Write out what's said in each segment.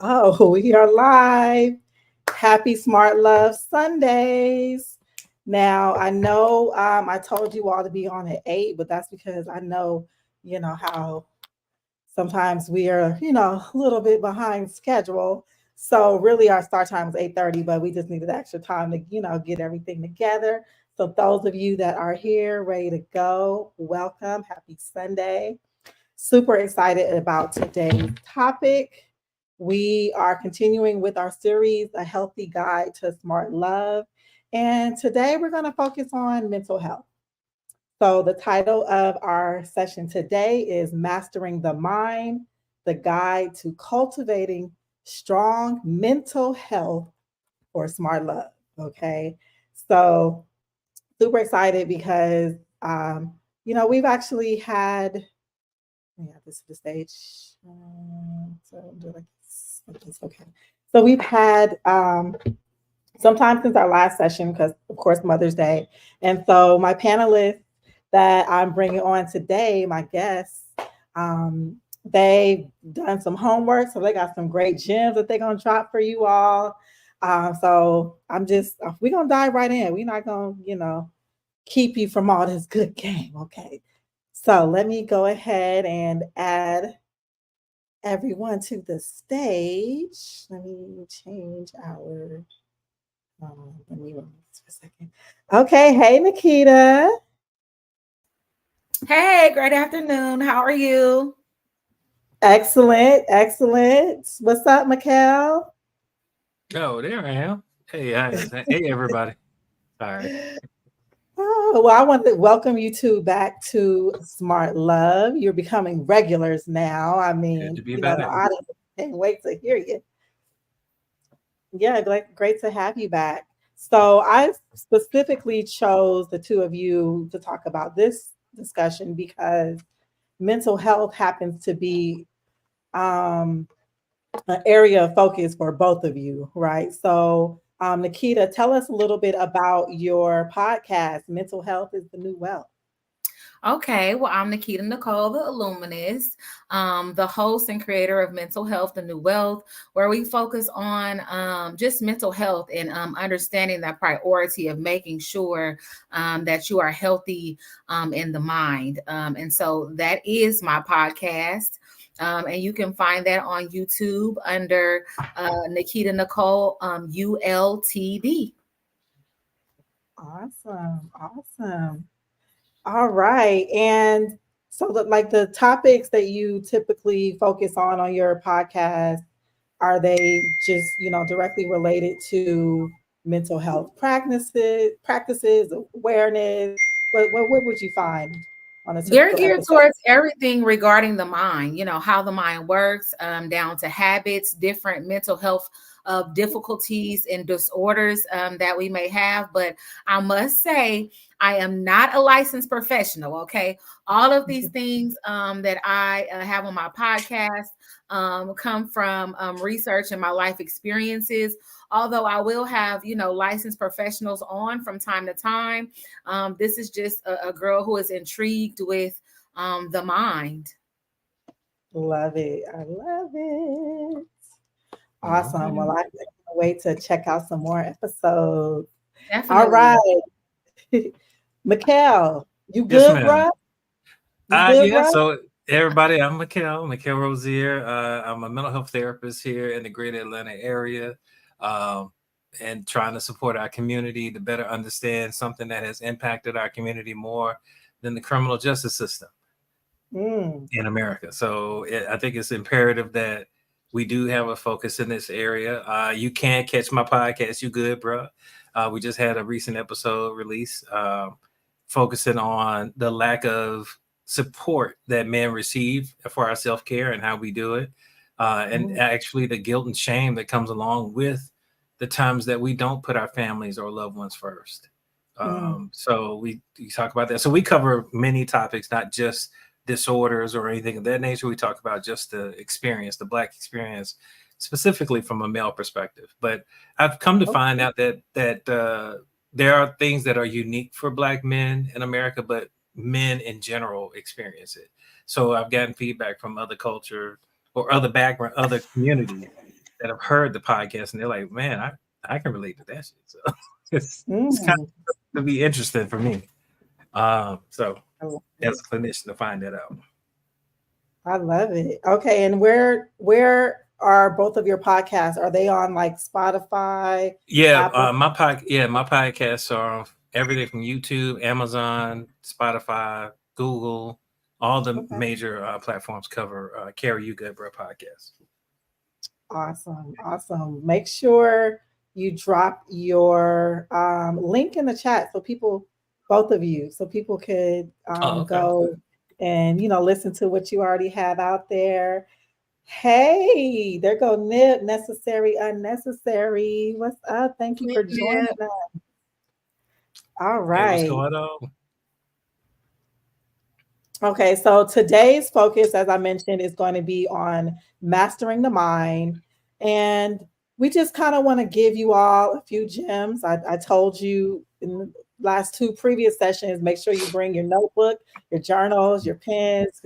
Oh, we are live. Happy Smart Love Sundays. Now, I know I told you all to be on at 8, but that's because I know, how sometimes we are, a little bit behind schedule. So really our start time was 8:30, but we just needed extra time to, get everything together. So those of you that are here, ready to go, welcome. Happy Sunday. Super excited about today's topic. We are continuing with our series, A Healthy Guide to Smart Love. And today we're going to focus on mental health. So, the title of our session today is Mastering the Mind, the Guide to Cultivating Strong Mental Health for Smart Love. Okay. So, super excited because, we've actually had yeah, this is the stage. So do like this. Like this. Okay. So we've had sometime since our last session, because of course Mother's Day, and so my panelists that I'm bringing on today, my guests, they've done some homework, so they got some great gems that they're gonna drop for you all. So I'm just we're gonna dive right in. We're not gonna keep you from all this good game, okay? So let me go ahead and add everyone to the stage. Let me change our. Let me run this for a second. Okay, hey Nikita. Hey, great afternoon. How are you? Excellent, excellent. What's up, Mikell? Oh, there I am. Hey, hey, everybody. Sorry. Oh, well, I want to welcome you two back to Smart Love. You're becoming regulars now. I Good mean, to be the back. audience can't wait to hear you. Yeah, great to have you back. So I specifically chose the two of you to talk about this discussion because mental health happens to be um, an area of focus for both of you, right? So, Nikita, tell us a little bit about your podcast, Mental Health is the New Wealth. Okay, well, I'm Nikita Nikol, the Illumunist, the host and creator of Mental Health, the New Wealth, where we focus on just mental health and understanding that priority of making sure that you are healthy in the mind. And so that is my podcast. And you can find that on YouTube under Nikita Nikol, ULTD. Awesome, awesome. All right. And so the topics that you typically focus on your podcast, are they just, directly related to mental health practices, awareness? What would you find on a They're typical geared episode? towards everything regarding the mind, how the mind works, down to habits, different mental health difficulties and disorders that we may have. But I must say, I am not a licensed professional. Okay. All of these things that I have on my podcast come from research and my life experiences. Although I will have, licensed professionals on from time to time. This is just a girl who is intrigued with the mind. Love it. I love it. All Awesome. right. Well, I can't wait to check out some more episodes. All Definitely. right. Mikhail, you Yes, good, ma'am. bruh? You good, Yeah. bruh? So, everybody, I'm Mikell Rozier. I'm a mental health therapist here in the greater Atlanta area, um, and trying to support our community to better understand something that has impacted our community more than the criminal justice system Mm. in America. So, I think it's imperative that we do have a focus in this area. You can catch my podcast. You good, bro? We just had a recent episode release. Focusing on the lack of support that men receive for our self-care and how we do it, and Mm. actually the guilt and shame that comes along with the times that we don't put our families or loved ones first. Mm. So we talk about that. So we cover many topics, not just disorders or anything of that nature. We talk about just the experience, the Black experience, specifically from a male perspective. But I've come to find Okay. out that there are things that are unique for Black men in America, but men in general experience it. So I've gotten feedback from other culture or other background, other communities that have heard the podcast and they're like, man, I can relate to that shit. So it's kind Mm, of to be interesting for me. So I love as it. a clinician to find that out. I love it. Okay, and where are both of your podcasts? Are they on like Spotify, Yeah, Apple? my podcasts are on everything from YouTube, Amazon, Spotify, Google, all the Okay. major platforms cover Carry You Good Bro podcast. Awesome. Awesome. Make sure you drop your link in the chat so people, both of you, so people could Oh, okay. go and, listen to what you already have out there. Hey, there go Nip, necessary, unnecessary. What's up? Thank you for joining Yeah. us. All Hey, what's right. going on? Okay, so today's focus, as I mentioned, is going to be on mastering the mind. And we just kind of want to give you all a few gems. I told you in the last two previous sessions, make sure you bring your notebook, your journals, your pens.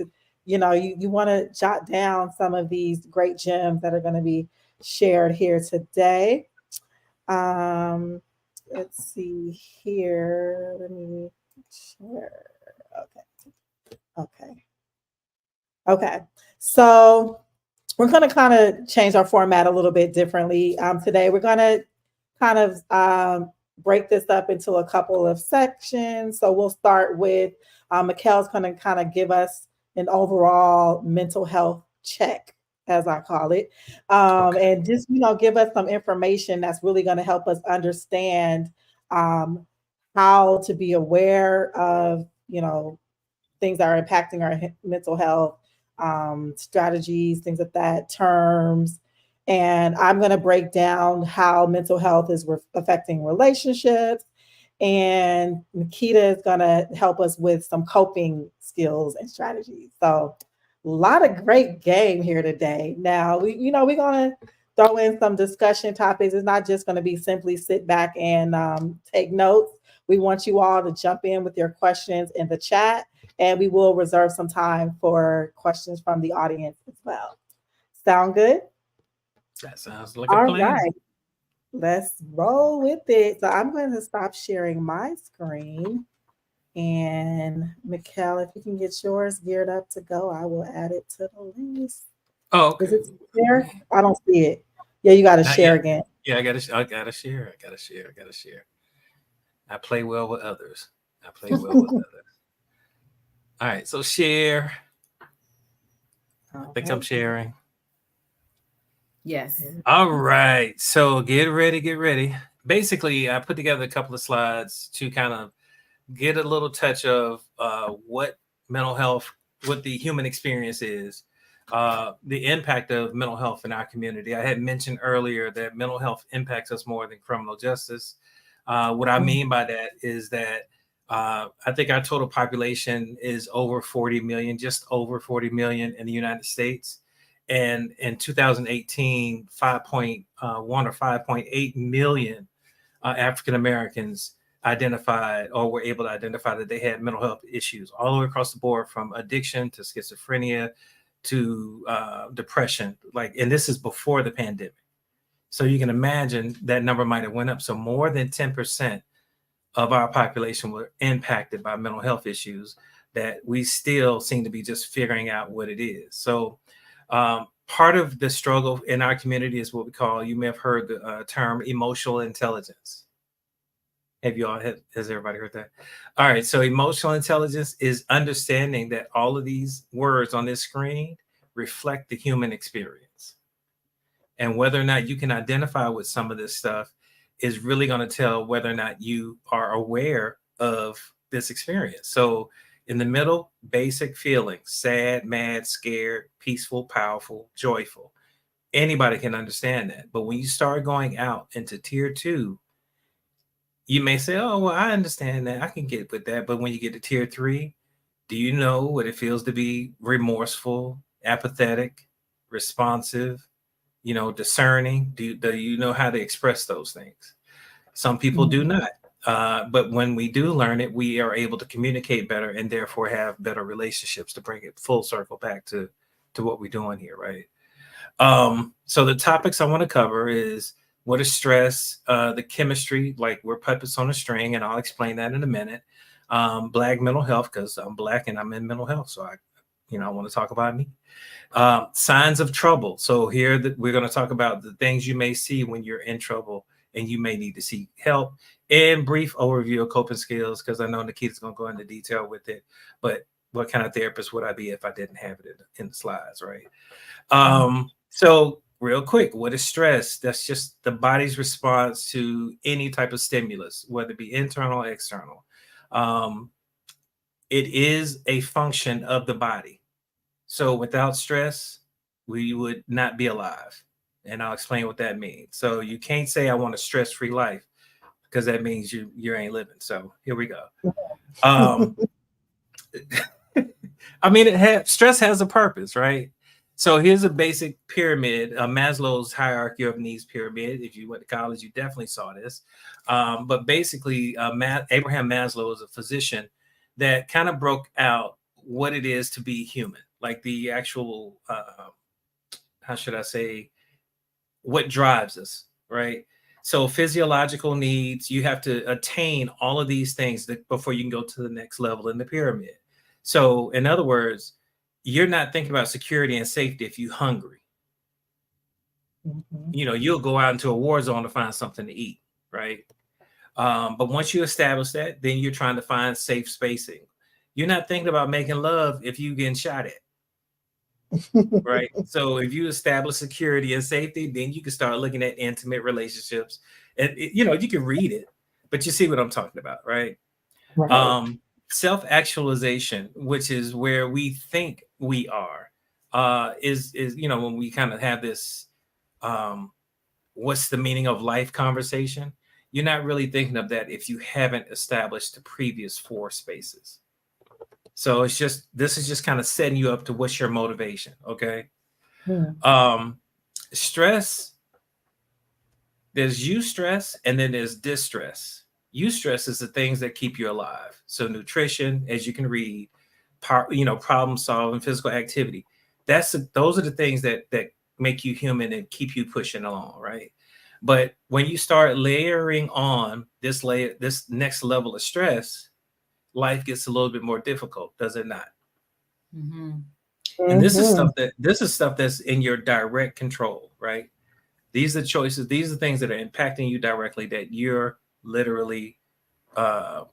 You want to jot down some of these great gems that are going to be shared here today. Um, let's see here. Let me share. Okay. Okay. Okay. So we're going to kind of change our format a little bit differently. Today, we're going to kind of break this up into a couple of sections. So we'll start with Mikell's going to kind of give us an overall mental health check, as I call it, Okay. and just give us some information that's really going to help us understand how to be aware of things that are impacting our mental health, strategies, things like that, terms. And I'm going to break down how mental health is affecting relationships. And Nikita is going to help us with some coping skills and strategies. So, a lot of great game here today. Now, we're going to throw in some discussion topics. It's not just going to be simply sit back and take notes. We want you all to jump in with your questions in the chat, and we will reserve some time for questions from the audience as well. Sound good? That sounds like a All plan. right, let's roll with it. So I'm going to stop sharing my screen. And Mikell, if you can get yours geared up to go, I will add it to the list. Oh, Is okay. it there? I don't see it. Yeah, you got to Not share yet. again. Yeah, I gotta share. I gotta share. I play well with others. I play well with others. All right, so share. I All think I'm right. sharing. Yes. All right, so get ready, get ready. Basically, I put together a couple of slides to kind of get a little touch of what mental health, what the human experience is, the impact of mental health in our community. I had mentioned earlier that mental health impacts us more than criminal justice. What I mean by that is that I think our total population is over 40 million, just over 40 million in the United States. And in 2018, 5.1 or 5.8 million African Americans identified or were able to identify that they had mental health issues all the way across the board, from addiction to schizophrenia to depression. And this is before the pandemic. So you can imagine that number might have went up. So more than 10% of our population were impacted by mental health issues that we still seem to be just figuring out what it is. So part of the struggle in our community is what we call, you may have heard the term emotional intelligence. Has everybody heard that? All right. So emotional intelligence is understanding that all of these words on this screen reflect the human experience. And whether or not you can identify with some of this stuff is really going to tell whether or not you are aware of this experience. So in the middle, basic feelings: sad, mad, scared, peaceful, powerful, joyful. Anybody can understand that. But when you start going out into tier 2, you may say, oh, well, I understand that. I can get with that. But when you get to tier 3, do you know what it feels to be remorseful, apathetic, responsive, discerning? Do you know how to express those things? Some people do not. But when we do learn it, we are able to communicate better and therefore have better relationships, to bring it full circle back to what we're doing here, right? So the topics I want to cover is what is stress, the chemistry, like we're puppets on a string, and I'll explain that in a minute. Black mental health, because I'm Black and I'm in mental health, so I want to talk about me. Signs of trouble. So here that we're going to talk about the things you may see when you're in trouble and you may need to seek help, and brief overview of coping skills, because I know Nikita's going to go into detail with it, but what kind of therapist would I be if I didn't have it in the slides, right? So real quick, what is stress? That's just the body's response to any type of stimulus, whether it be internal or external. It is a function of the body. So without stress, we would not be alive. And I'll explain what that means. So you can't say I want a stress-free life, because that means you ain't living. So here we go. I mean, stress has a purpose, right? So here's a basic pyramid, Maslow's hierarchy of needs pyramid. If you went to college, you definitely saw this. But basically, Abraham Maslow is a physician that kind of broke out what it is to be human, like the actual, how should I say, what drives us, right? So physiological needs, you have to attain all of these things before you can go to the next level in the pyramid. So in other words, you're not thinking about security and safety if you're hungry. Mm-hmm. You'll go out into a war zone to find something to eat, right? But once you establish that, then you're trying to find safe spacing. You're not thinking about making love if you're getting shot at, right? So if you establish security and safety, then you can start looking at intimate relationships. And you can read it, but you see what I'm talking about, right? Right. Self-actualization, which is where we think we are, is when we kind of have this what's the meaning of life conversation. You're not really thinking of that if you haven't established the previous 4 spaces. So this is just kind of setting you up to what's your motivation. Okay. Stress, there's eustress and then there's distress. Eustress is the things that keep you alive. So nutrition, as you can read, problem solving, physical activity. Those are the things that make you human and keep you pushing along, right? But when you start layering on this next level of stress, life gets a little bit more difficult, does it not? Mm-hmm. And this is stuff that's in your direct control, right? These are choices. These are things that are impacting you directly that you're literally, I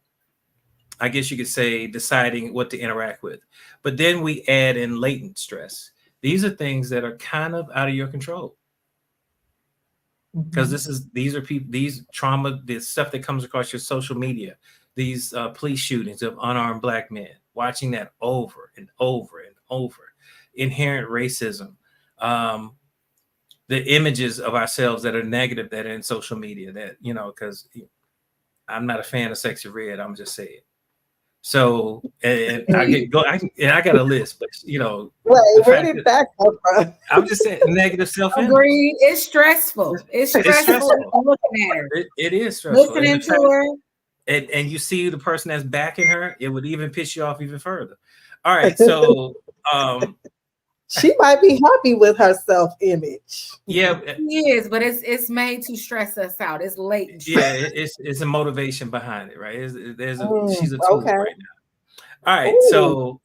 guess you could say, deciding what to interact with. But then we add in latent stress. These are things that are kind of out of your control. Because these trauma, this stuff that comes across your social media, these police shootings of unarmed Black men, watching that over and over and over, inherent racism, the images of ourselves that are negative that are in social media, that, because I'm not a fan of Sexy Red, I'm just saying. So, and I got a list, but Wait, where did that come from? I'm just saying negative self-image. Agreed. It's stressful. It's stressful. Looking at her. It is stressful. Listening to her. And you see the person that's backing her, it would even piss you off even further. All right, so she might be happy with her self-image. Yeah, she is, but it's made to stress us out. It's latent. Yeah, it's a motivation behind it, right? She's a tool right now. All right, so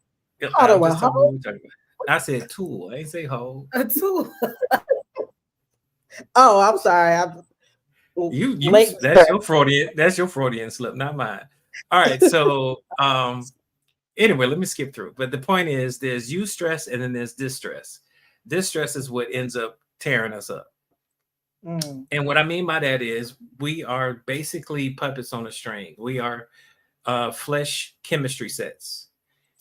I said tool. I ain't say hoe. A tool. Oh, I'm sorry. That's your Freudian slip, not mine. All right, so anyway, let me skip through. But the point is, there's eustress and then there's distress. Distress is what ends up tearing us up. And what I mean by that is we are basically puppets on a string. We are flesh chemistry sets.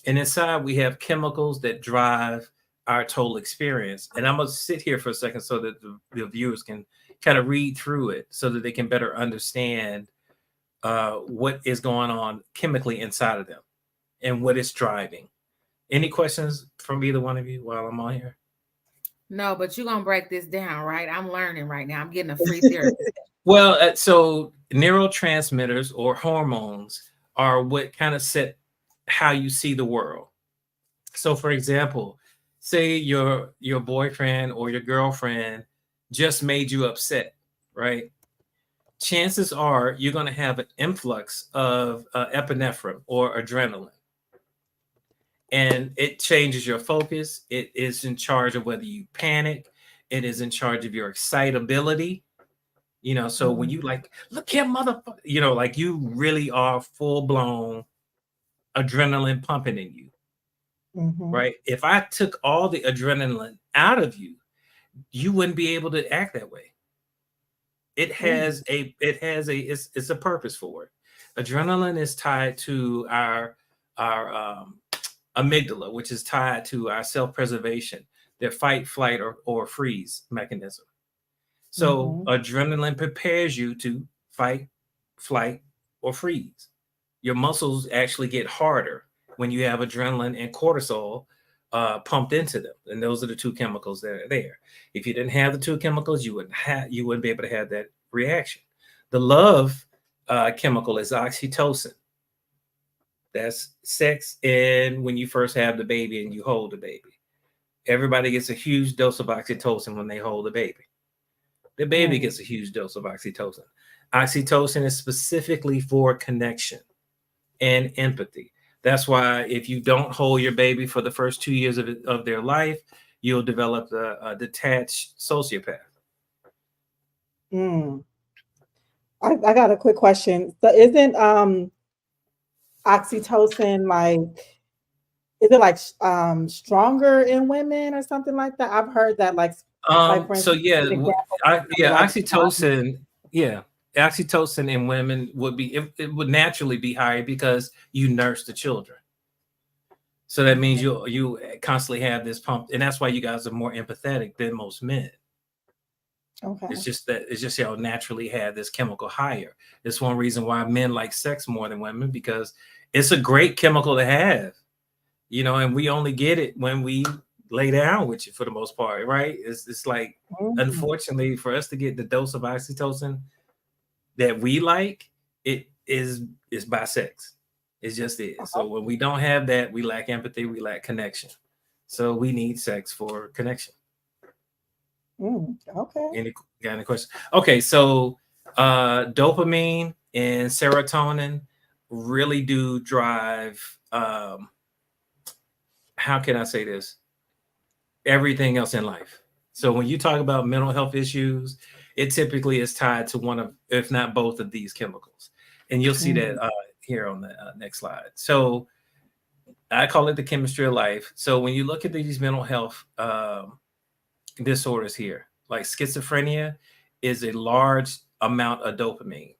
And inside we have chemicals that drive our total experience. And I'm going to sit here for a second so that the viewers can kind of read through it so that they can better understand what is going on chemically inside of them and what it's driving. Any questions from either one of you while I'm on here? No, but you're going to break this down, right? I'm learning right now. I'm getting a free therapy. Well, so neurotransmitters or hormones are what kind of set how you see the world. So, for example, say your boyfriend or your girlfriend just made you upset, right? Chances are you're going to have an influx of epinephrine or adrenaline, and it changes your focus. It is in charge of whether you panic. It is in charge of your excitability. So when you like, look here, motherfucker, like you really are full blown adrenaline pumping in you, right? If I took all the adrenaline out of you, you wouldn't be able to act that way. It's a purpose for it. Adrenaline is tied to our amygdala, which is tied to our self-preservation, their fight, flight, or freeze mechanism. So adrenaline prepares you to fight, flight, or freeze. Your muscles actually get harder when you have adrenaline and cortisol pumped into them, and those are the two chemicals that are there. If you didn't have the two chemicals, you wouldn't be able to have that reaction. The love chemical is oxytocin. That's sex, and when you first have the baby and you hold the baby, everybody gets a huge dose of oxytocin when they hold the baby. The baby gets a huge dose of oxytocin. Oxytocin is specifically for connection and empathy. That's why if you don't hold your baby for the first 2 years of their life, you'll develop a detached sociopath. I got a quick question. So isn't oxytocin is it like stronger in women or something like that? I've heard that for So instance, oxytocin, oxytocin in women it would naturally be higher because you nurse the children. So that means you constantly have this pump, and that's why you guys are more empathetic than most men. Okay. It's just y'all naturally have this chemical higher. It's one reason why men like sex more than women, because it's a great chemical to have, and we only get it when we lay down with you for the most part, right? It's like, unfortunately, for us to get the dose of oxytocin that we like, it is by sex. It just is. So when we don't have that, we lack empathy, we lack connection. So we need sex for connection. Okay. Got any questions? Okay, so dopamine and serotonin really do drive, how can I say this? Everything else in life. So when you talk about mental health issues, it typically is tied to one of, if not both of these chemicals. And you'll see that here on the next slide. So I call it the chemistry of life. So when you look at these mental health disorders here, like schizophrenia is a large amount of dopamine,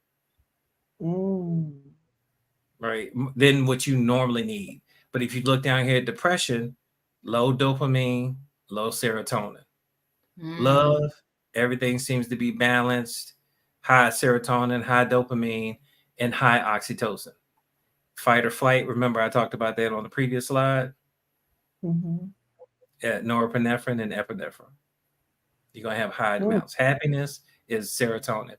right? Than what you normally need. But if you look down here at depression, low dopamine, low serotonin. Love, everything seems to be balanced, high serotonin, high dopamine, and high oxytocin. Fight or flight, remember I talked about that on the previous slide. Norepinephrine and epinephrine. You're going to have high amounts. Happiness is serotonin.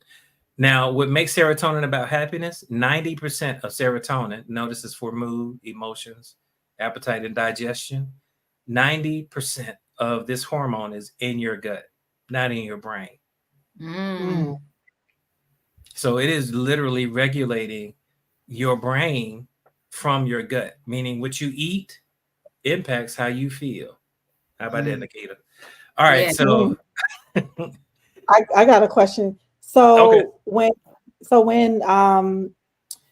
Now, what makes serotonin about happiness? 90% of serotonin, notice is for mood, emotions, appetite, and digestion. 90% of this hormone is in your gut, not in your brain. So it is literally regulating your brain from your gut, meaning what you eat impacts how you feel. How about that, Nikita? All right, so I got a question. So when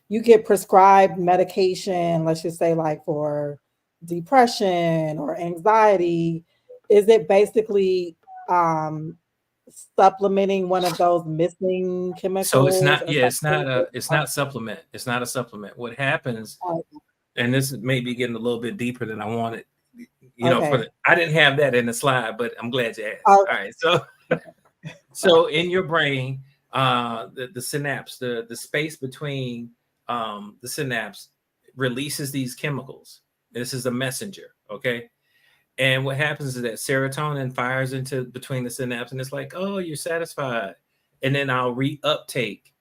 you get prescribed medication, let's just say like for depression or anxiety, is it basically supplementing one of those missing chemicals? So it's not, it's not supplement. It's not a supplement. What happens, and this may be getting a little bit deeper than I wanted, I didn't have that in the slide, but I'm glad you asked. All right, so in your brain, the synapse, the space between the synapse releases these chemicals. This is a messenger, okay? And what happens is that serotonin fires into between the synapse, and it's like, oh, you're satisfied. And then I'll reuptake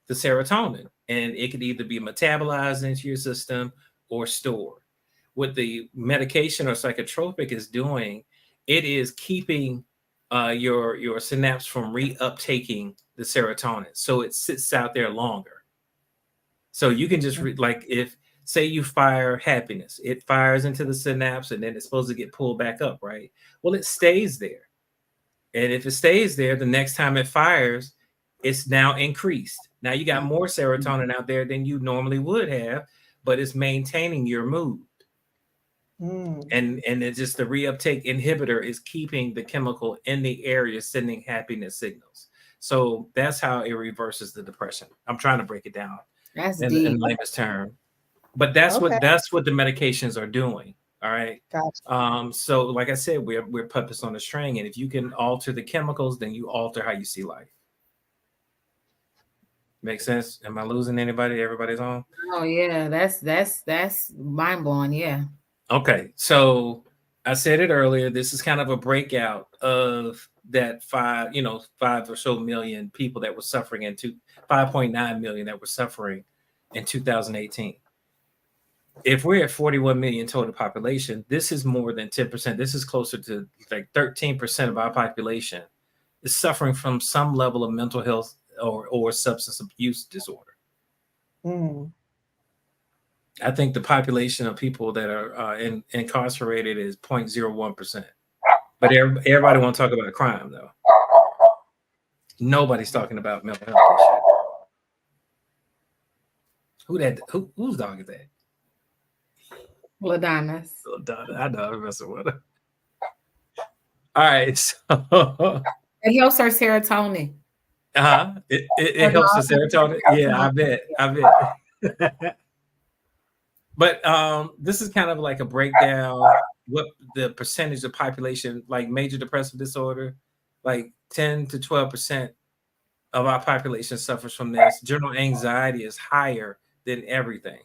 the serotonin, and it could either be metabolized into your system or stored. what the medication or psychotropic is doing, it is keeping your synapse from reuptaking the serotonin, so it sits out there longer. So you can just like, if say you fire happiness, it fires into the synapse and then it's supposed to get pulled back up, right? Well, it stays there. And if it stays there, the next time it fires, it's now increased. Now you got more serotonin out there than you normally would have, but it's maintaining your mood. And it's just the reuptake inhibitor is keeping the chemical in the area sending happiness signals. So that's how it reverses the depression. I'm trying to break it down. That's in deep. layman's term, but that's what the medications are doing. All right. Gotcha. So like I said, we're puppets on a string, and if you can alter the chemicals, then you alter how you see life. Make sense? Am I losing anybody? Everybody's on? Oh yeah, that's mind blowing. Yeah. Okay, so I said it earlier. This is kind of a breakout of that 5 or so million people that were suffering 5.9 million that were suffering in 2018. If we're at 41 million total population, this is more than 10%. This is closer to like 13% of our population is suffering from some level of mental health or substance abuse disorder. I think the population of people that are incarcerated is 0.01%. But everybody want to talk about crime, though. Nobody's talking about mental health issues. Whose dog is that? LaDonna's. I know, I'm messing with her. All right, so it helps our serotonin. It helps the serotonin. Yeah, I bet. But this is kind of like a breakdown what the percentage of population, like major depressive disorder, like 10 to 12% of our population suffers from this. General anxiety is higher than everything.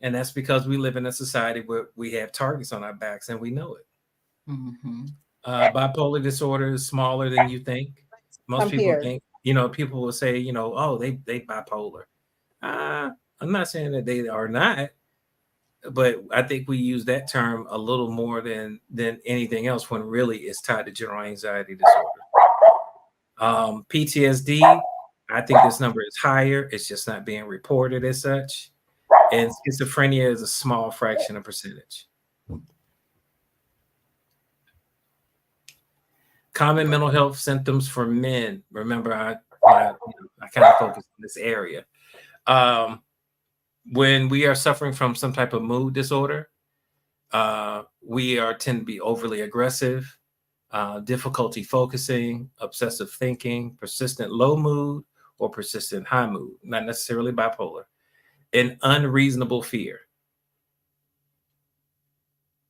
And that's because we live in a society where we have targets on our backs and we know it. Bipolar disorder is smaller than you think. Most people think, people will say, oh, they bipolar. I'm not saying that they are not, but I think we use that term a little more than anything else when really it's tied to general anxiety disorder. PTSD, I think this number is higher. It's just not being reported as such. And schizophrenia is a small fraction of percentage. Common mental health symptoms for men. Remember, I kind of focus on this area. When we are suffering from some type of mood disorder, we tend to be overly aggressive, difficulty focusing, obsessive thinking, persistent low mood, or persistent high mood, not necessarily bipolar, and unreasonable fear.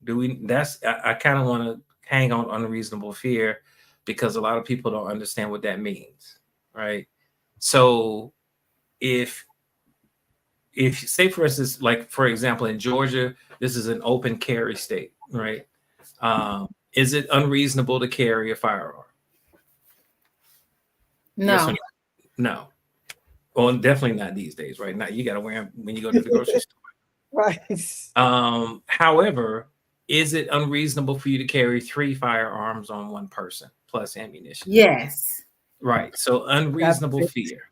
I kind of want to hang on unreasonable fear because a lot of people don't understand what that means, right? So if say, for instance, like, for example, in Georgia, this is an open carry state, right? Is it unreasonable to carry a firearm? No. Yes or no? Well, definitely not these days, right? Now you got to wear them when you go to the grocery store. Right. However, is it unreasonable for you to carry 3 firearms on one person plus ammunition? Yes. Right. So unreasonable fear.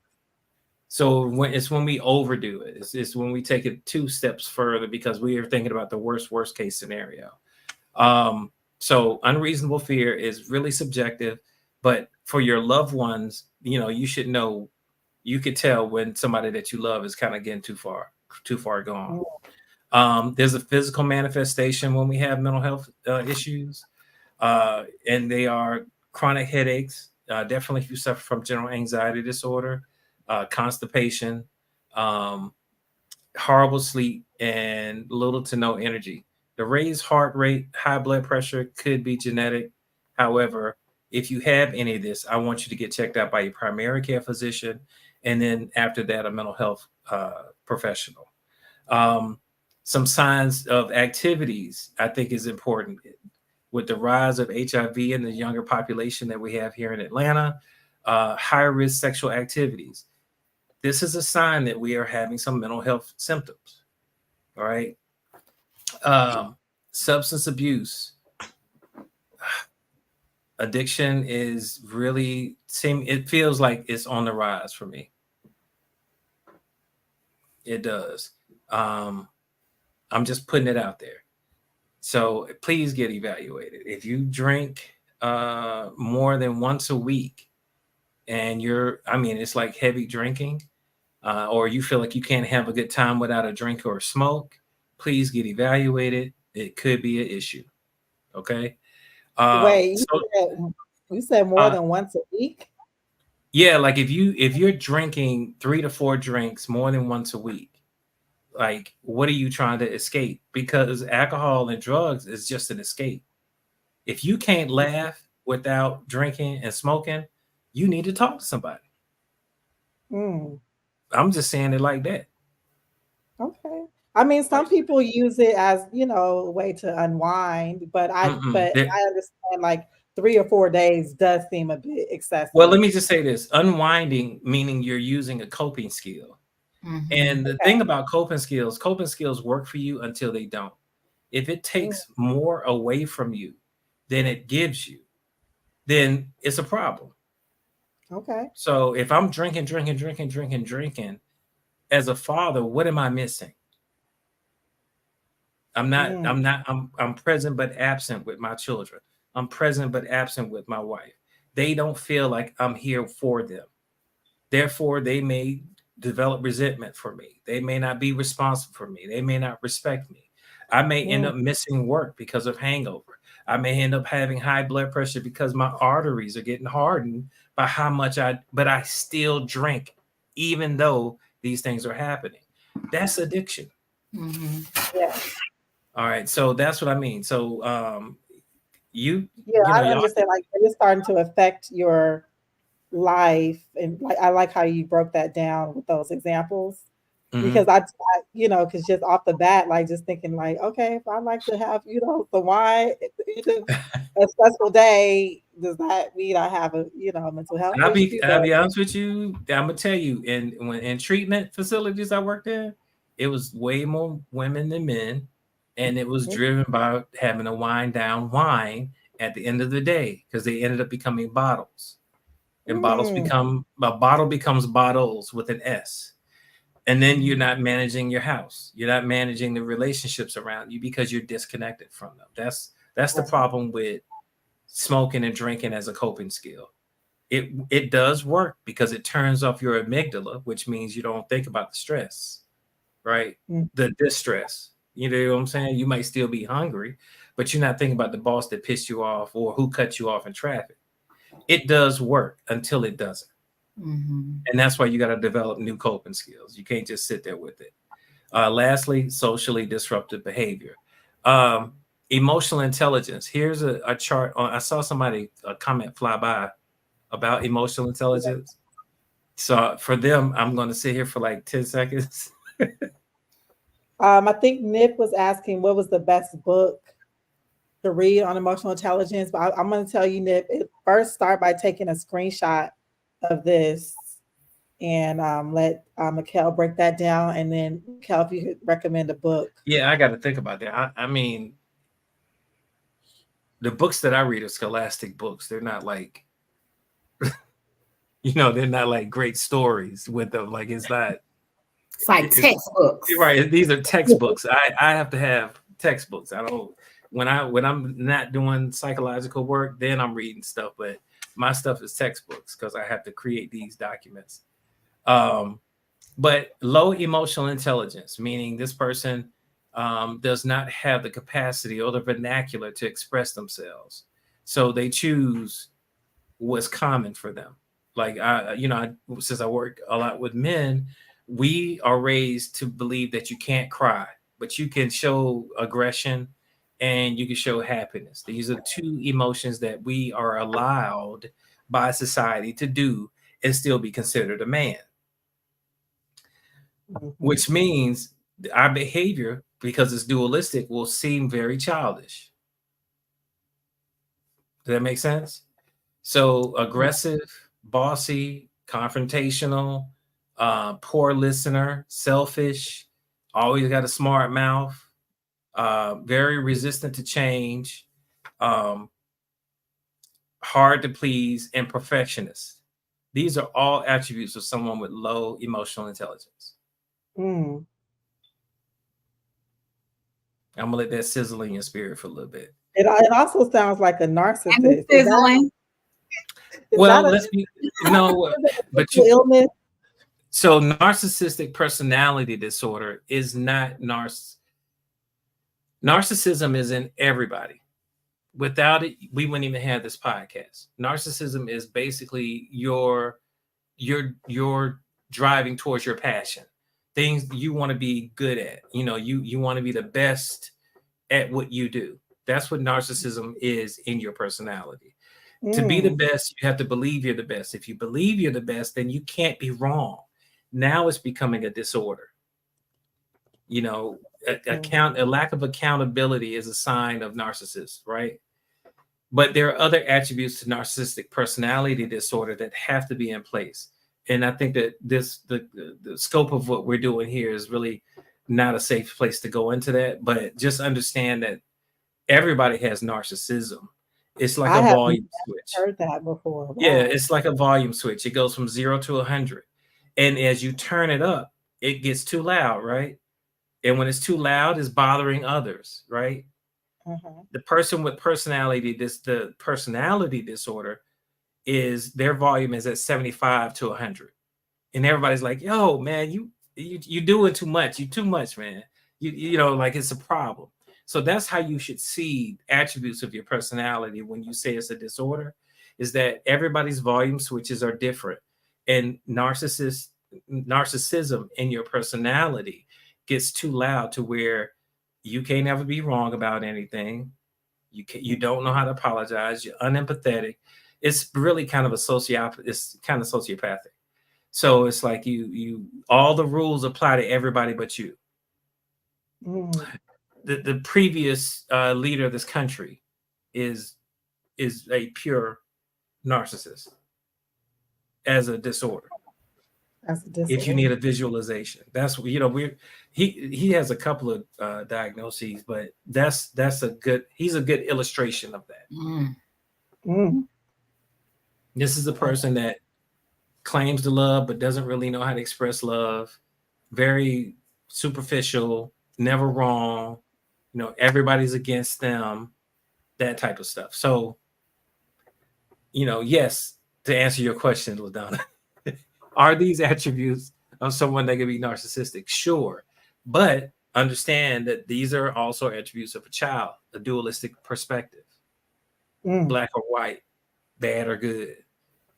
So when we overdo it, it's when we take it 2 steps further because we are thinking about the worst case scenario. So unreasonable fear is really subjective, but for your loved ones, you should know, you could tell when somebody that you love is kind of getting too far gone. There's a physical manifestation when we have mental health issues, and they are chronic headaches. Definitely if you suffer from general anxiety disorder, constipation, horrible sleep, and little to no energy. The raised heart rate, high blood pressure could be genetic. However, if you have any of this, I want you to get checked out by your primary care physician, and then after that, a mental health professional. Some signs of activities I think is important. With the rise of HIV in the younger population that we have here in Atlanta, higher risk sexual activities. This is a sign that we are having some mental health symptoms. All right. Substance abuse, addiction is really it feels like it's on the rise for me. It does. I'm just putting it out there. So please get evaluated. If you drink more than once a week and it's like heavy drinking, or you feel like you can't have a good time without a drink or a smoke, please get evaluated. It could be an issue. Okay. Wait, So you said more than once a week? yeah, like if you're drinking 3 to 4 drinks more than once a week, like what are you trying to escape? Because alcohol and drugs is just an escape. If you can't laugh without drinking and smoking, you need to talk to somebody. Mm, I'm just saying it like that. okay. I mean, some people use it as, a way to unwind, but I understand like 3 or 4 days does seem a bit Well, excessive. let me just say this: unwinding, meaning you're using a coping skill. Mm-hmm. And the thing about coping skills work for you until they don't. If it takes more away from you than it gives you, then it's a problem. Okay. So if I'm drinking, as a father, what am I missing? I'm present but absent with my children. I'm present but absent with my wife. They don't feel like I'm here for them. Therefore, they may develop resentment for me. They may not be responsible for me. They may not respect me. I may end up missing work because of hangover. I may end up having high blood pressure because my arteries are getting hardened by how much but I still drink, even though these things are happening. That's addiction. Mm-hmm. Yeah. All right. So that's what I mean. So I understand, like it's starting to affect your life, and like I like how you broke that down with those examples, because because just off the bat, like just thinking like, okay, if I like to have the wine, a stressful day, does that mean I have a mental health issue? I'll be honest with you. I'm gonna tell you, in treatment facilities I worked in, it was way more women than men, and it was driven by having to wind down wine at the end of the day because they ended up becoming bottles, and a bottle becomes bottles with an S, and then you're not managing your house, you're not managing the relationships around you because you're disconnected from them. That's the problem with smoking and drinking as a coping skill. It does work because it turns off your amygdala, which means you don't think about the stress, right? The distress. You know what I'm saying? You might still be hungry, but you're not thinking about the boss that pissed you off or who cut you off in traffic. It does work until it doesn't. Mm-hmm. And that's why you got to develop new coping skills. You can't just sit there with it. Lastly, socially disruptive behavior. Emotional intelligence. Here's a chart. I saw somebody comment fly by about emotional intelligence. So for them, I'm going to sit here for like 10 seconds. I think Nip was asking what was the best book to read on emotional intelligence, but I'm going to tell you, Nip, first start by taking a screenshot of this and let Mikell break that down. And then, Mikell, if you could recommend a book. Yeah, I got to think about that. I mean, the books that I read are scholastic books. They're not like, they're not like great stories with them. Like it's not. It's like textbooks. Right. These are textbooks. I have to have textbooks. I don't when I'm not doing psychological work, then I'm reading stuff, but my stuff is textbooks because I have to create these documents. But low emotional intelligence, meaning this person does not have the capacity or the vernacular to express themselves. So they choose what's common for them. Like since I work a lot with men, we are raised to believe that you can't cry, but you can show aggression and you can show happiness. These are two emotions that we are allowed by society to do and still be considered a man. Which means our behavior, because it's dualistic, will seem very childish. Does that make sense? So aggressive, bossy, confrontational, poor listener, selfish, always got a smart mouth, very resistant to change, um, hard to please, and perfectionist. These are all attributes of someone with low emotional intelligence. Mm. I'm gonna let that sizzle in your spirit for a little bit. It also sounds like a And it's narcissist. sizzling. Is Well, that a let's be no, but mental illness? so narcissistic personality disorder is not narcissism is in everybody. Without it, we wouldn't even have this podcast. Narcissism is basically your driving towards your passion, things you want to be good at. You want to be the best at what you do. That's what narcissism is in your personality. To be the Mm. best, you have to believe you're the best. If you believe you're the best, then you can't be wrong. Now it's becoming a disorder. A lack of accountability is a sign of narcissist, right? But there are other attributes to narcissistic personality disorder that have to be in place. And I think that the scope of what we're doing here is really not a safe place to go into that. But just understand that everybody has narcissism. It's like I a have volume switch. heard that before. Yeah, Wow. it's like a volume switch. It goes from 0 to 100. And as you turn it up, it gets too loud, right? And when it's too loud, it's bothering others, right? Uh-huh. The person with the personality disorder is their volume is at 75 to 100. And everybody's like, yo, man, you doing too much. You too much, man. Like it's a problem. So that's how you should see attributes of your personality when you say it's a disorder, is that everybody's volume switches are different. And narcissism in your personality gets too loud to where you can't ever be wrong about anything. You don't know how to apologize. You're unempathetic. It's really kind of it's kind of sociopathic. So it's like you all the rules apply to everybody but you. Mm. The previous leader of this country is a pure narcissist as a disorder. That's a If you need disorder. a visualization, that's he has a couple of diagnoses, but he's a good illustration of that. Mm. Mm. This is a person that claims to love but doesn't really know how to express love, very superficial, never wrong, everybody's against them, that type of stuff. So yes, to answer your question, LaDonna, are these attributes of someone that can be narcissistic? Sure. But understand that these are also attributes of a child, a dualistic perspective, Mm. black or white, bad or good.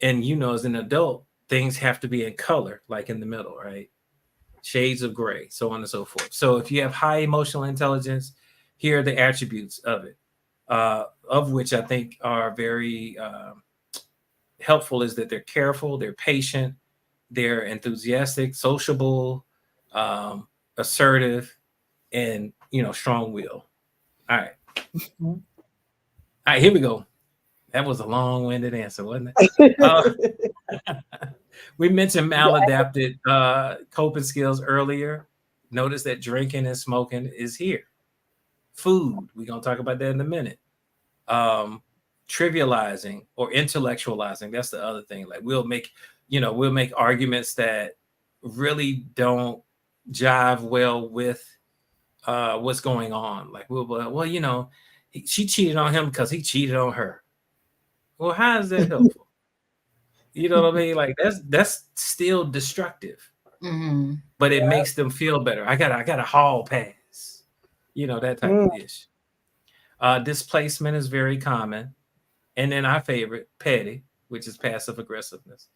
And as an adult, things have to be in color, like in the middle, right? Shades of gray, so on and so forth. So if you have high emotional intelligence, here are the attributes of it, of which I think are very helpful, is that they're careful, they're patient, they're enthusiastic, sociable, assertive, and strong will. All right. Mm. All right, here we go. That was a long-winded answer, wasn't it? We mentioned maladapted coping skills earlier. Notice that drinking and smoking is here. Food, we're going to talk about that in a minute. Trivializing or intellectualizing, that's the other thing. Like we'll make arguments that really don't jive well with what's going on. Like she cheated on him because he cheated on her. Well, how is that helpful? You know what I mean? Like that's still destructive, Mm-hmm. but it makes them feel better. I got a hall pass, that type Mm. of ish. Displacement is very common. And then our favorite, petty, which is passive aggressiveness.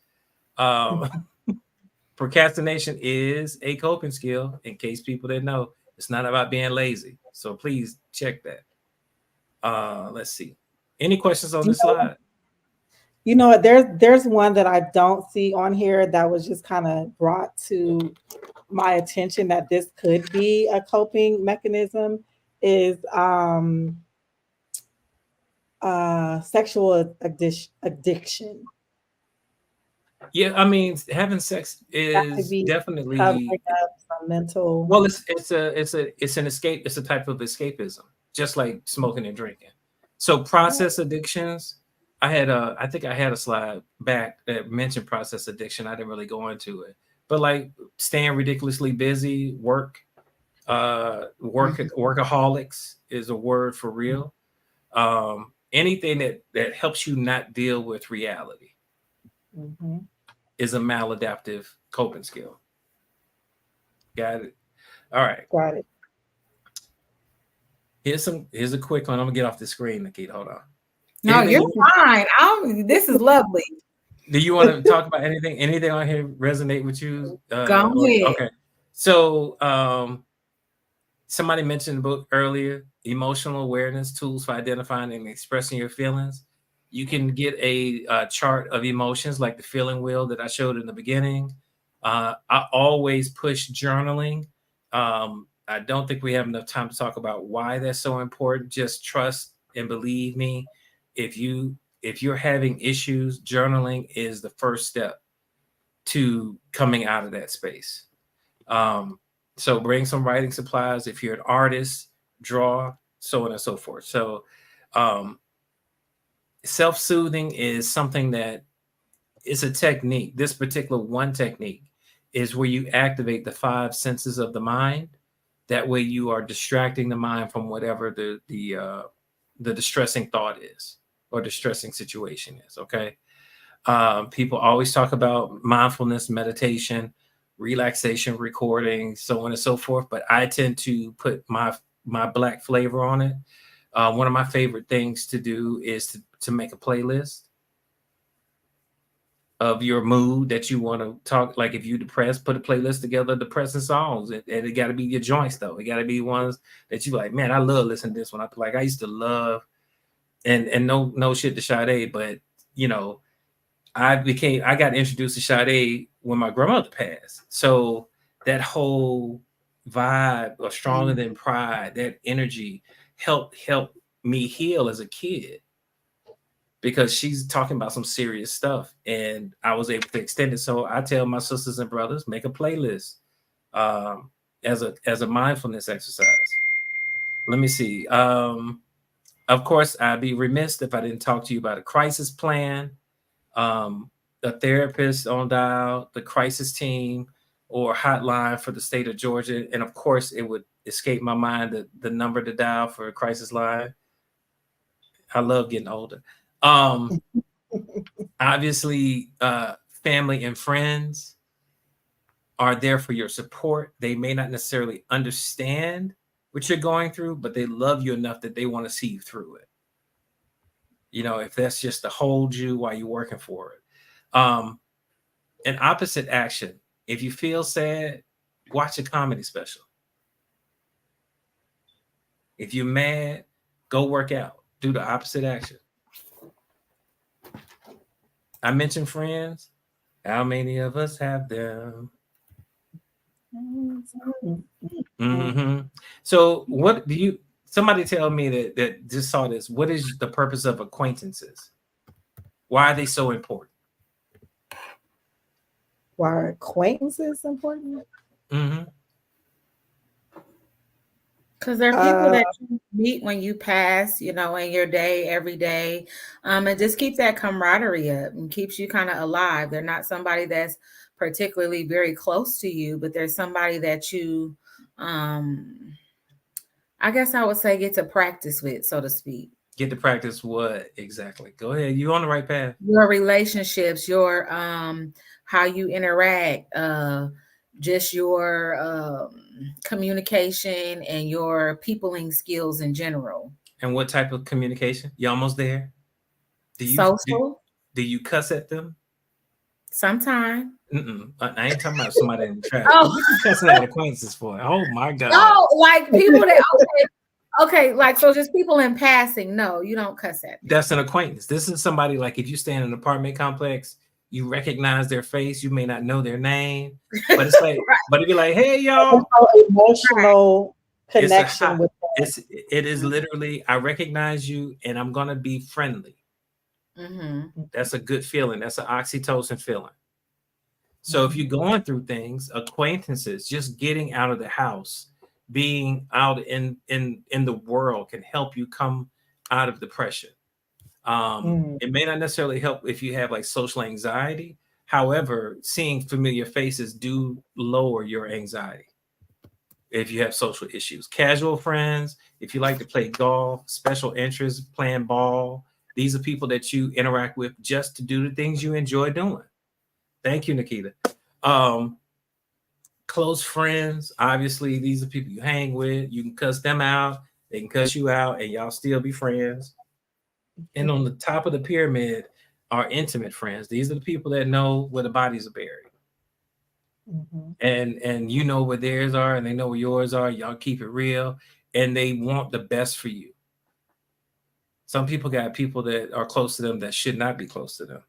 Procrastination is a coping skill, in case people didn't know. It's not about being lazy. So please check that. Let's see. Any questions on this slide? What? There's one that I don't see on here that was just kind of brought to my attention that this could be a coping mechanism is sexual addiction. Yeah, I mean, having sex That could is be covering definitely, up some mental. well, it's an escape. It's a type of escapism, just like smoking and drinking. So process addictions. I think I had a slide back that mentioned process addiction. I didn't really go into it, but like staying ridiculously busy, workaholics is a word for real. Anything that helps you not deal with reality Mhm. is a maladaptive coping skill. Got it. All right. Got it. Here's a quick one. I'm gonna get off the screen, Nikita. Hold on. No, Anything you're fine. This is lovely. do you want to talk about anything? Anything on here resonate with you? Go ahead. Okay. So somebody mentioned the book earlier, Emotional Awareness Tools for Identifying and Expressing Your Feelings. You can get a chart of emotions like the feeling wheel that I showed in the beginning. I always push journaling. I don't think we have enough time to talk about why that's so important. Just trust and believe me. If you're having issues, journaling is the first step to coming out of that space. Um, so bring some writing supplies. If you're an artist, draw, so on and so forth. So um, self-soothing is something that is a technique. This particular one technique is where you activate the five senses of the mind. That way you are distracting the mind from whatever the distressing thought is or distressing situation is. Okay. People always talk about mindfulness, meditation, relaxation, recording, so on and so forth. But I tend to put my black flavor on it. One of my favorite things to do is to make a playlist of your mood that you want to talk. Like if you're depressed, put a playlist together of depressing songs. And it got to be your joints though. It got to be ones that you like, man, I love listening to this one. I used to love and no shit to Sade, but you know, I got introduced to Sade when my grandmother passed. So that whole vibe of stronger than pride, that energy helped me heal as a kid because she's talking about some serious stuff and I was able to extend it. So I tell my sisters and brothers, make a playlist um, as a mindfulness exercise. Let me see. Of course, I'd be remiss if I didn't talk to you about a crisis plan, um, a therapist on dial, the crisis team, or hotline for the state of Georgia. And of course, it would escape my mind the number to dial for a crisis line. I love getting older. Um, Obviously, family and friends are there for your support. They may not necessarily understand what you're going through, but they love you enough that they want to see you through it. You know, if that's just to hold you while you're working for it. An opposite action. If you feel sad, watch a comedy special. If you're mad, go work out. Do the opposite action. I mentioned friends. How many of us have them? Mm-hmm. So, what do you? Somebody tell me that just saw this. What is the purpose of acquaintances? Why are they so important? Why are acquaintances important? Mm-hmm. Because there are people that you meet when you pass, in your day, every day. And just keep that camaraderie up and keeps you kind of alive. They're not somebody that's particularly very close to you, but there's somebody that you, I guess I would say, get to practice with, so to speak. Get to practice what exactly? Go ahead. You on the right path. Your relationships, your how you interact, just your communication and your peopling skills in general. And what type of communication? You almost there? Social. Do you cuss at them? Sometime. I ain't talking about somebody in the traffic. Oh. What you cussing at acquaintances for? Oh my God. No, like people that okay, like so just people in passing. No, you don't cuss at them. That's an acquaintance. This is somebody like if you stay in an apartment complex, you recognize their face, you may not know their name, but it's like, Right. but it'd be like, hey y'all. Emotional connection with them. It is literally, I recognize you and I'm gonna be friendly. Mm-hmm. That's a good feeling. That's an oxytocin feeling. So if you're going through things, acquaintances, just getting out of the house, being out in the world can help you come out of depression. It may not necessarily help if you have like social anxiety. However, seeing familiar faces do lower your anxiety if you have social issues. Casual friends, if you like to play golf, special interests, playing ball, these are people that you interact with just to do the things you enjoy doing. Thank you, Nikita. Close friends, obviously, these are people you hang with. You can cuss them out, they can cuss you out, and y'all still be friends. And on the top of the pyramid are intimate friends. These are the people that know where the bodies are buried. And you know where theirs are, and they know where yours are. Y'all keep it real, and they want the best for you. Some people got people that are close to them that should not be close to them,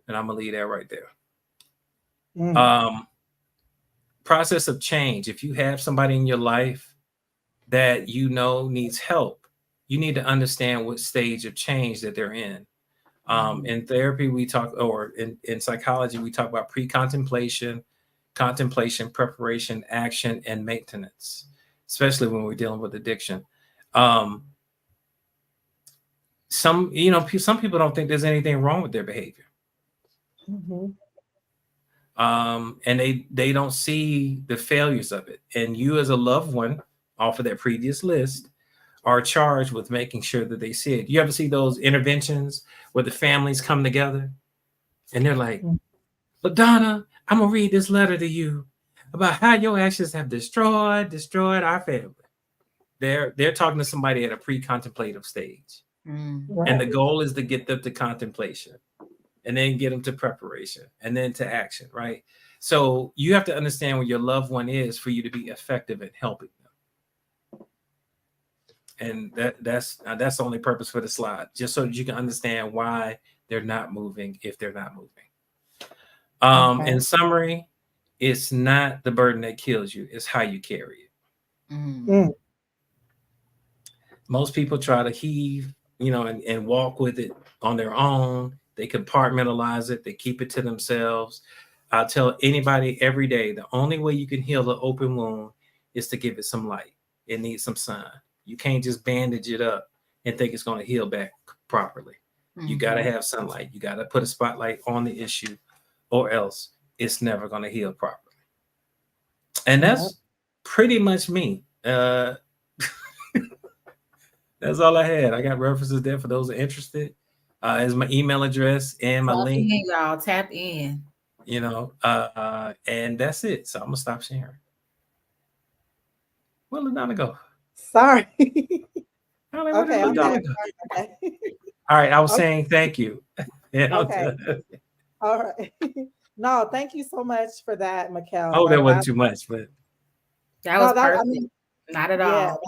and I'm gonna leave that right there. Process of change. If you have somebody in your life that you know needs help, you need to understand what stage of change that they're in. In therapy, we talk, or in psychology, we talk about pre-contemplation, contemplation, preparation, action, and maintenance, especially when we're dealing with addiction. Some people don't think there's anything wrong with their behavior. And they don't see the failures of it. And you as a loved one, off of that previous list, are charged with making sure that they see it. You ever see those interventions where the families come together and they're like, "But Donna, I'm gonna read this letter to you about how your actions have destroyed our family." They're talking to somebody at a pre-contemplative stage. And the goal is to get them to contemplation, and then get them to preparation, and then to action, right? So you have to understand where your loved one is for you to be effective at helping them. And that's the only purpose for the slide, just so that you can understand why they're not moving if they're not moving. In summary, it's not the burden that kills you, it's how you carry it. Most people try to heave, and walk with it on their own. They compartmentalize it. They keep it to themselves. I tell anybody every day, the only way you can heal an open wound is to give it some light. It needs some sun. You can't just bandage it up and think it's going to heal back properly. You got to have sunlight. You got to put a spotlight on the issue, or else it's never going to heal properly. And that's pretty much me. That's all I had. I got references there for those who are interested. Is my email address and my link. Y'all tap in. And that's it. So I'm gonna stop sharing. Where did Donna go? Sorry. Okay. All right. I was saying thank you. Okay. All right. No, thank you so much for that, Mikell. Oh, that wasn't too much, but that was perfect. Not at all.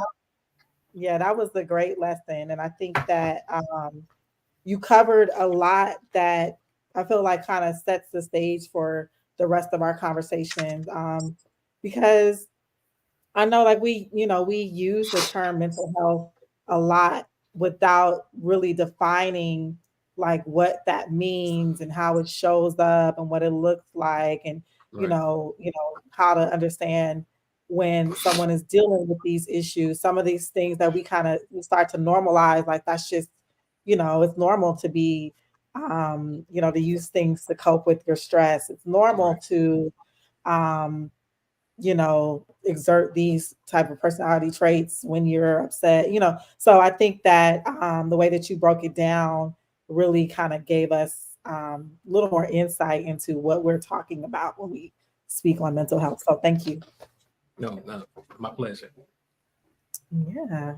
Yeah, that was a great lesson. And I think that you covered a lot that I feel like kind of sets the stage for the rest of our conversations. Because I know like we use the term mental health a lot without really defining like what that means and how it shows up and what it looks like, and how to understand when someone is dealing with these issues. Some of these things that we start to normalize, like that's just, it's normal to be, to use things to cope with your stress. It's normal to, exert these type of personality traits when you're upset, So I think that the way that you broke it down really kind of gave us a little more insight into what we're talking about when we speak on mental health. So thank you. No, my pleasure. Yeah.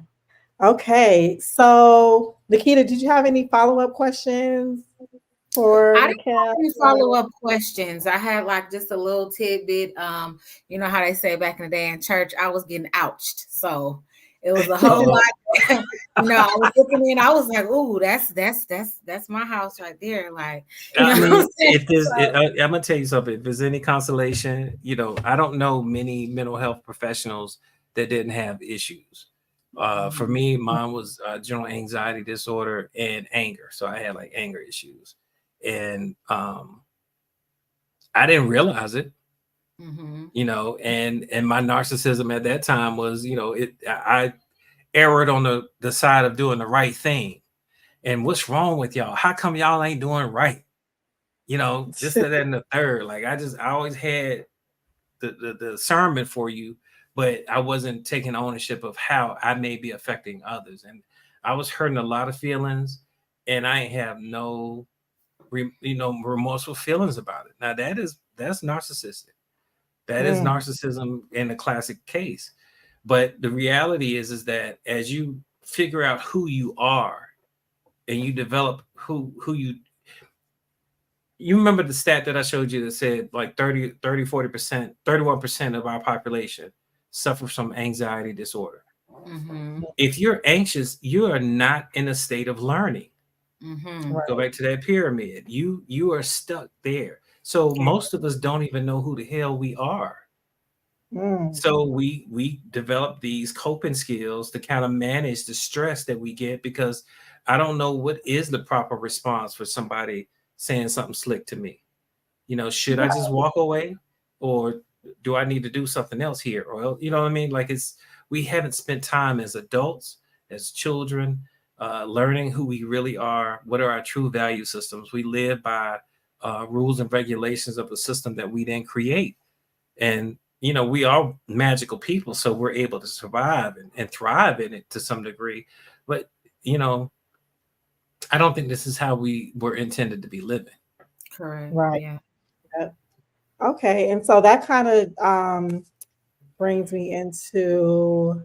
Okay. So Nikita, did you have any follow-up questions for Mikell? Follow-up questions. I had like just a little tidbit. You know how they say back in the day in church, I was getting ouched. So it was a whole lot. I was looking in, I was like, "Ooh, that's my house right there." Like, I'm gonna tell you something. If there's any consolation, I don't know many mental health professionals that didn't have issues. For me, mine was general anxiety disorder and anger. So I had like anger issues, and I didn't realize it, Mm-hmm. and my narcissism at that time was, I erred on the side of doing the right thing. And what's wrong with y'all? How come y'all ain't doing right? This, that, and the third. Like I always had the sermon for you, but I wasn't taking ownership of how I may be affecting others. And I was hurting a lot of feelings, and I have no remorseful feelings about it. Now that's narcissistic. That is narcissism in a classic case. But the reality is that as you figure out who you are and you develop who you remember the stat that I showed you that said like 40%, 31% of our population suffers from anxiety disorder. Mm-hmm. If you're anxious, you are not in a state of learning. Mm-hmm. Go back to that pyramid. You are stuck there. So most of us don't even know who the hell we are. So we develop these coping skills to kind of manage the stress that we get, because I don't know what is the proper response for somebody saying something slick to me. Should I just walk away, or do I need to do something else here? Or you know what I mean? Like we haven't spent time as adults, as children, learning who we really are. What are our true value systems? We live by rules and regulations of the system that we then create. And we are magical people, so we're able to survive and thrive in it to some degree. But I don't think this is how we were intended to be living. Correct. Right. Yeah. Okay. And so that kind of brings me into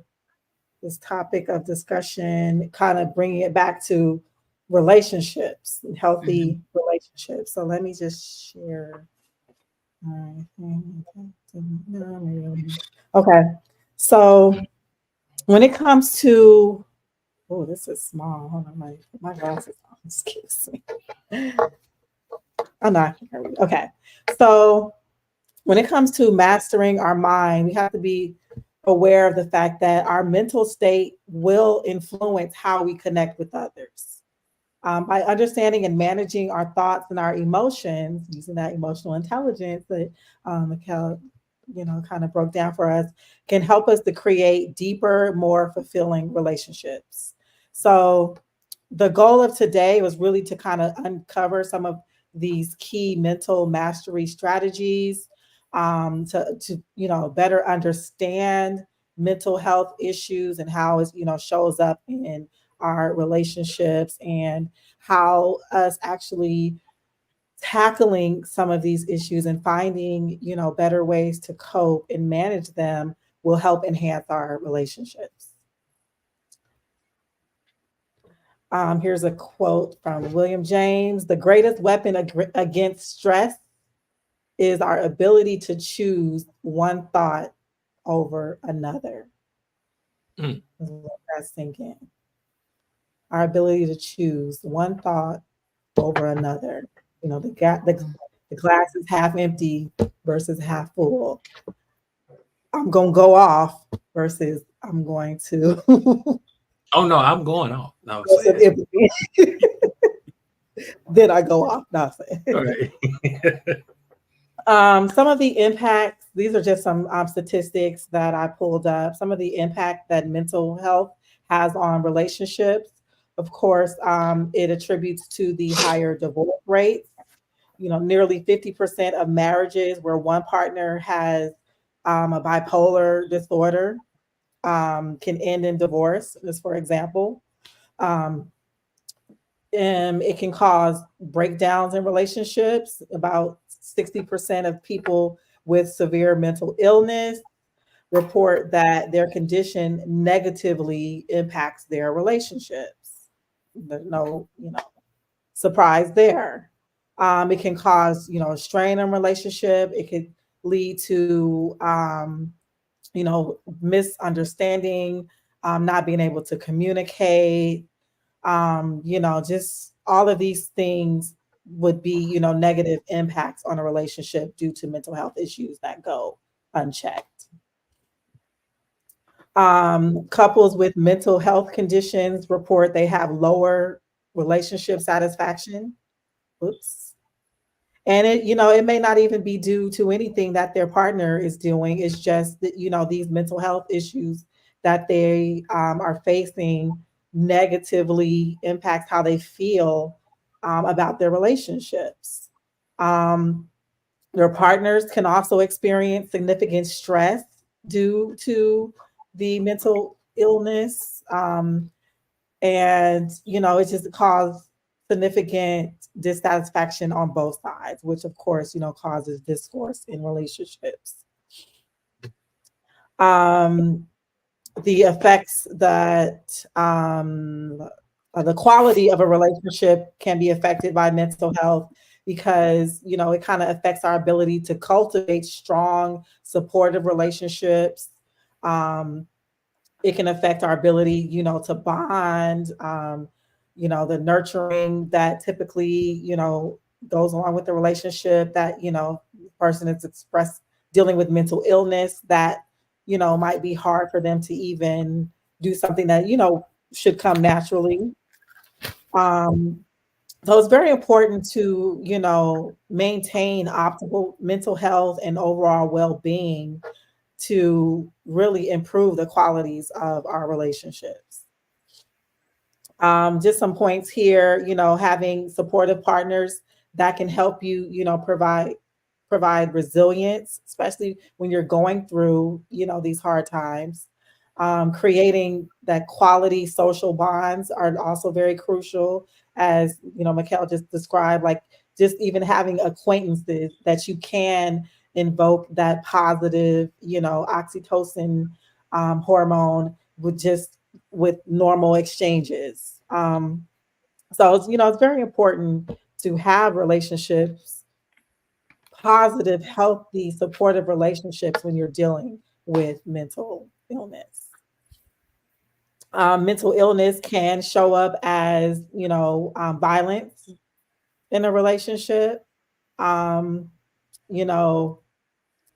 this topic of discussion, kind of bringing it back to relationships, healthy relationships. So let me just share. Okay. So when it comes to, oh, this is small. Hold on, my glasses on. Excuse me. Oh, no, I can't read. Okay. So when it comes to mastering our mind, we have to be aware of the fact that our mental state will influence how we connect with others. By understanding and managing our thoughts and our emotions, using that emotional intelligence that Mikell, kind of broke down for us, can help us to create deeper, more fulfilling relationships. So the goal of today was really to kind of uncover some of these key mental mastery strategies, to better understand mental health issues and how it shows up in our relationships, and how us actually tackling some of these issues and finding better ways to cope and manage them will help enhance our relationships. Here's a quote from William James: "The greatest weapon against stress is our ability to choose one thought over another." Mm. That's thinking. Our ability to choose one thought over another. The glass is half empty versus half full. I'm gonna go off versus I'm going to. Oh no, I'm going off. No, Then I go off. Nothing. right. Some of the impacts, these are just some statistics that I pulled up. Some of the impact that mental health has on relationships. Of course, it attributes to the higher divorce rates. Nearly 50% of marriages where one partner has a bipolar disorder can end in divorce, just for example. It can cause breakdowns in relationships. About 60% of people with severe mental illness report that their condition negatively impacts their relationships. There's no, surprise there. It can cause, strain in relationship. It could lead to, misunderstanding, not being able to communicate, just all of these things would be, negative impacts on a relationship due to mental health issues that go unchecked. Couples with mental health conditions report they have lower relationship satisfaction. Oops. And it may not even be due to anything that their partner is doing. It's just that, these mental health issues that they are facing negatively impacts how they feel about their relationships. Um, their partners can also experience significant stress due to the mental illness. And it just caused significant dissatisfaction on both sides, which of course causes discourse in relationships. um the effects that the quality of a relationship can be affected by mental health, because it kind of affects our ability to cultivate strong supportive relationships. um it can affect our ability, to bond, the nurturing that typically, goes along with the relationship, that, person is expressed dealing with mental illness, that, might be hard for them to even do something that, should come naturally. Um, so it's very important to, maintain optimal mental health and overall well-being to really improve the qualities of our relationships. Just some points here, having supportive partners that can help you, provide resilience, especially when you're going through, these hard times. Creating that quality social bonds are also very crucial, as Mikell just described, like just even having acquaintances that you can invoke that positive, oxytocin hormone with normal exchanges. So it's very important to have relationships, positive, healthy, supportive relationships when you're dealing with mental illness. Mental illness can show up as violence in a relationship. Um, you know,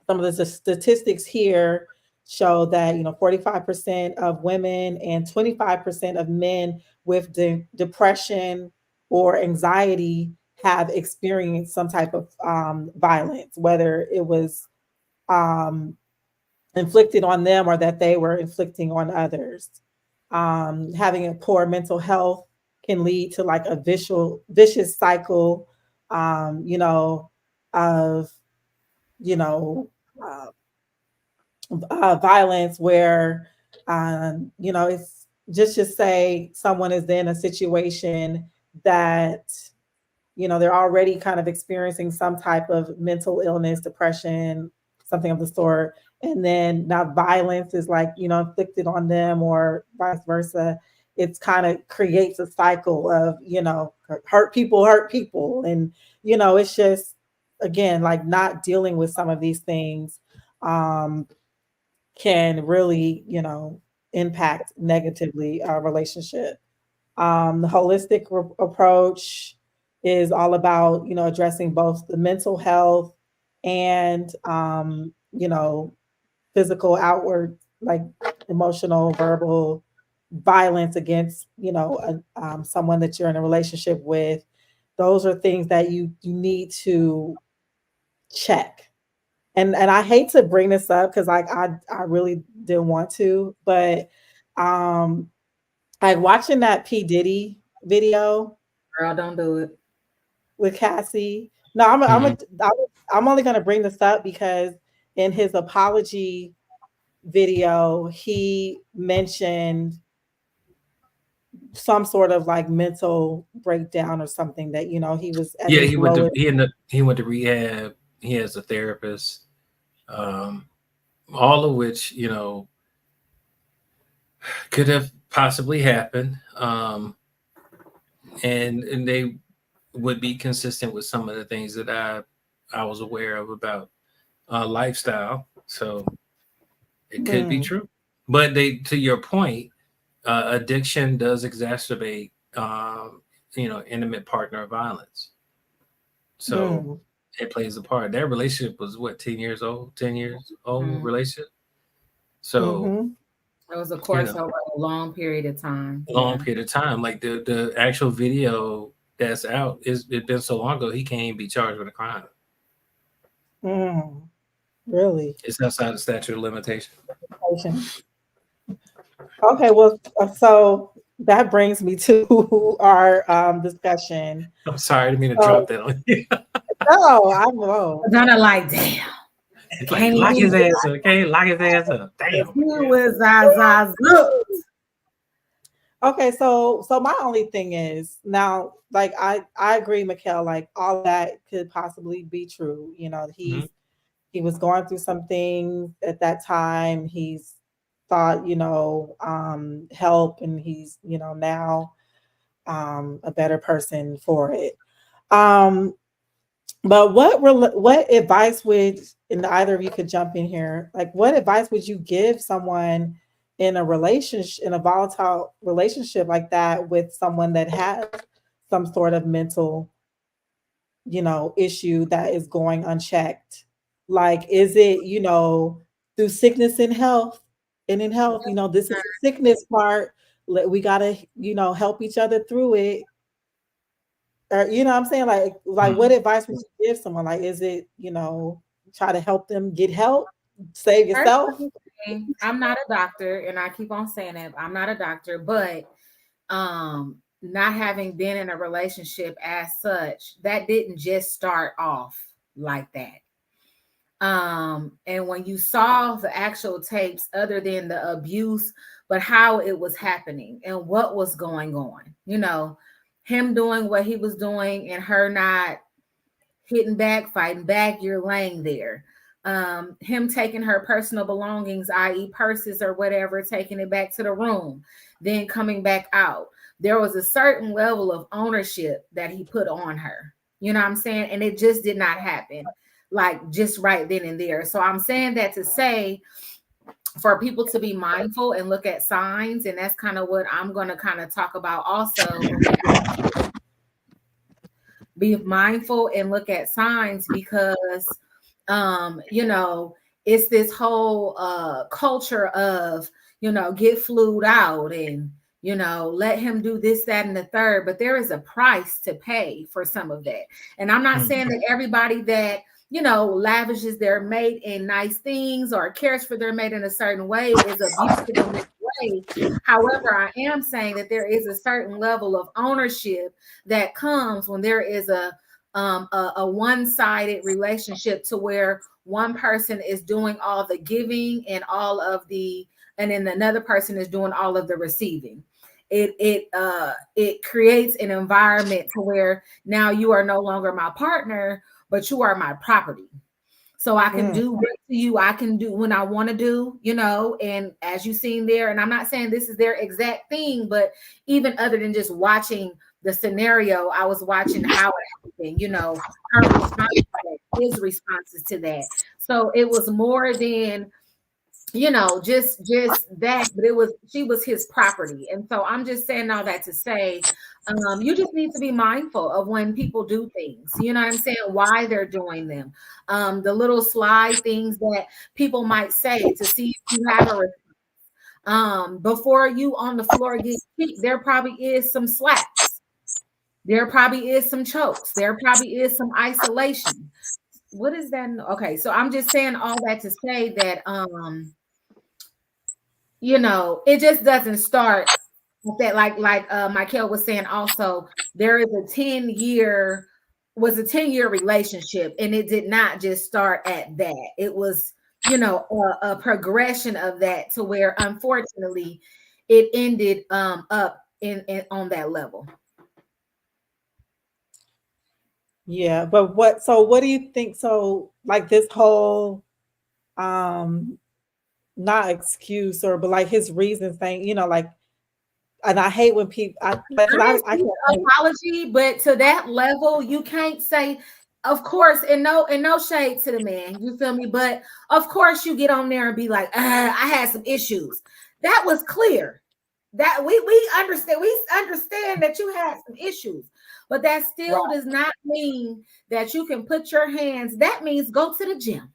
some of the statistics here show that 45% of women and 25% of men with depression or anxiety have experienced some type of violence, whether it was um, inflicted on them or that they were inflicting on others. Having a poor mental health can lead to like a vicious cycle, you know, of you know uh, violence, where it's just say someone is in a situation that they're already kind of experiencing some type of mental illness, depression, something of the sort, and then now violence is like inflicted on them or vice versa. It's kind of creates a cycle of hurt people, and it's just, again, like not dealing with some of these things um can really, impact negatively our relationship. The holistic approach is all about, addressing both the mental health and, physical, outward, like emotional, verbal violence against, someone that you're in a relationship with. Those are things that you need to check. And I hate to bring this up because like I really didn't want to, but um like watching that P Diddy video Girl, don't do it. with Cassie. No, Mhm. I'm only gonna bring this up because in his apology video he mentioned some sort of like mental breakdown or something, that he was at Yeah, his lowest. he went to rehab. He has a therapist, um, all of which could have possibly happened, and they would be consistent with some of the things that I was aware of about lifestyle. So it could be Mm, true. But they, to your point, addiction does exacerbate, intimate partner violence. So mm, it plays a part. That relationship was what, 10 years old, 10 years old Mm. relationship. So mm-hmm, It was, of you course, know, over a long period of time. long Yeah. period of time. Like the actual video that's out, it's been so long ago he can't even be charged with a crime. Really? It's outside the statute of limitation. Okay, well, so that brings me to our discussion. I'm sorry, I didn't mean to drop that on you. No, I know. Gonna like, damn. It's like, lock his ass up, okay? Lock his ass up. Damn. Who was Zaza's look? Okay, so my only thing is now, like I agree, Mikell, like all that could possibly be true. You know, he was going through something at that time. He's thought, help, and he's, now a better person for it. But what advice would, and either of you could jump in here, like what advice would you give someone in a relationship, in a volatile relationship like that, with someone that has some sort of mental, issue that is going unchecked? Like, is it, through sickness and health, and in health, this is the sickness part. We gotta, help each other through it. Or, what I'm saying? Like what advice would you give someone? Like, is it, try to help them get help, save yourself? I'm not a doctor, and I keep on saying that I'm not a doctor, but not having been in a relationship as such, that didn't just start off like that. And when you saw the actual tapes, other than the abuse, but how it was happening and what was going on, him doing what he was doing and her not hitting back, fighting back, you're laying there. Him taking her personal belongings, i.e. purses or whatever, taking it back to the room, then coming back out. There was a certain level of ownership that he put on her. You know what I'm saying? And it just did not happen like just right then and there. So I'm saying that to say for people to be mindful and look at signs. And that's kind of what I'm going to kind of talk about also. Be mindful and look at signs because, it's this whole culture of, get flued out and, let him do this, that, and the third. But there is a price to pay for some of that. And I'm not saying that everybody that, lavishes their mate in nice things or cares for their mate in a certain way is abusive in this way. However, I am saying that there is a certain level of ownership that comes when there is a one-sided relationship to where one person is doing all the giving and then another person is doing all of the receiving. It creates an environment to where now you are no longer my partner, but you are my property. So I can do what to you, I can do when I want to do, and as you've seen there, and I'm not saying this is their exact thing, but even other than just watching the scenario, I was watching how it happened, her response to that, his responses to that. So it was more than, just that, but she was his property. And so I'm just saying all that to say, you just need to be mindful of when people do things, you know what I'm saying, why they're doing them. The little sly things that people might say to see if you have a response. Before you on the floor get kicked, there probably is some slaps. There probably is some chokes. There probably is some isolation. What is that? Okay, so I'm just saying all that to say that, it just doesn't start with that. Like Mikell was saying also, there is a 10-year relationship, and it did not just start at that. It was, a progression of that to where unfortunately it ended up in on that level. Yeah, but what do you think? So like this whole not excuse but like his reasons thing, like, and I hate when people I can't apology, but to that level, you can't say, of course, and no shade to the man, you feel me? But of course you get on there and be like, I had some issues. That was clear. That we understand that you had some issues, but that still does not mean that you can put your hands. That means go to the gym.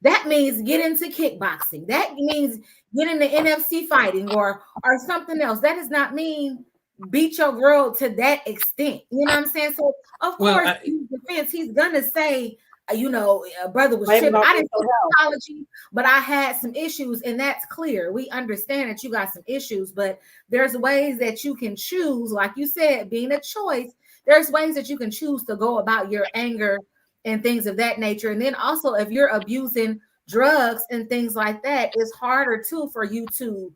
That means get into kickboxing. That means get into NFC fighting or something else. That does not mean beat your girl to that extent. You know what I'm saying? So of course, in defense, he's gonna say, brother was tripping. I didn't see apology, but I had some issues, and that's clear. We understand that you got some issues, but there's ways that you can choose, like you said, being a choice. There's ways that you can choose to go about your anger and things of that nature. And then also, if you're abusing drugs and things like that, it's harder too for you to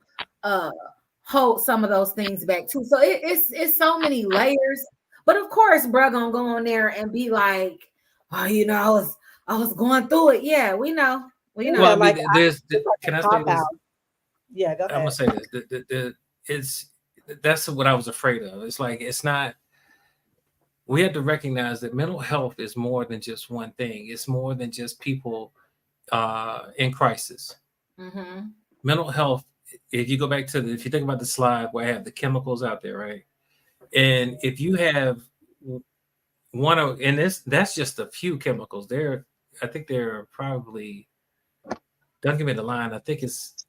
hold some of those things back too. So it's so many layers. But of course, bro gonna go on there and be like, oh, I was going through it. Yeah, we know. Well, I mean, can I say this? Yeah, go ahead. I'm gonna say this. That's what I was afraid of. It's like, it's not. We have to recognize that mental health is more than just one thing. It's more than just people in crisis. Mm-hmm. Mental health. If you go back to if you think about the slide where I have the chemicals out there, right? And if you have that's just a few chemicals. I think there are probably, don't give me the line, I think it's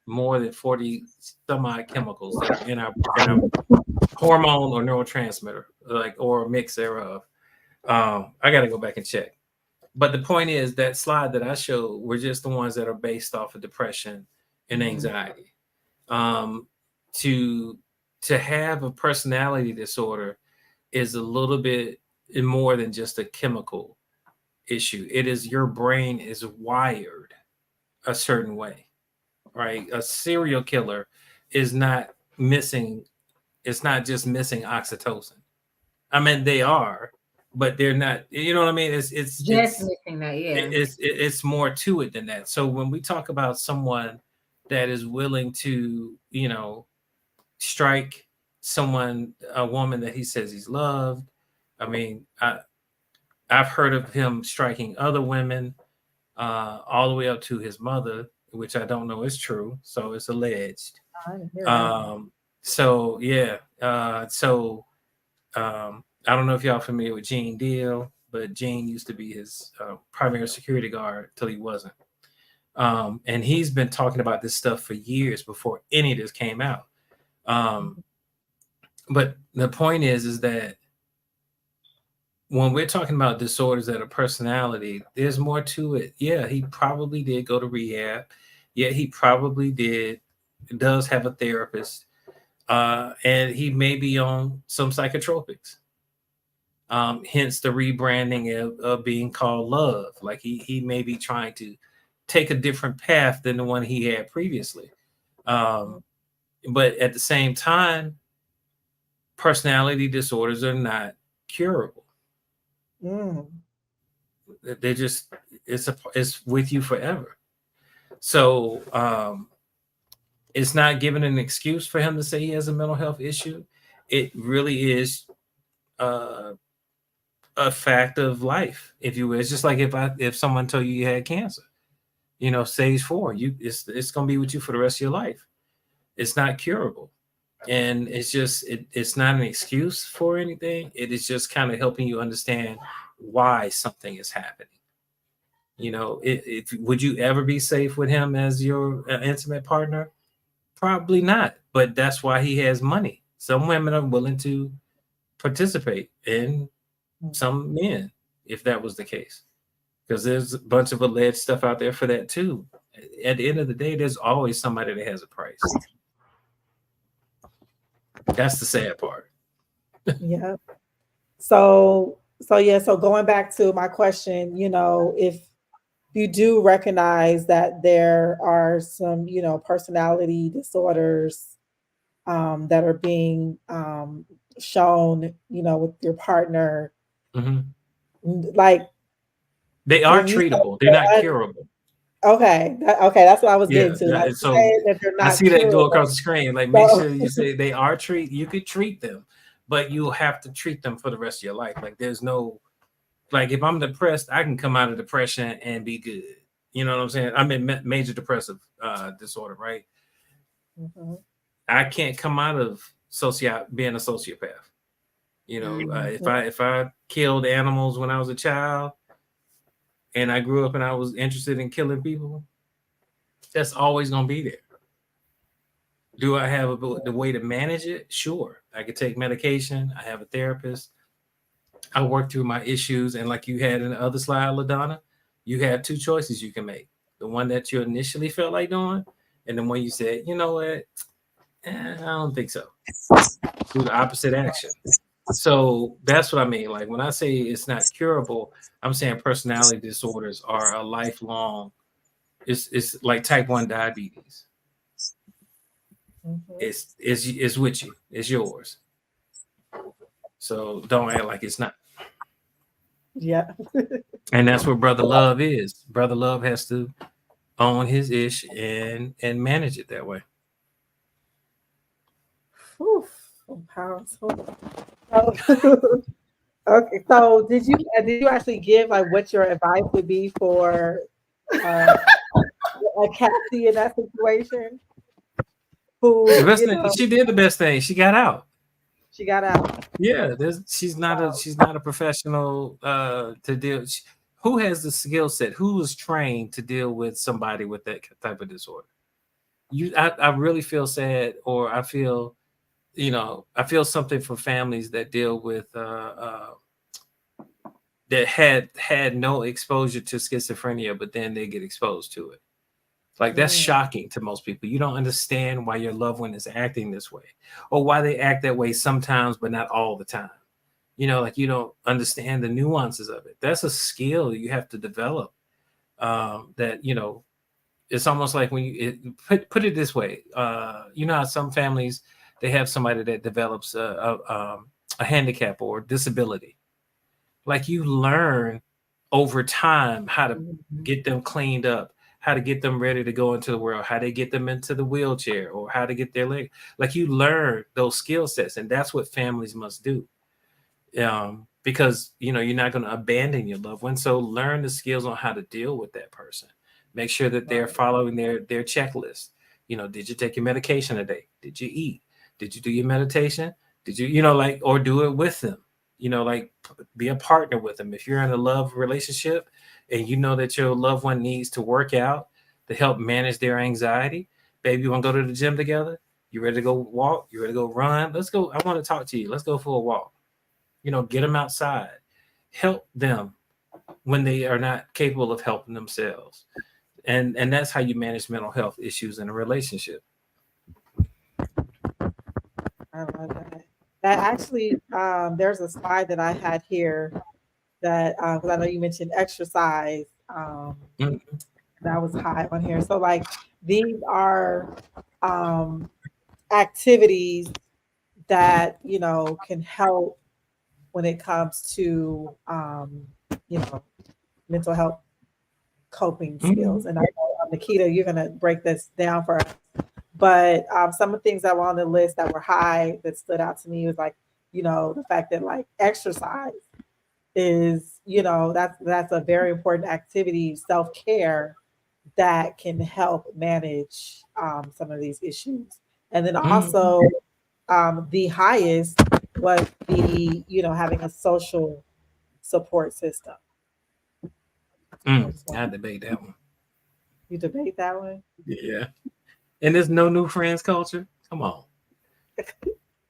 more than 40 some odd chemicals that are in our hormone or neurotransmitter, or a mix thereof. I got to go back and check. But the point is, that slide that I showed were just the ones that are based off of depression and anxiety. To have a personality disorder is a little bit more than just a chemical issue. It is, your brain is wired a certain way, right? A serial killer is not missing. It's not just missing oxytocin. I mean, they are, but they're not. You know what I mean? It's missing that. Yeah, it's more to it than that. So when we talk about someone that is willing to, strike a woman that he says he's loved. I mean, I've heard of him striking other women, all the way up to his mother, which I don't know is true. So it's alleged. So yeah. I don't know if y'all familiar with Gene Deal, but Gene used to be his primary security guard till he wasn't. And he's been talking about this stuff for years before any of this came out. But the point is that when we're talking about disorders that are personality, there's more to it. Yeah, he probably did go to rehab. Yeah, he probably does have a therapist. And he may be on some psychotropics. Hence the rebranding of being called love. Like he may be trying to take a different path than the one he had previously. But at the same time, personality disorders are not curable. They're just, it's with you forever. So it's not giving an excuse for him to say he has a mental health issue. It really is a fact of life, if you will. It's just like if someone told you had cancer, stage 4, it's gonna be with you for the rest of your life. It's not curable. And it's just, it's not an excuse for anything. It is just kind of helping you understand why something is happening. Would you ever be safe with him as your intimate partner? Probably not. But that's why he has money. Some women are willing to participate, and some men, if that was the case, because there's a bunch of alleged stuff out there for that too. At the end of the day, there's always somebody that has a price. That's the sad part. Yeah. So going back to my question, if you do recognize that there are some, personality disorders that are being shown, with your partner, like, they are treatable. They're not curable. Okay, that's what I was getting to. Like, so that they're not I see curable. that go across the screen. Like, make sure you say they are you could treat them, but you have to treat them for the rest of your life. Like, there's no, like, if I'm depressed, I can come out of depression and be good. You know what I'm saying? I'm in major depressive disorder, right? I can't come out of being a sociopath. If I killed animals when I was a child, and I grew up and I was interested in killing people, that's always going to be there. Do I have the way to manage it? Sure. I could take medication. I have a therapist. I work through my issues. And like you had in the other slide, LaDonna, you have two choices you can make. The one that you initially felt like doing, and the one you said, you know what, I don't think so. Do the opposite action. So that's what I mean. Like when I say it's not curable, I'm saying personality disorders are a lifelong. It's like type 1 diabetes. Mhm. It's with you. It's yours. So don't act like it's not. Yeah. And that's what brother love is. Brother love has to own his ish and manage it that way. Whew, so powerful. So, okay, so did you actually give like what your advice would be for uh, a Cassie in that situation? The Who best thing she did the best thing. She got out. she got out. Yeah, she's not a professional to deal. Who has the skill set? Who is trained to deal with somebody with that type of disorder? I really feel sad, or I feel something for families that deal with that had no exposure to schizophrenia, but then they get exposed to it. Like that's Mm, shocking to most people. You don't understand why your loved one is acting this way, or why they act that way sometimes, but not all the time. Like you don't understand the nuances of it. That's a skill you have to develop. That it's almost like when put it this way. You know how some families they have somebody that develops a handicap or disability. Like you learn over time how to mhm. get them cleaned up, how to get them ready to go into the world, how to get them into the wheelchair, or how to get their leg. Like you learn those skill sets, and that's what families must do. Because you're not going to abandon your loved one. So learn the skills on how to deal with that person. Make sure that they're Right. following their checklist. Did you take your medication today? Did you eat? Did you do your meditation? Did you like, or do it with them? Like be a partner with them. If you're in a love relationship and you know that your loved one needs to work out to help manage their anxiety, baby, you want to go to the gym together? You ready to go walk? You ready to go run? Let's go. I want to talk to you. Let's go for a walk. Get them outside, help them when they are not capable of helping themselves. And that's how you manage mental health issues in a relationship. I love that. That actually, there's a slide that I had here that because I know you mentioned exercise. Mhm. That was high on here. So like these are um, activities that can help when it comes to mental health coping skills. Mhm. And I know Nikita, you're gonna break this down for us. But some of the things that were on the list that were high that stood out to me was like the fact that like exercise is that's a very important activity, self-care that can help manage some of these issues. And then Mhm. also the highest was the having a social support system. I just want I debate that one. you debate that one. Yeah. And there's no new friends culture. Come on.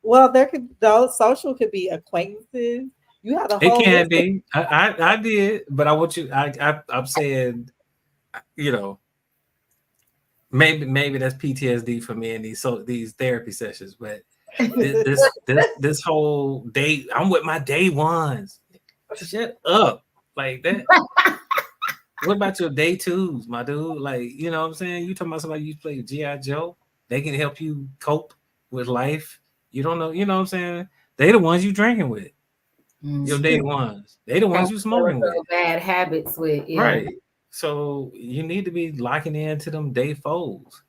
Well, there could those social could be acquaintances. You had a It whole can list of be. I did, but I want you. I'm saying, you know, maybe that's PTSD for me in these therapy sessions. But this whole day, I'm with my day ones. Shut up, like that. What about your day twos, my dude? Like, you know what I'm saying? You talking about somebody you play G.I. Joe? They can help you cope with life. You don't know, you know what I'm saying? They the ones you drinking with. Your day Mhm. ones. They the Have ones you smoking with. bad habits with, yeah. Right. So you need to be locking into them day fours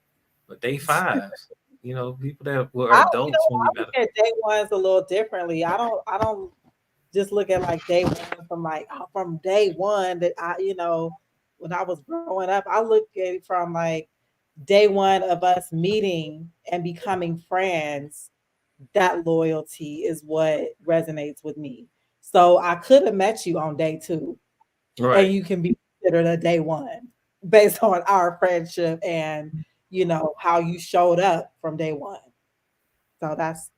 or day fives. People that were adults when I you met look them. at day ones a little differently. I don't just look at like day one from like from day one that when I was growing up. I look at it from like day one of us meeting and becoming friends. That loyalty is what resonates with me. So I could have met you on day two, and Right. you can be considered a day one based on our friendship and how you showed up from day one. So that's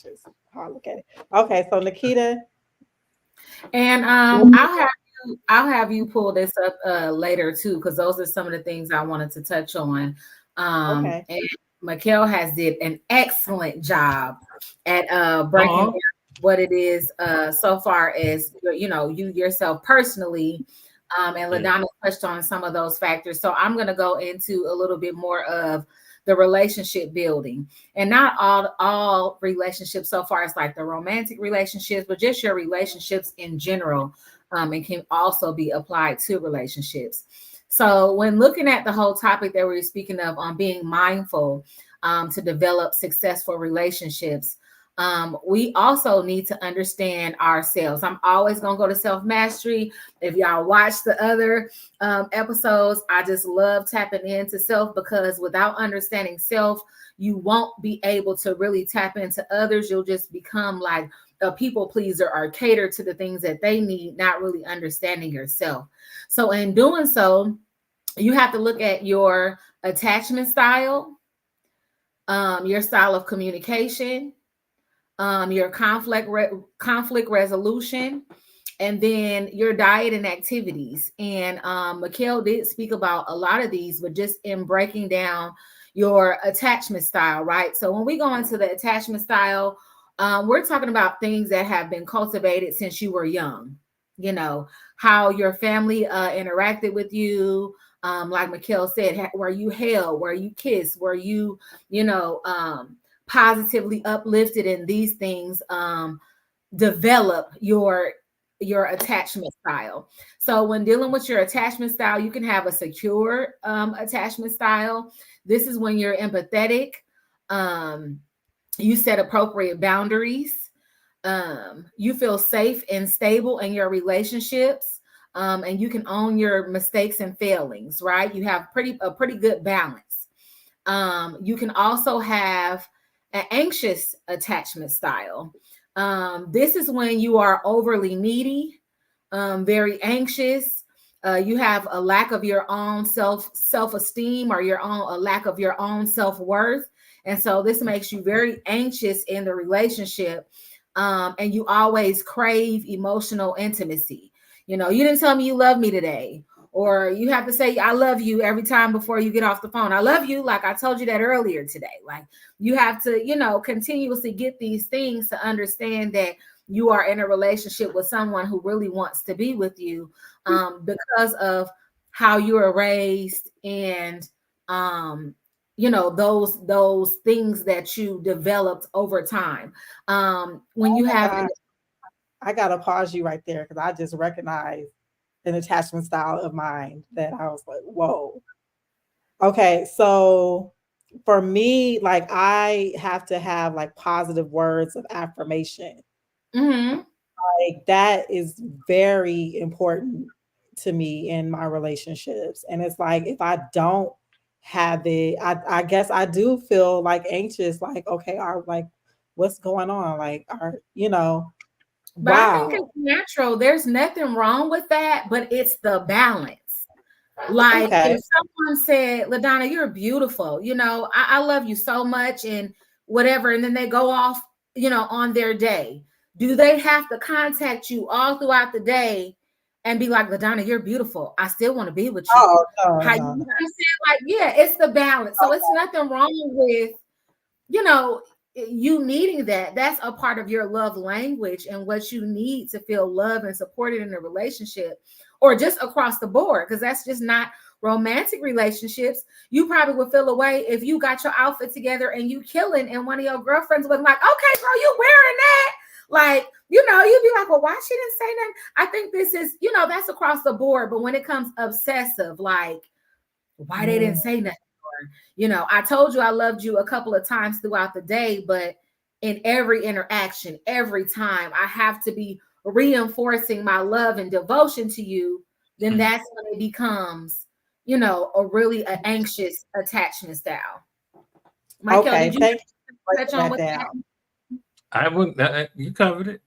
just. Oh, look at it. Okay, so Nikita. And I'll have you pull this up later too, because those are some of the things I wanted to touch on. Okay. And Mikell has did an excellent job at breaking down what it is so far as you yourself personally. And LaDonna touched on some of those factors. So I'm going to go into a little bit more of the relationship building, and not all relationships so far as like the romantic relationships, but just your relationships in general, and can also be applied to relationships. So when looking at the whole topic that we were speaking of on being mindful to develop successful relationships, we also need to understand ourselves. I'm always going to go to self-mastery. If y'all watch the other episodes, I just love tapping into self, because without understanding self, you won't be able to really tap into others. You'll just become like a people pleaser or cater to the things that they need, not really understanding yourself. So in doing so, you have to look at your attachment style, your style of communication, your conflict resolution, and then your diet and activities. And Mikell did speak about a lot of these, but just in breaking down your attachment style, right? So when we go into the attachment style, we're talking about things that have been cultivated since you were young. How your family interacted with you. Like Mikell said, were you held? Were you kissed? Were you, positively uplifted? And these things develop your attachment style. So when dealing with your attachment style, you can have a secure attachment style. This is when you're empathetic. You set appropriate boundaries. You feel safe and stable in your relationships. And you can own your mistakes and failings, right? You have a pretty good balance. You can also have an anxious attachment style. This is when you are overly needy, very anxious. You have a lack of your own self-esteem, or a lack of your own self-worth. And so this makes you very anxious in the relationship. And you always crave emotional intimacy. You didn't tell me you love me today. Or you have to say, I love you every time before you get off the phone. I love you. Like I told you that earlier today. Like you have to, continuously get these things to understand that you are in a relationship with someone who really wants to be with you, because of how you were raised, and, those things that you developed over time. When you have... I got to pause you right there, because I just recognized an attachment style of mine that I was like, whoa. Okay, so for me, like I have to have like positive words of affirmation. Mm-hmm. Like that is very important to me in my relationships. And it's like if I don't have it, I guess I do feel like anxious, like, okay, like what's going on? Like But I think wow. it's natural. There's nothing wrong with that, but it's the balance. Like Okay. if someone said, LaDonna, you're beautiful, I love you so much, and whatever, and then they go off, on their day. Do they have to contact you all throughout the day and be like, LaDonna, you're beautiful, I still want to be with you? Oh, no, How no, you no. like, yeah, it's the balance. So it's nothing wrong with, you needing that. That's a part of your love language and what you need to feel loved and supported in a relationship, or just across the board, because that's just not romantic relationships. You probably would feel away if you got your outfit together and you killing, and one of your girlfriends was like, okay, girl, you wearing that? Like, you'd be like, well, why she didn't say nothing? I think this is, that's across the board. But when it comes obsessive, like, why they didn't say nothing? I told you I loved you a couple of times throughout the day, but in every interaction, every time I have to be reinforcing my love and devotion to you, then that's when it becomes, a really anxious attachment style. Mikell, Okay, did you thank you for touch breaking on that what down. that? I wouldn't. You covered it.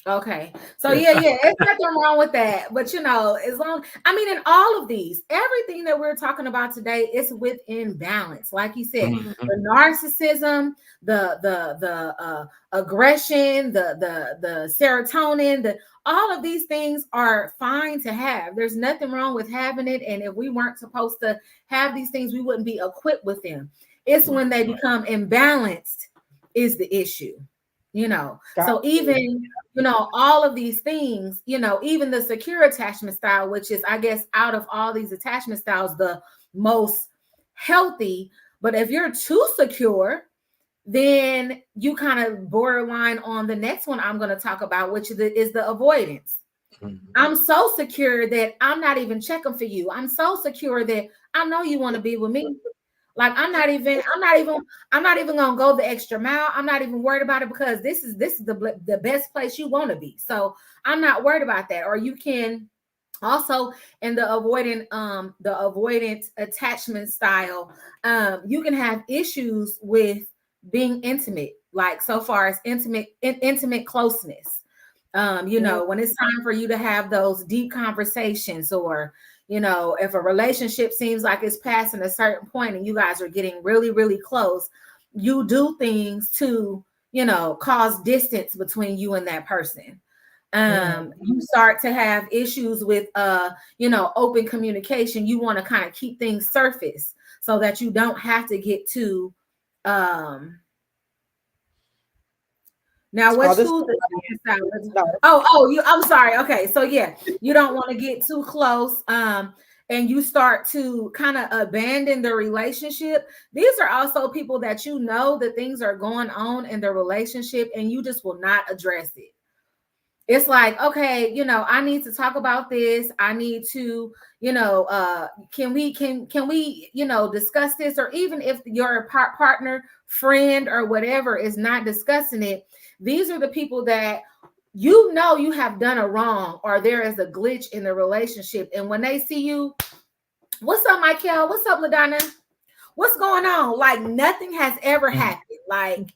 Okay. So yeah, it's nothing wrong with that. But as long, I mean, in all of these, everything that we're talking about today is within balance. Like you said, the narcissism, the aggression, the serotonin, all of these things are fine to have. There's nothing wrong with having it. And if we weren't supposed to have these things, we wouldn't be equipped with them. It's when they become imbalanced is the issue. So even all of these things, even the secure attachment style, which is, I guess, out of all these attachment styles, the most healthy. But if you're too secure, then you kind of borderline on the next one I'm going to talk about, which is the avoidance. I'm so secure that I'm not even checking for you. I'm so secure that I know you want to be with me. Like I'm not even gonna go the extra mile. I'm not even worried about it because this is the best place you want to be. So I'm not worried about that. Or you can also, in the avoidant attachment style, you can have issues with being intimate, like so far as intimate closeness. When it's time for you to have those deep conversations, or if a relationship seems like it's passing a certain point and you guys are getting really, really close, you do things to, cause distance between you and that person. You start to have issues with, open communication. You want to kind of keep things surface so that you don't have to get to, now what's food? I'm sorry. Okay. So yeah, you don't want to get too close. And you start to kind of abandon the relationship. These are also people that that things are going on in the relationship and you just will not address it. It's like, okay, I need to talk about this. I need to, can we discuss this? Or even if your partner, friend, or whatever is not discussing it, these are the people that you have done a wrong, or there is a glitch in the relationship. And when they see you, what's up, Mikell? What's up, LaDonna? What's going on? Like nothing has ever happened. Like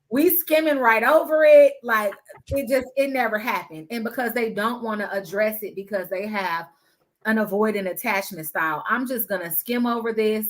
we skimming right over it. Like it never happened. And because they don't want to address it because they have an avoidant attachment style, I'm just going to skim over this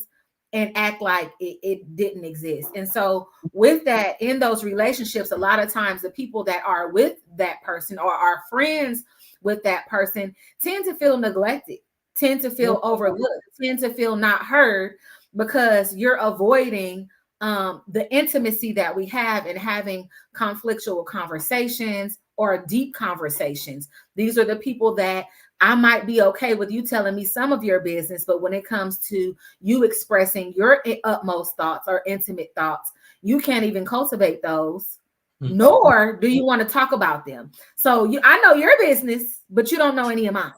and act like it didn't exist. And so with that, in those relationships, a lot of times the people that are with that person or are friends with that person tend to feel neglected, tend to feel overlooked, tend to feel not heard, because you're avoiding the intimacy that we have in having conflictual conversations or deep conversations. These are the people that I might be okay with you telling me some of your business, but when it comes to you expressing your utmost thoughts or intimate thoughts, you can't even cultivate those, nor do you want to talk about them. So I know your business, but you don't know any of mine.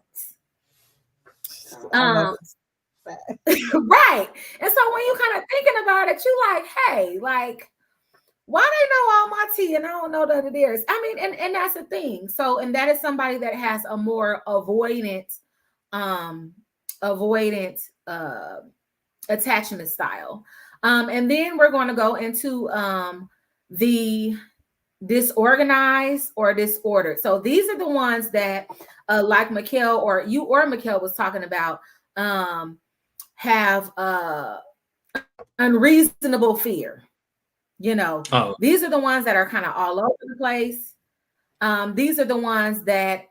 Right. And so when you kind of thinking about it, you like, hey, like, why they know all my tea and I don't know none of theirs? I mean, and that's the thing. So, and that is somebody that has a more avoidant attachment style. And then we're going to go into the disorganized or disordered. So these are the ones that, like Mikell or Mikell was talking about, have unreasonable fear. These are the ones that are kind of all over the place. These are the ones that,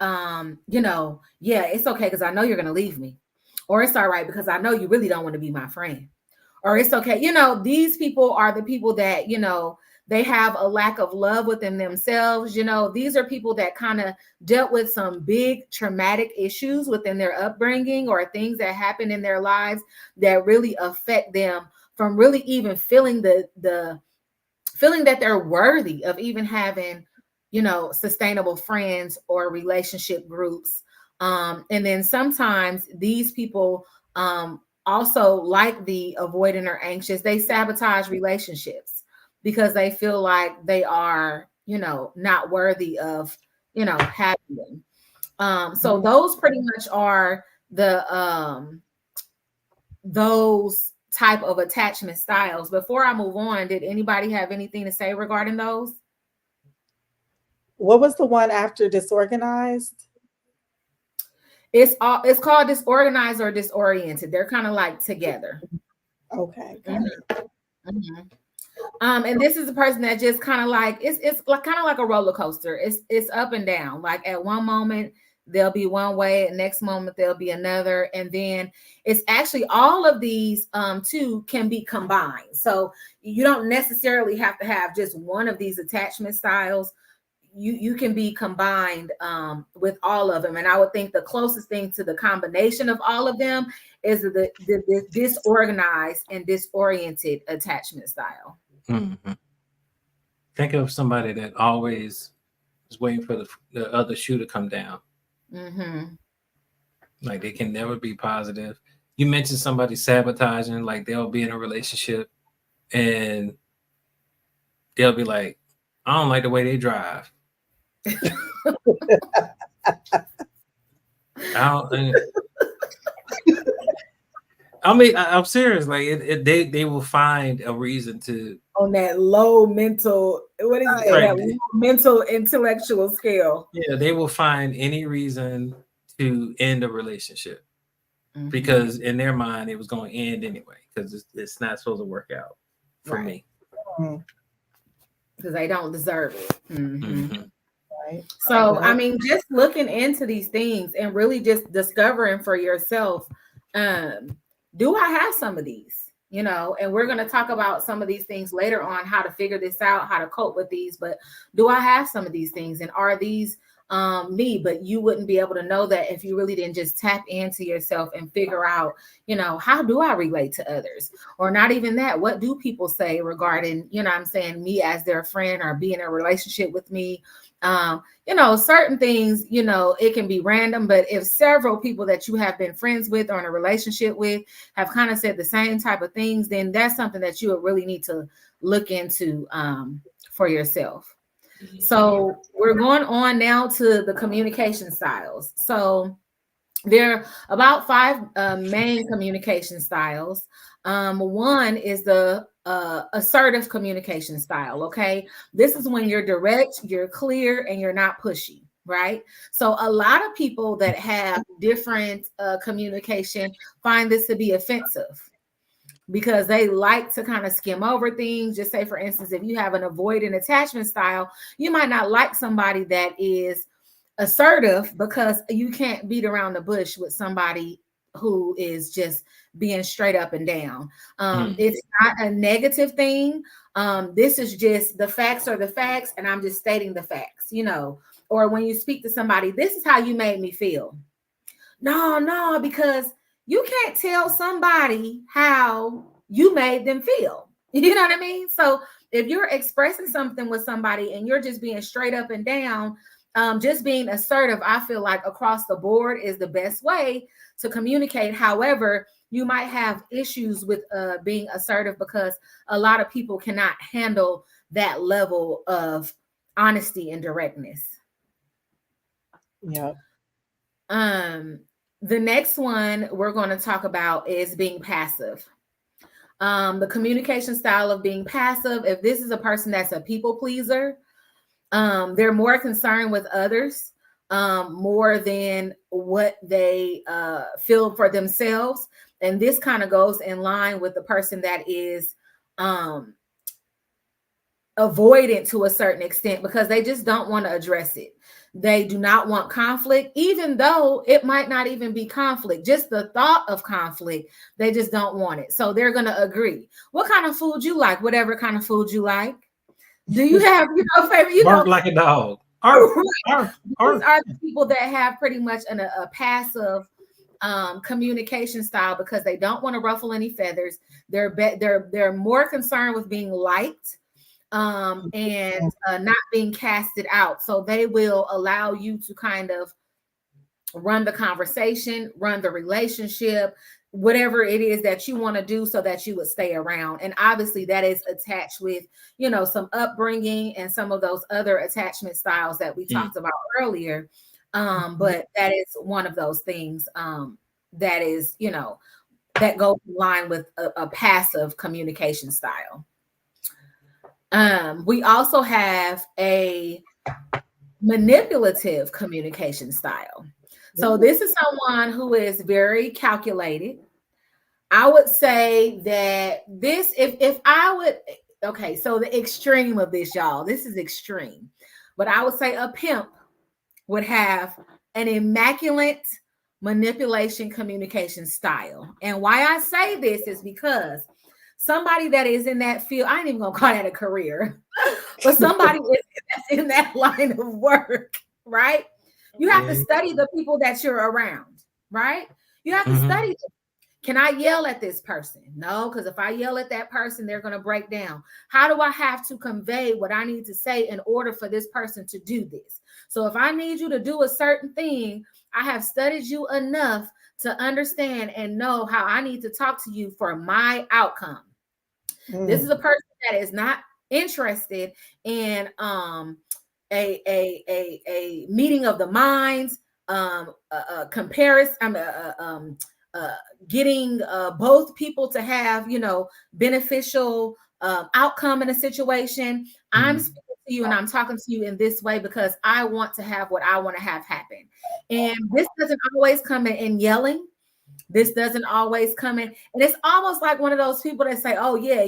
it's okay because I know you're going to leave me, or it's all right because I know you really don't want to be my friend, or it's okay. These people are the people that, they have a lack of love within themselves. These are people that kind of dealt with some big traumatic issues within their upbringing or things that happen in their lives that really affect them from really even feeling the feeling that they're worthy of even having, sustainable friends or relationship groups. And then sometimes these people also, like the avoidant or anxious, they sabotage relationships because they feel like they are, not worthy of, having them. So those pretty much are the those type of attachment styles. Before I move on, did anybody have anything to say regarding those? What was the one after disorganized? It's called disorganized or disoriented. They're kind of like together. Okay. Got it. Mm-hmm. And this is a person that just kind of like it's like kind of like a roller coaster. It's up and down. Like at one moment they'll be one way, and next moment they'll be another, and then it's actually all of these two can be combined. So you don't necessarily have to have just one of these attachment styles. You can be combined with all of them, and I would think the closest thing to the combination of all of them is the disorganized and disoriented attachment style. Mm-hmm. Think of somebody that always is waiting for the other shoe to come down. Mm-hmm. Like they can never be positive. You mentioned somebody sabotaging, like they'll be in a relationship and they'll be like, I don't like the way they drive. I'm serious. Like they will find a reason to on that low mental, what is it? Right. That low mental intellectual scale. Yeah, they will find any reason to end a relationship because in their mind it was going to end anyway because it's not supposed to work out for me. Because they don't deserve it. Mm-hmm. Right. So, I mean, just looking into these things and really just discovering for yourself, do I have some of these? You know, and we're going to talk about some of these things later on, how to figure this out, how to cope with these. But do I have some of these things? And are these me? But you wouldn't be able to know that if you really didn't just tap into yourself and figure out, you know, how do I relate to others? Or not even that. What do people say regarding, you know what I'm saying, me as their friend or be in a relationship with me? You know, certain things, you know, it can be random, but if several people that you have been friends with or in a relationship with have kind of said the same type of things, then that's something that you would really need to look into for yourself. So we're going on now to the communication styles. So there are about 5 main communication styles. One is the assertive communication style. Okay. This is when you're direct, you're clear, and you're not pushy. Right. So a lot of people that have different communication find this to be offensive because they like to kind of skim over things. Just say, for instance, if you have an avoidant attachment style, you might not like somebody that is assertive because you can't beat around the bush with somebody who is just being straight up and down. It's not a negative thing. This is just the facts are the facts, and I'm just stating the facts, you know. Or when you speak to somebody, this is how you made me feel. No, because you can't tell somebody how you made them feel. You know what I mean? So if you're expressing something with somebody and you're just being straight up and down, just being assertive, I feel like across the board is the best way to communicate. However, you might have issues with being assertive because a lot of people cannot handle that level of honesty and directness. Yeah. The next one we're going to talk about is being passive. The communication style of being passive. If this is a person that's a people pleaser, they're more concerned with others more than what they feel for themselves. And this kind of goes in line with the person that is avoidant to a certain extent because they just don't want to address it. They do not want conflict, even though it might not even be conflict. Just the thought of conflict, they just don't want it. So they're going to agree. What kind of food you like? Whatever kind of food you like. Do you have, favorite? Bark like a dog. These are the people that have pretty much a passive communication style because they don't want to ruffle any feathers. They're more concerned with being liked and not being casted out. So they will allow you to kind of run the conversation, run the relationship, whatever it is that you want to do so that you would stay around. And obviously that is attached with, some upbringing and some of those other attachment styles that we talked about earlier. But that is one of those things that is, that goes in line with a passive communication style. We also have a manipulative communication style. So this is someone who is very calculated. I would say that this, if I would, okay, so the extreme of this, y'all, this is extreme, but I would say a pimp would have an immaculate manipulation communication style. And why I say this is because somebody that is in that field, I ain't even gonna call that a career, but somebody that's in that line of work, right? You have to study the people that you're around, right? You have to study them. Can I yell at this person? No, because if I yell at that person, they're going to break down. How do I have to convey what I need to say in order for this person to do this? So if I need you to do a certain thing, I have studied you enough to understand and know how I need to talk to you for my outcome. This is a person that is not interested in a meeting of the minds, comparison, getting both people to have, beneficial outcome in a situation. I'm speaking to you and I'm talking to you in this way because I want to have what I want to have happen. And this doesn't always come in yelling. This doesn't always come in. And it's almost like one of those people that say, oh yeah,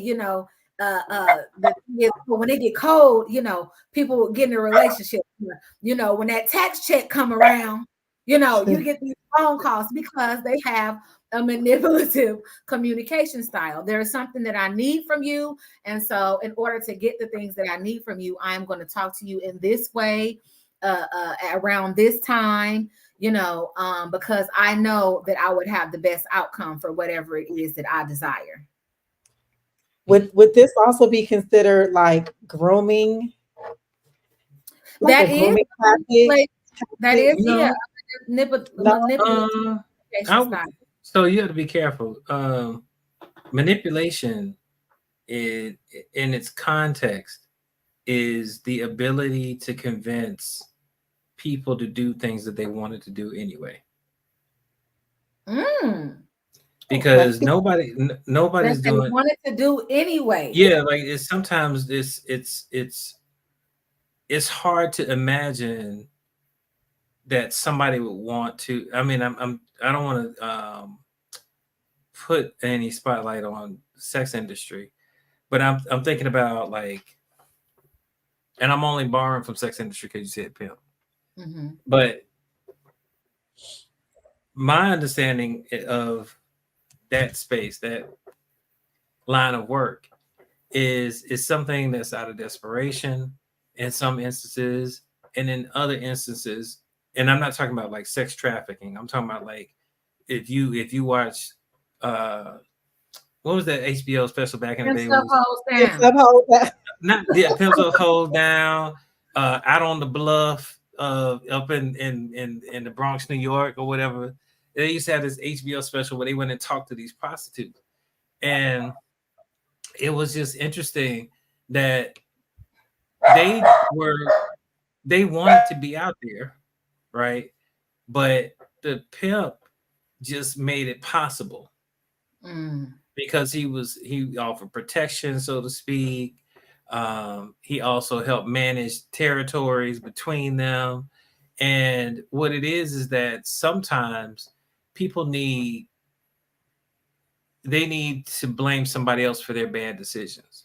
when they get cold, people get in a relationship, when that tax check come around, you get these phone calls because they have a manipulative communication style. There is something that I need from you. And so in order to get the things that I need from you, I'm going to talk to you in this way, around this time, because I know that I would have the best outcome for whatever it is that I desire. Would this also be considered like grooming? Like that is, yeah. So you have to be careful. Manipulation in its context is the ability to convince people to do things that they wanted to do anyway. Because nobody's doing wanted to do anyway. Yeah, like sometimes it's hard to imagine that somebody would want to. I mean, I don't want to put any spotlight on sex industry, but I'm thinking about and I'm only borrowing from sex industry because you said pimp. But my understanding of that space, that line of work, is something that's out of desperation in some instances, and in other instances, and I'm not talking about like sex trafficking. I'm talking about like if you watch what was that HBO special back in the day? Pimps Up Hoes Down, Out on the Bluff, up in the Bronx, New York, or whatever. They used to have this HBO special where they went and talked to these prostitutes, and it was just interesting that they wanted to be out there, right? But the pimp just made it possible because he offered protection, so to speak. He also helped manage territories between them. And what it is that sometimes people need to blame somebody else for their bad decisions.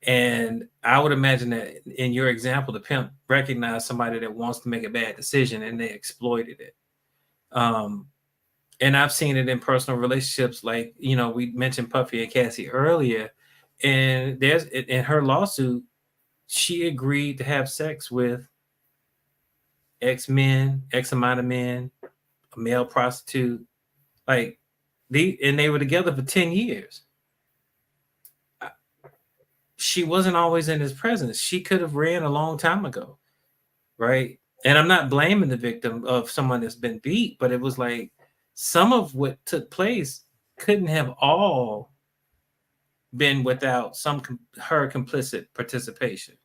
And I would imagine that in your example, the pimp recognized somebody that wants to make a bad decision and they exploited it. And I've seen it in personal relationships. Like, we mentioned Puffy and Cassie earlier, and in her lawsuit, she agreed to have sex with X amount of men, a male prostitute, and they were together for 10 years. She wasn't always in his presence. She could have ran a long time ago, right? And I'm not blaming the victim of someone that's been beat, but it was like some of what took place couldn't have all been without her complicit participation.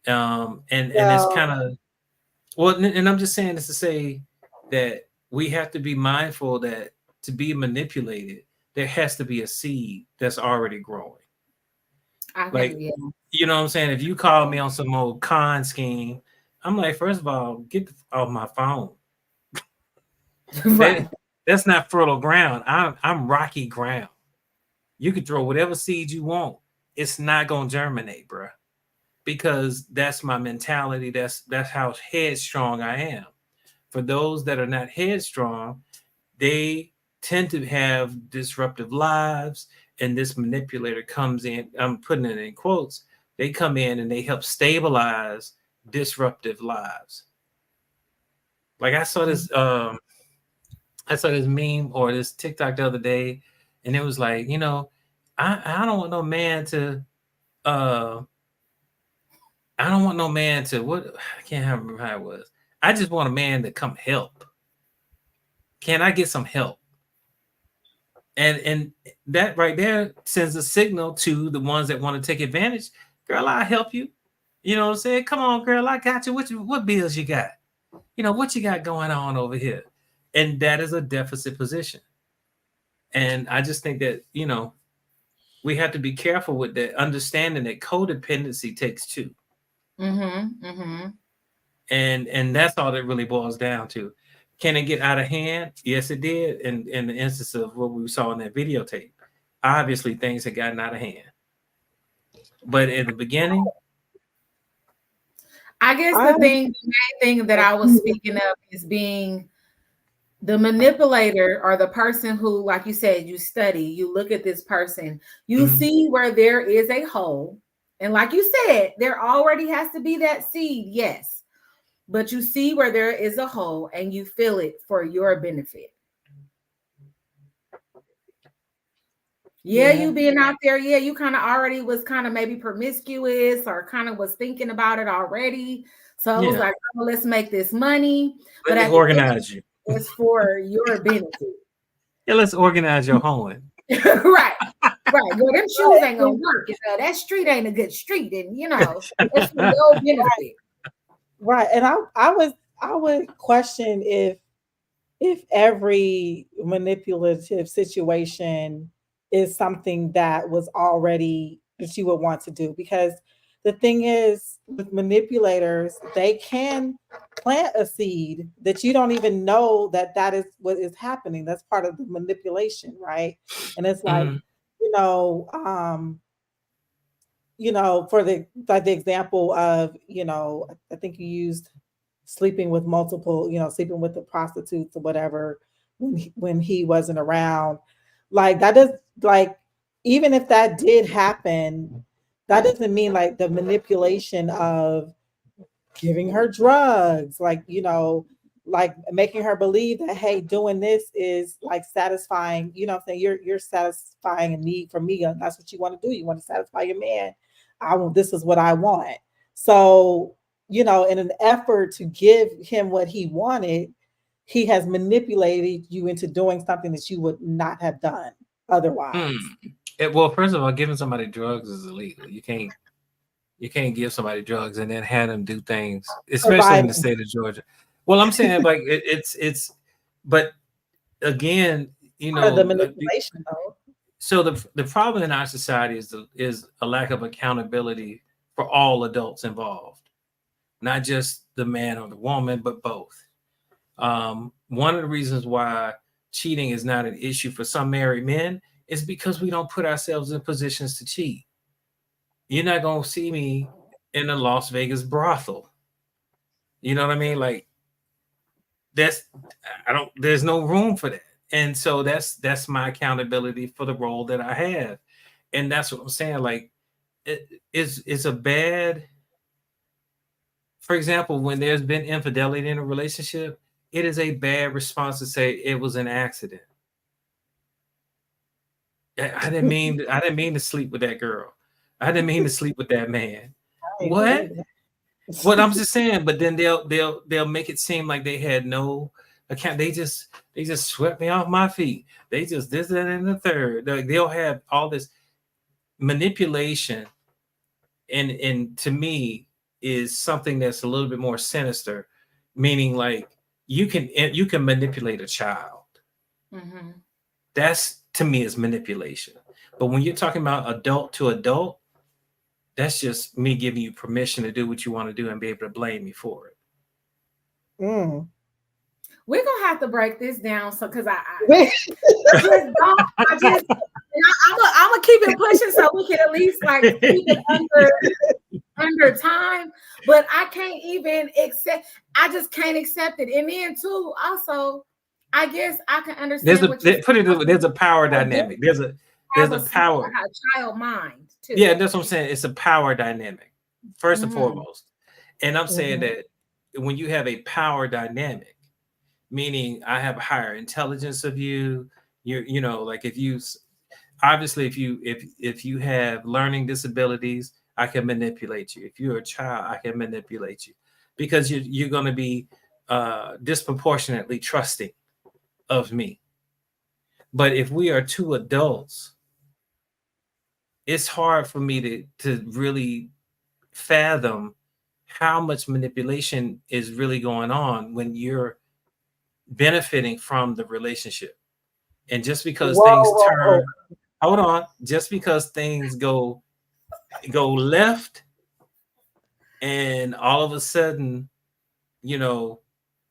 And it's kind of, well, and I'm just saying this to say that we have to be mindful that to be manipulated, there has to be a seed that's already growing. You know what I'm saying? If you call me on some old con scheme, I'm like, first of all, get off my phone. Right. That that's not fertile ground. I'm rocky ground. You can throw whatever seed you want. It's not gonna germinate, bro. Because that's my mentality. That's how headstrong I am. For those that are not headstrong, they tend to have disruptive lives, and this manipulator comes in. I'm putting it in quotes. They come in and they help stabilize disruptive lives. Like I saw this meme or this TikTok the other day, and it was like, I don't want no man to uh I don't want no man to what I can't remember how it was. I just want a man to come help. Can I get some help? And that right there sends a signal to the ones that want to take advantage. Girl, I'll help you. You know what I'm saying? Come on, girl, I got you. What bills you got? What you got going on over here? And that is a deficit position. And I just think that, we have to be careful with that, understanding that codependency takes two. And that's all that really boils down to. Can it get out of hand? Yes, it did. In the instance of what we saw in that videotape, obviously things had gotten out of hand. But in the beginning, I guess the main thing that I was speaking of is being the manipulator or the person who, like you said, you study, you look at this person, you see where there is a hole. And like you said, there already has to be that seed, yes. But you see where there is a hole and you fill it for your benefit. Yeah, you being out there, you kind of already was kind of maybe promiscuous or kind of was thinking about it already. So it was like, oh, let's make this money. Let me organize you. It's for your benefit. Yeah, let's organize your home. Right. Well, them shoes ain't gonna work. That street ain't a good street, and it's for your benefit. Right. And I would question if every manipulative situation is something that was already that you would want to do, because the thing is with manipulators, they can plant a seed that you don't even know that is what is happening. That's part of the manipulation, right? And it's like, for the example of, I think you used sleeping with multiple, sleeping with the prostitutes or whatever when he wasn't around. Like that does like even if that did happen, that doesn't mean like the manipulation of giving her drugs, like like making her believe that, hey, doing this is like satisfying, saying you're satisfying a need for me, and that's what you want to do. You want to satisfy your man. This is what I want. So, in an effort to give him what he wanted, he has manipulated you into doing something that you would not have done otherwise. Well, first of all, giving somebody drugs is illegal. You can't give somebody drugs and then have them do things, especially in the state of Georgia. Well, I'm saying like but again, the manipulation though. So the problem in our society is a lack of accountability for all adults involved, not just the man or the woman, but both. One of the reasons why cheating is not an issue for some married men is because we don't put ourselves in positions to cheat. You're not going to see me in a Las Vegas brothel. You know what I mean? Like there's no room for that. And so that's my accountability for the role that I have. And that's what I'm saying. Like it's a bad, for example, when there's been infidelity in a relationship, it is a bad response to say it was an accident. I didn't mean to sleep with that girl. I didn't mean to sleep with that man. What? What I'm just saying, but then they'll make it seem like they had no account. They just swept me off my feet. They just this, that, and the third. They'll have all this manipulation, and to me is something that's a little bit more sinister, meaning like you can manipulate a child. That's to me is manipulation. But when you're talking about adult to adult, That's just me giving you permission to do what you want to do and be able to blame me for it. We're gonna have to break this down, so because I'm gonna keep it pushing so we can at least like keep it under time. But I can't even accept. I just can't accept it. And then too, also, I guess I can understand there's a power dynamic. There's a power, a child mind too. Yeah, that's what I'm saying. It's a power dynamic, first and foremost. And I'm saying that when you have a power dynamic, meaning I have a higher intelligence of you, you know, like if you have learning disabilities, I can manipulate you. If you're a child, I can manipulate you because you're going to be disproportionately trusting of me. But if we are two adults, it's hard for me to really fathom how much manipulation is really going on when you're benefiting from the relationship. And just because just because things go left and all of a sudden, you know,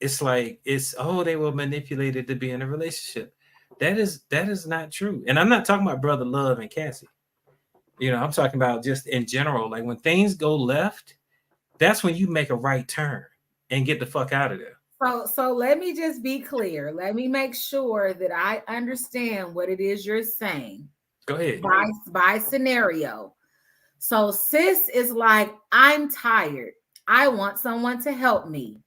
it's like they were manipulated to be in a relationship. That is not true. And I'm not talking about Brother Love and Cassie. You know, I'm talking about just in general. Like when things go left, that's when you make a right turn and get the fuck out of there. So let me just be clear. Let me make sure that I understand what it is you're saying. Go ahead. By scenario. So sis is like, I'm tired. I want someone to help me.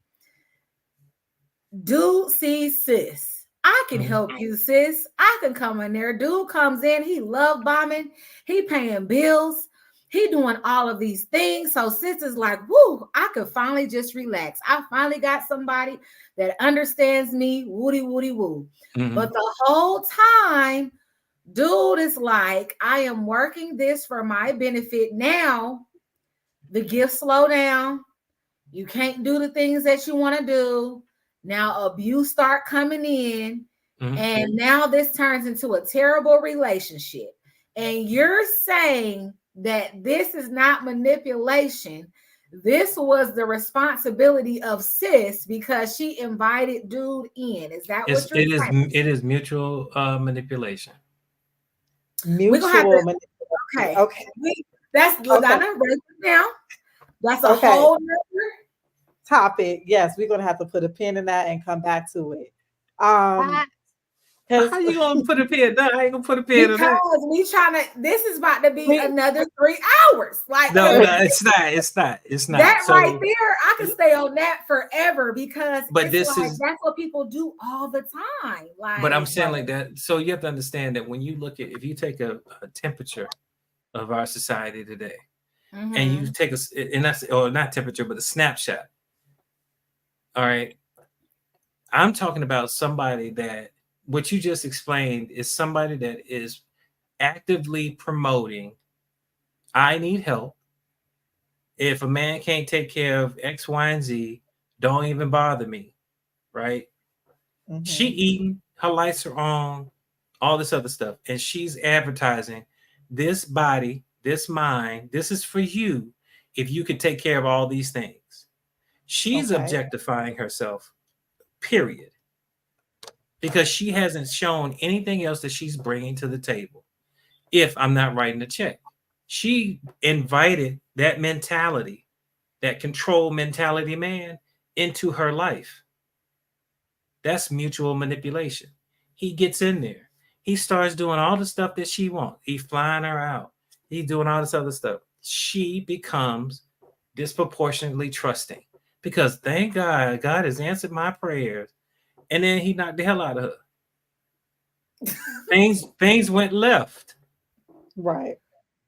Dude sees sis. I can help you, sis. I can come in there. Dude comes in. He love bombing. He paying bills. He doing all of these things. So sis is like, woo, I could finally just relax. I finally got somebody that understands me. Woody, woody, woo. But the whole time, dude is like, I am working this for my benefit. Now, the gifts slow down. You can't do the things that you want to do. Now abuse start coming in, and now this turns into a terrible relationship. And you're saying that this is not manipulation. This was the responsibility of sis because she invited dude in. Is that what you're saying? It is mutual manipulation. Manipulation. Okay. That's okay. I done write it down. That's a whole nother topic. Yes, we're gonna have to put a pin in that and come back to it. How you gonna put a pin? No, I ain't gonna put a pin in that. Because we trying to. This is about to be another 3 hours. Like no, it's not. That right there, I can stay on that forever because. But that's what people do all the time. Like, but I'm saying like that. So you have to understand that when you look at, if you take a temperature of our society today, and you take not temperature, but a snapshot. All right. I'm talking about somebody that what you just explained is somebody that is actively promoting, I need help. If a man can't take care of X, Y, and Z, don't even bother me. Right. She eating, her lights are on, all this other stuff. And she's advertising this body, this mind, this is for you. If you could take care of all these things. She's objectifying herself, period. Because she hasn't shown anything else that she's bringing to the table. If I'm not writing a check, she invited that mentality, that control mentality man into her life. That's mutual manipulation. He gets in there. He starts doing all the stuff that she wants. He's flying her out. He's doing all this other stuff. She becomes disproportionately trusting. Because thank God, God has answered my prayers. And then he knocked the hell out of her. Things went left. Right.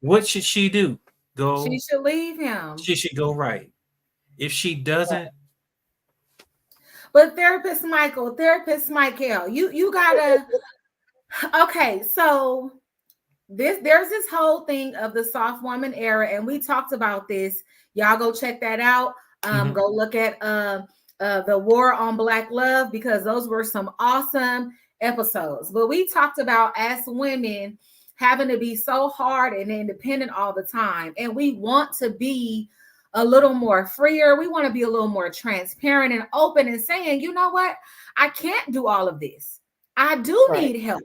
What should she do? She should leave him. She should go right. If she doesn't. But therapist Mikell, you gotta. Okay, so there's this whole thing of the soft woman era, and we talked about this. Y'all go check that out. Go look at the War on Black Love because those were some awesome episodes. But we talked about as women having to be so hard and independent all the time. And we want to be a little more freer. We want to be a little more transparent and open and saying, you know what? I can't do all of this. I do need help.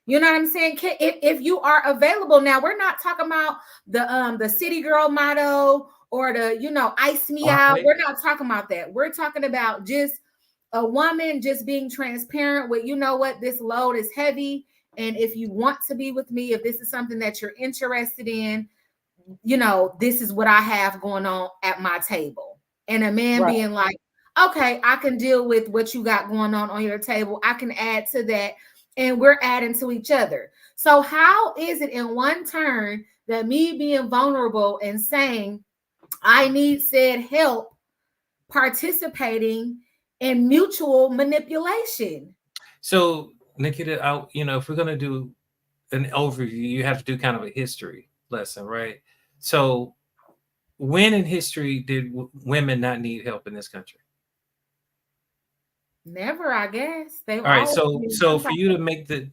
You know what I'm saying? If you are available now, we're not talking about the city girl motto or the, ice me out. We're not talking about that. We're talking about just a woman just being transparent with, you know what, this load is heavy. And if you want to be with me, if this is something that you're interested in, this is what I have going on at my table. And a man being like, okay, I can deal with what you got going on your table. I can add to that. And we're adding to each other. So how is it in one turn that me being vulnerable and saying, I need said help, participating in mutual manipulation? So, Nikita, if we're going to do an overview, you have to do kind of a history lesson, right? So when in history did women not need help in this country? Never, I guess. All right. So for you to make the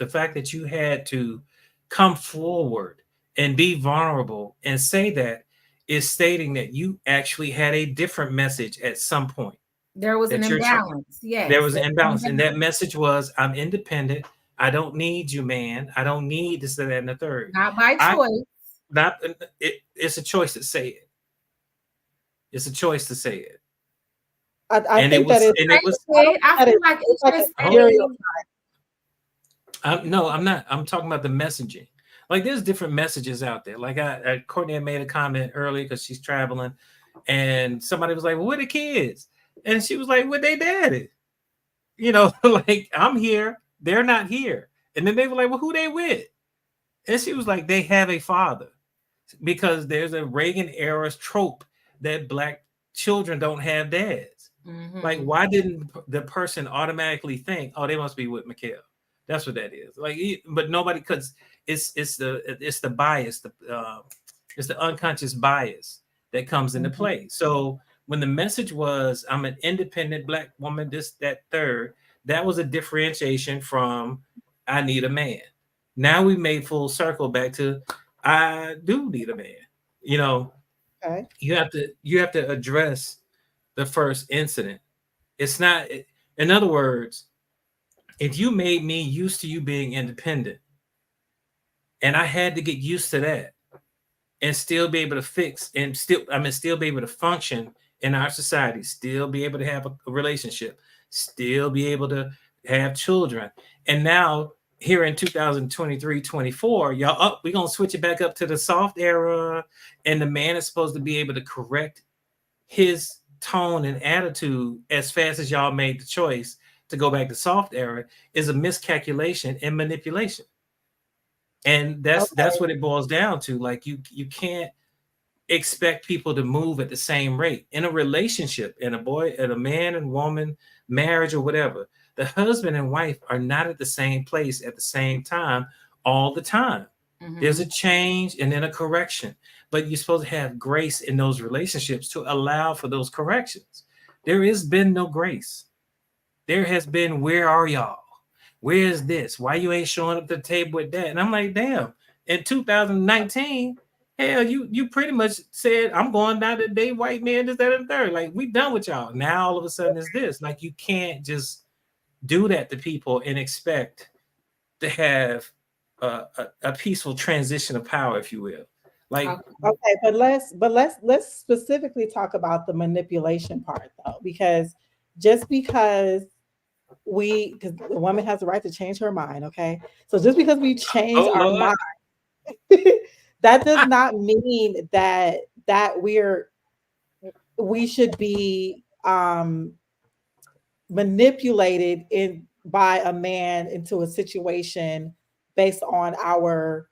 fact that you had to come forward and be vulnerable and say that is stating that you actually had a different message at some point. There was an imbalance. Yes. There was an imbalance. And that message was, I'm independent. I don't need you, man. I don't need this, that, and the third. Not by choice. It's a choice to say it. It's a choice to say it. I think that I feel like it's just no, I'm not. I'm talking about the messaging. Like there's different messages out there. Like Courtney had made a comment earlier because she's traveling, and somebody was like, "Well, where the kids?" And she was like, "With their daddy." Like I'm here, they're not here. And then they were like, "Well, who they with?" And she was like, "They have a father," because there's a Reagan era trope that Black children don't have dads. Mm-hmm. Like, why didn't the person automatically think, "Oh, they must be with Mikell"? That's what that is. Like, but nobody, because it's the bias, it's the unconscious bias that comes into play. So when the message was, "I'm an independent Black woman, this, that, third," that was a differentiation from "I need a man." Now we made full circle back to "I do need a man." Okay. You have to address the first incident. It's not, in other words, if you made me used to you being independent and I had to get used to that and still be able to still be able to function in our society, still be able to have a relationship, still be able to have children. And now here in 2023, 24, y'all we're going to switch it back up to the soft era. And the man is supposed to be able to correct his tone and attitude as fast as y'all made the choice to go back to soft era is a miscalculation and manipulation. And that's what it boils down to. Like you can't expect people to move at the same rate in a relationship, in a man and woman marriage or whatever. The husband and wife are not at the same place at the same time all the time. Mm-hmm. There's a change and then a correction, but you're supposed to have grace in those relationships to allow for those corrections. There has been no grace. There has been, where are y'all? Where is this? Why you ain't showing up to the table with that? And I'm like, damn, in 2019, hell, you pretty much said, I'm going down to date white men, this, that, and third. Like, we done with y'all. Now all of a sudden it's this. Like, you can't just do that to people and expect to have a peaceful transition of power, if you will. Like, okay, but let's specifically talk about the manipulation part though, because just because the woman has the right to change her mind, okay? So just because we change our mind, that does not mean that we should be manipulated by a man into a situation based on our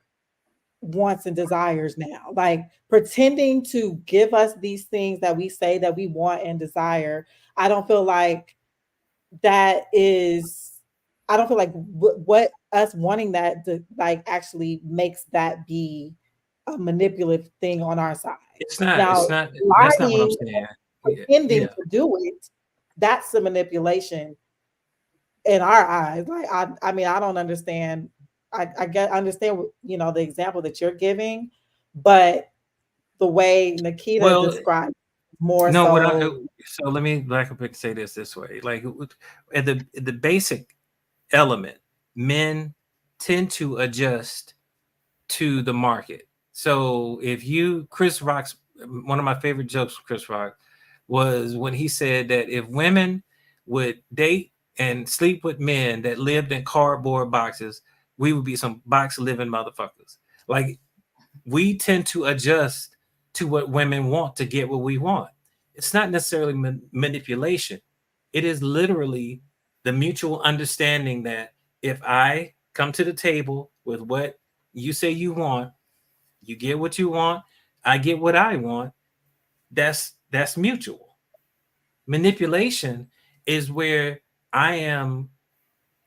wants and desires now. Like pretending to give us these things that we say that we want and desire. I don't feel like what us wanting that to like actually makes that be a manipulative thing on our side. It's not. That's not what I'm saying. Pretending to do it, that's the manipulation in our eyes. Like I mean, I don't understand I understand, the example that you're giving, but the way Nikita Well, described more no, so. so let me back up and say this way. Like at the basic element, men tend to adjust to the market. So if Chris Rock's, one of my favorite jokes from Chris Rock was when he said that if women would date and sleep with men that lived in cardboard boxes, we would be some box living motherfuckers. Like, we tend to adjust to what women want to get what we want. It's not necessarily manipulation. It is literally the mutual understanding that if I come to the table with what you say you want, you get what you want, I get what I want. That's mutual. Manipulation is where I am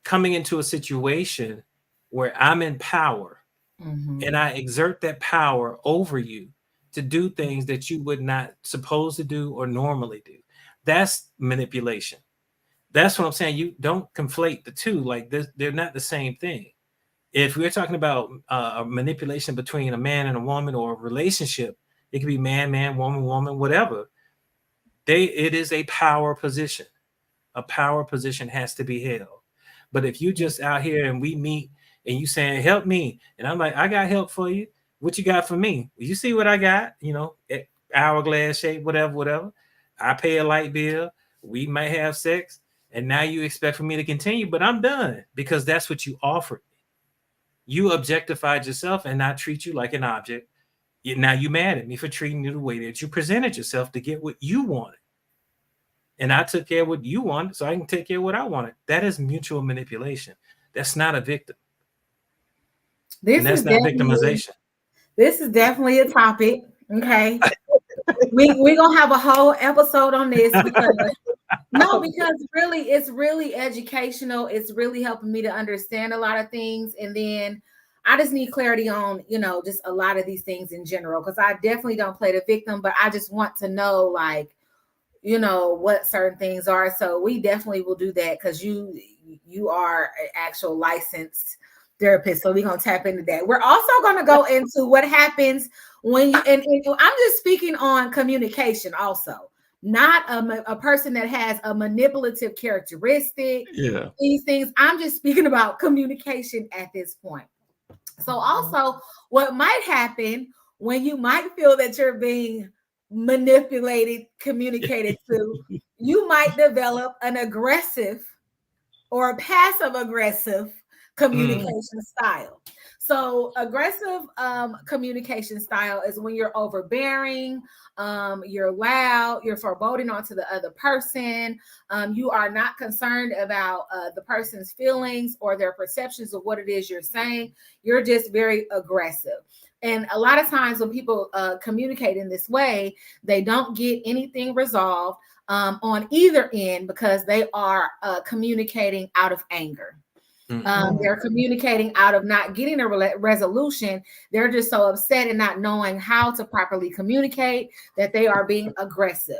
coming into a situation where I'm in power and I exert that power over you to do things that you would not supposed to do or normally do. That's manipulation. That's what I'm saying. You don't conflate the two. Like this, they're not the same thing. If we're talking about a manipulation between a man and a woman or a relationship, it could be man, man, woman, woman, whatever. It is a power position. A power position has to be held. But if you just out here and we meet and you saying, help me, and I'm like, I got help for you. What you got for me? You see what I got? Hourglass shape, whatever, whatever. I pay a light bill. We might have sex. And now you expect for me to continue, but I'm done because that's what you offered me. You objectified yourself and not treat you like an object. Now you mad at me for treating you the way that you presented yourself to get what you wanted. And I took care of what you wanted, so I can take care of what I wanted. That is mutual manipulation. That's not a victim. And that's not victimization. This is definitely a topic. Okay. We're gonna have a whole episode on this because it's really educational. It's really helping me to understand a lot of things. And then I just need clarity on, just a lot of these things in general. Because I definitely don't play the victim, but I just want to know, like, what certain things are. So we definitely will do that because you are an actual licensed therapist. So we're gonna tap into that. We're also gonna go into what happens when you and I'm just speaking on communication also, not a person that has a manipulative characteristic. Yeah. These things, I'm just speaking about communication at this point. So also what might happen when you might feel that you're being manipulated, communicated to, you might develop an aggressive or a passive aggressive communication style. So aggressive communication style is when you're overbearing, you're loud, you're foreboding onto the other person. You are not concerned about the person's feelings or their perceptions of what it is you're saying. You're just very aggressive. And a lot of times when people communicate in this way, they don't get anything resolved on either end because they are communicating out of anger. They're communicating out of not getting a resolution. They're just so upset and not knowing how to properly communicate that they are being aggressive.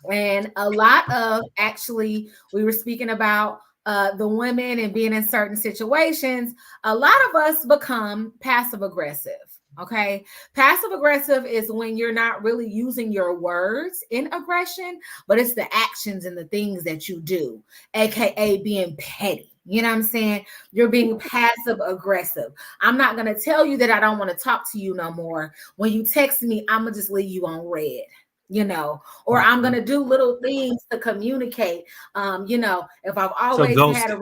And a lot of, actually, we were speaking about the women and being in certain situations. A lot of us become passive aggressive. Okay. Passive aggressive is when you're not really using your words in aggression, but it's the actions and the things that you do, AKA being petty. You know what I'm saying? You're being passive aggressive. I'm not going to tell you that I don't want to talk to you no more. When you text me, I'm going to just leave you on red, or I'm going to do little things to communicate. If I've always had a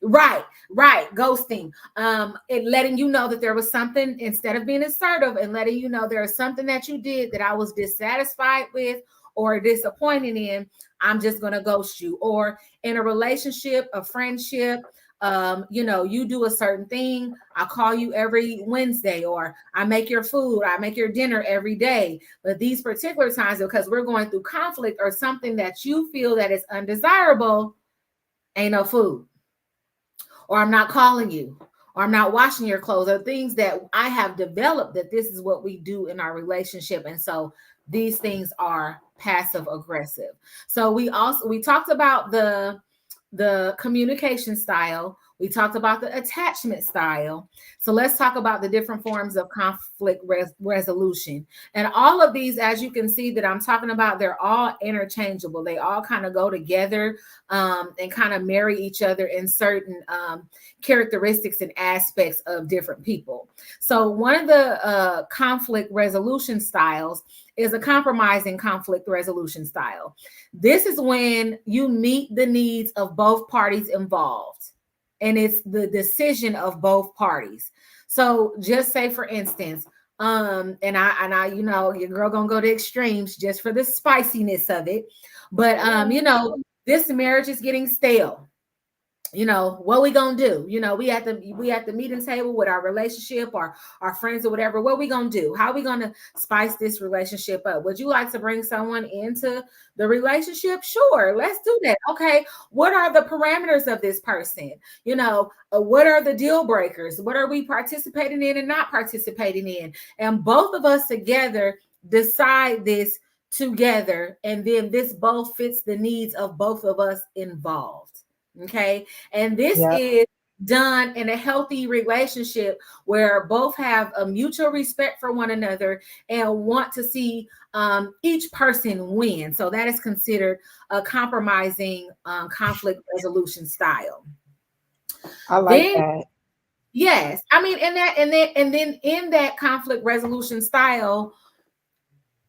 Right. Ghosting. It letting you know that there was something, instead of being assertive and letting you know there is something that you did that I was dissatisfied with or disappointed in, I'm just going to ghost you. Or in a relationship, a friendship, you do a certain thing. I call you every Wednesday, or I make your food, I make your dinner every day. But these particular times, because we're going through conflict or something that you feel that is undesirable, ain't no food. Or I'm not calling you, or I'm not washing your clothes, or things that I have developed that this is what we do in our relationship. And so these things are passive aggressive. So we talked about the communication style. We talked about the attachment style. So let's talk about the different forms of conflict resolution. And all of these, as you can see that I'm talking about, they're all interchangeable. They all kind of go together and kind of marry each other in certain characteristics and aspects of different people. So one of the conflict resolution styles is a compromising conflict resolution style. This is when you meet the needs of both parties involved, and it's the decision of both parties. So just say, for instance, and I, you know, your girl gonna go to extremes just for the spiciness of it, but you know, this marriage is getting stale. You know, what we gonna do? You know, we at the meeting table with our relationship or our friends or whatever. What we gonna do? How we gonna spice this relationship up? Would you like to bring someone into the relationship? Sure, let's do that. Okay, what are the parameters of this person? You know, what are the deal breakers? What are we participating in and not participating in? And both of us together decide this together, and then this both fits the needs of both of us involved. Okay. And this is done in a healthy relationship where both have a mutual respect for one another and want to see each person win. So that is considered a compromising conflict resolution style. I like that. Yes. I mean, and then in that conflict resolution style,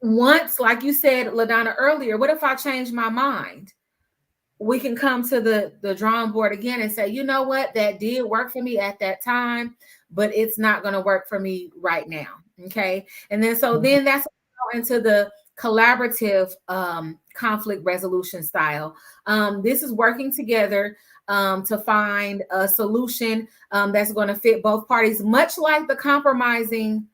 once, like you said, LaDonna, earlier, what if I change my mind? We can come to the drawing board again and say, you know what, that did work for me at that time, but it's not going to work for me right now. Okay. And then, so then that's into the collaborative conflict resolution style. This is working together to find a solution that's going to fit both parties, much like the compromising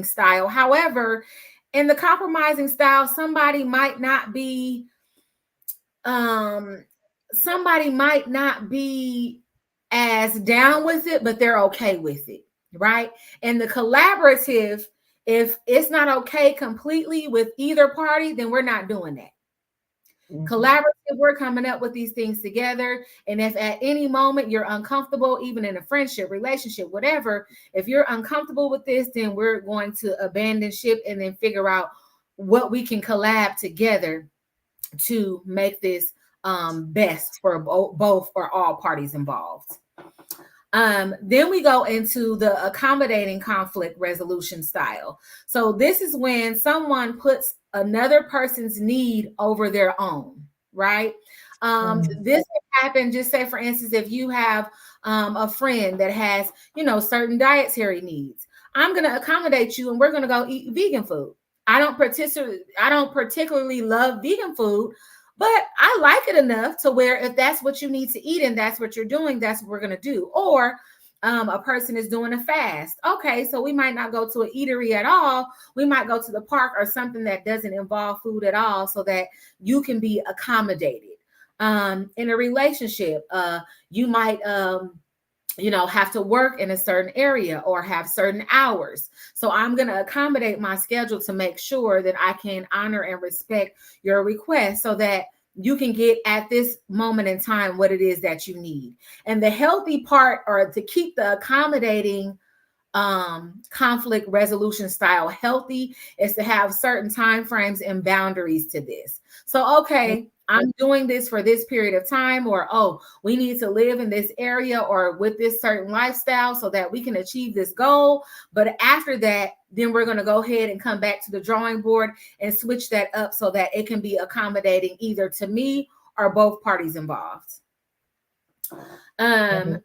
style. However, in the compromising style, somebody might not be as down with it, but they're okay with it, right? And the collaborative, if it's not okay completely with either party, then we're not doing that. Collaborative, we're coming up with these things together. And if at any moment you're uncomfortable, even in a friendship, relationship, whatever, if you're uncomfortable with this, then we're going to abandon ship and then figure out what we can collab together to make this best for both or all parties involved. Then we go into the accommodating conflict resolution style. So this is when someone puts another person's need over their own, right? This can happen, just say, for instance, if you have a friend that has, you know, certain dietary needs, I'm going to accommodate you and we're going to go eat vegan food. I don't particularly love vegan food, but I like it enough to where if that's what you need to eat and that's what you're doing, that's what we're going to do. Or a person is doing a fast. Okay, so we might not go to an eatery at all. We might go to the park or something that doesn't involve food at all so that you can be accommodated. In a relationship, you might have to work in a certain area or have certain hours. So I'm going to accommodate my schedule to make sure that I can honor and respect your request so that you can get at this moment in time what it is that you need. And the healthy part, or to keep the accommodating conflict resolution style healthy, is to have certain time frames and boundaries to this. So, okay, I'm doing this for this period of time, or, oh, we need to live in this area or with this certain lifestyle so that we can achieve this goal. But after that, then we're going to go ahead and come back to the drawing board and switch that up so that it can be accommodating either to me or both parties involved. Another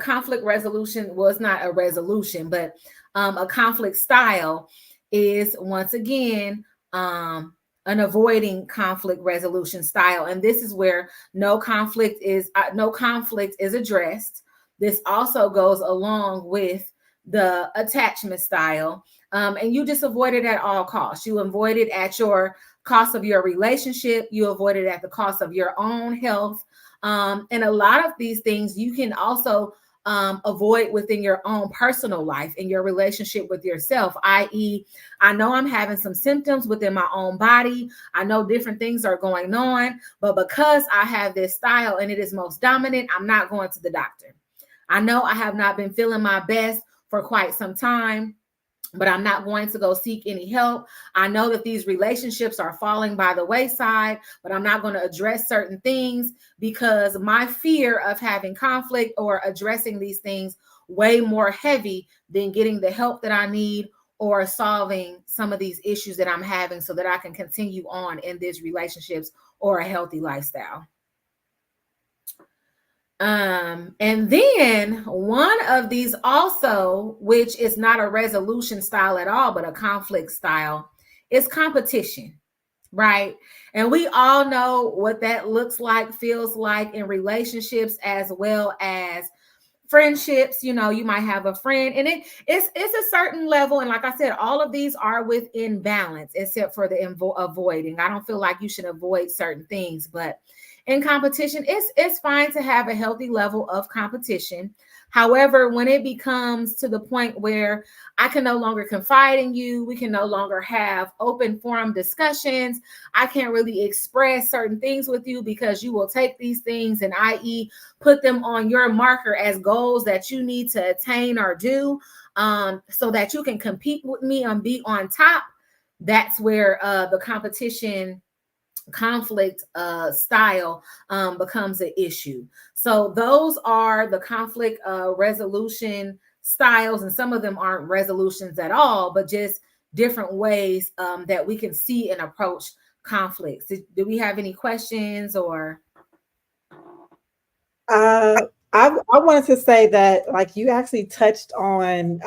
conflict resolution was not a resolution, but a conflict style is, once again, an avoiding conflict resolution style. And this is where no conflict is addressed. This also goes along with the attachment style. And you just avoid it at all costs. You avoid it at your cost of your relationship. You avoid it at the cost of your own health. And a lot of these things you can also avoid within your own personal life in your relationship with yourself, i.e., I know I'm having some symptoms within my own body. I know different things are going on, but because I have this style and it is most dominant, I'm not going to the doctor. I know I have not been feeling my best for quite some time, but I'm not going to go seek any help. I know that these relationships are falling by the wayside, but I'm not going to address certain things because my fear of having conflict or addressing these things way more heavy than getting the help that I need or solving some of these issues that I'm having so that I can continue on in these relationships or a healthy lifestyle. And then one of these also, which is not a resolution style at all, but a conflict style, is competition, right? And we all know what that looks like, feels like in relationships as well as friendships. You know, you might have a friend and it's a certain level, and like I said, all of these are within balance except for the avoiding. I don't feel like you should avoid certain things, but in competition, it's fine to have a healthy level of competition. However, when it becomes to the point where I can no longer confide in you, we can no longer have open forum discussions, I can't really express certain things with you because you will take these things and, i.e., put them on your marker as goals that you need to attain or do, so that you can compete with me and be on top. That's where the competition conflict style becomes an issue. So those are the conflict resolution styles, and some of them aren't resolutions at all, but just different ways that we can see and approach conflicts. Do we have any questions or? I wanted to say that like you actually touched on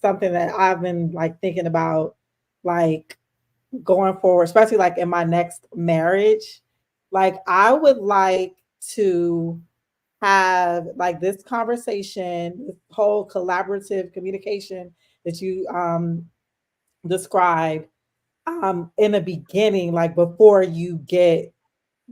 something that I've been like thinking about, like going forward, especially like in my next marriage. Like I would like to have like this conversation, this whole collaborative communication that you described in the beginning, like before you get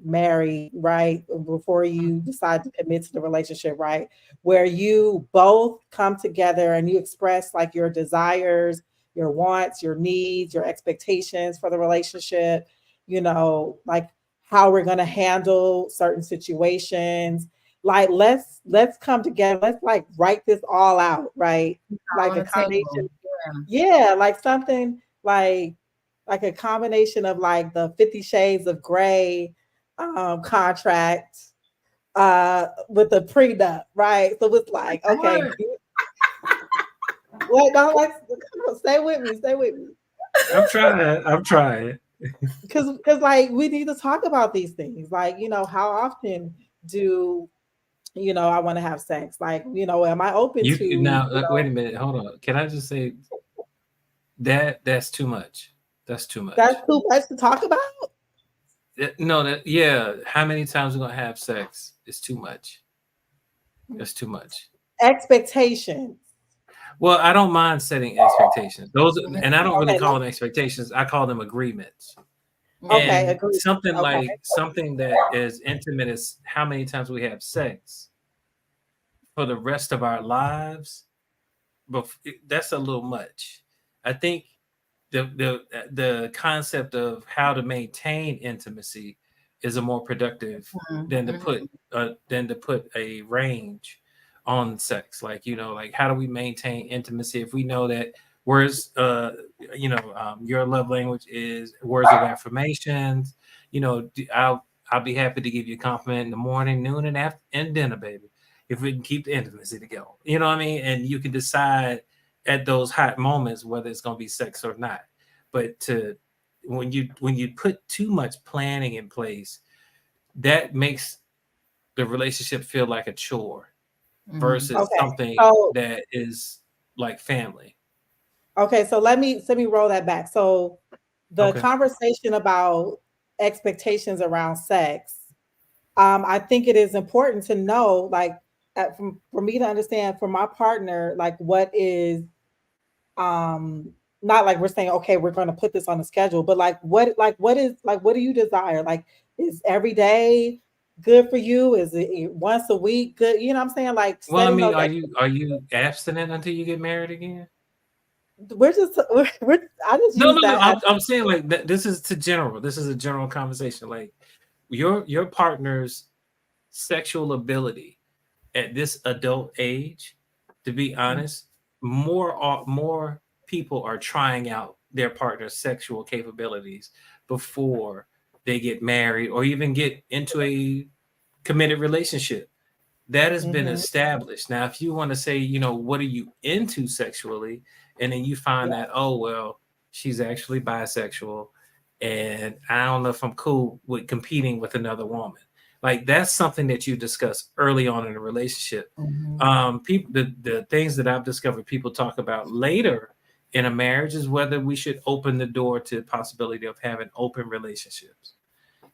married, right? Before you decide to commit to the relationship, right? Where you both come together and you express like your desires, your wants, your needs, your expectations for the relationship, you know, like how we're going to handle certain situations. Like let's come together. Let's like write this all out, right? Like On a the table. combination. Yeah, like something like a combination of like the 50 Shades of Grey contract with the prenup, right? So it's like, okay, wait, no, like, stay with me, stay with me. I'm trying. Because like we need to talk about these things. Like, you know, how often do I want to have sex? Like, am I open You to, now wait a minute, hold on. Can I just say that's too much. That's too that's much. too much to talk about? No, that yeah. How many times we're gonna have sex is too much. That's too much. Expectations. Well, I don't mind setting expectations. Those, and I don't really Okay, call them expectations. I call them agreements. okay, And agree. something Okay. like something that is intimate as how many times we have sex for the rest of our lives, but that's a little much. I think the concept of how to maintain intimacy is a more productive than to put a range on sex. Like like how do we maintain intimacy if we know that words your love language is words of affirmations. I'll be happy to give you a compliment in the morning, noon, and after and dinner, baby, if we can keep the intimacy together. You know what I mean? And you can decide at those hot moments whether it's going to be sex or not. But when you put too much planning in place, that makes the relationship feel like a chore versus Okay. something So that is like family. so let me roll that back. So the Okay. conversation about expectations around sex, I think it is important to know, like, for me to understand for my partner, like, what is, not like we're saying, okay, we're going to put this on the schedule, but like, what is, like, what do you desire? Like, is every day? good for you? Is it once a week good? You know what I'm saying? Like Well, I setting mean, those are you abstinent until you get married again? we're just I just No, use no, no. that I'm saying like this is to general. This is a general conversation. Like your partner's sexual ability at this adult age, to be honest, more people are trying out their partner's sexual capabilities before they get married or even get into a committed relationship. That has been mm-hmm. established. Now, if you want to say, what are you into sexually, and then you find Yeah. that, oh well, she's actually bisexual, and I don't know if I'm cool with competing with another woman. Like that's something that you discuss early on in a relationship. Mm-hmm. People, the things that I've discovered people talk about later in a marriage is whether we should open the door to the possibility of having open relationships.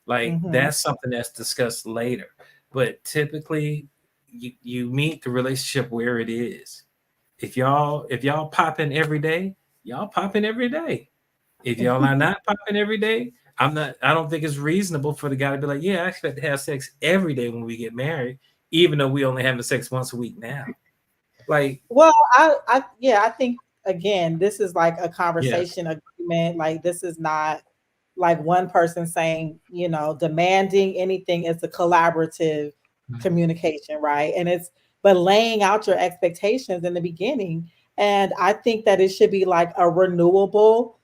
Like Mm-hmm. that's something that's discussed later. But typically you meet the relationship where it is. If y'all popping every day, y'all popping every day. If y'all are not popping every day, I don't think it's reasonable for the guy to be like, yeah, I expect to have sex every day when we get married, even though we only having sex once a week now. Like, Well, I think again, this is like a yeah. conversation agreement. Like this is not like one person saying, demanding anything. It's a collaborative communication, right? And it's but laying out your expectations in the beginning. And I think that it should be like a renewable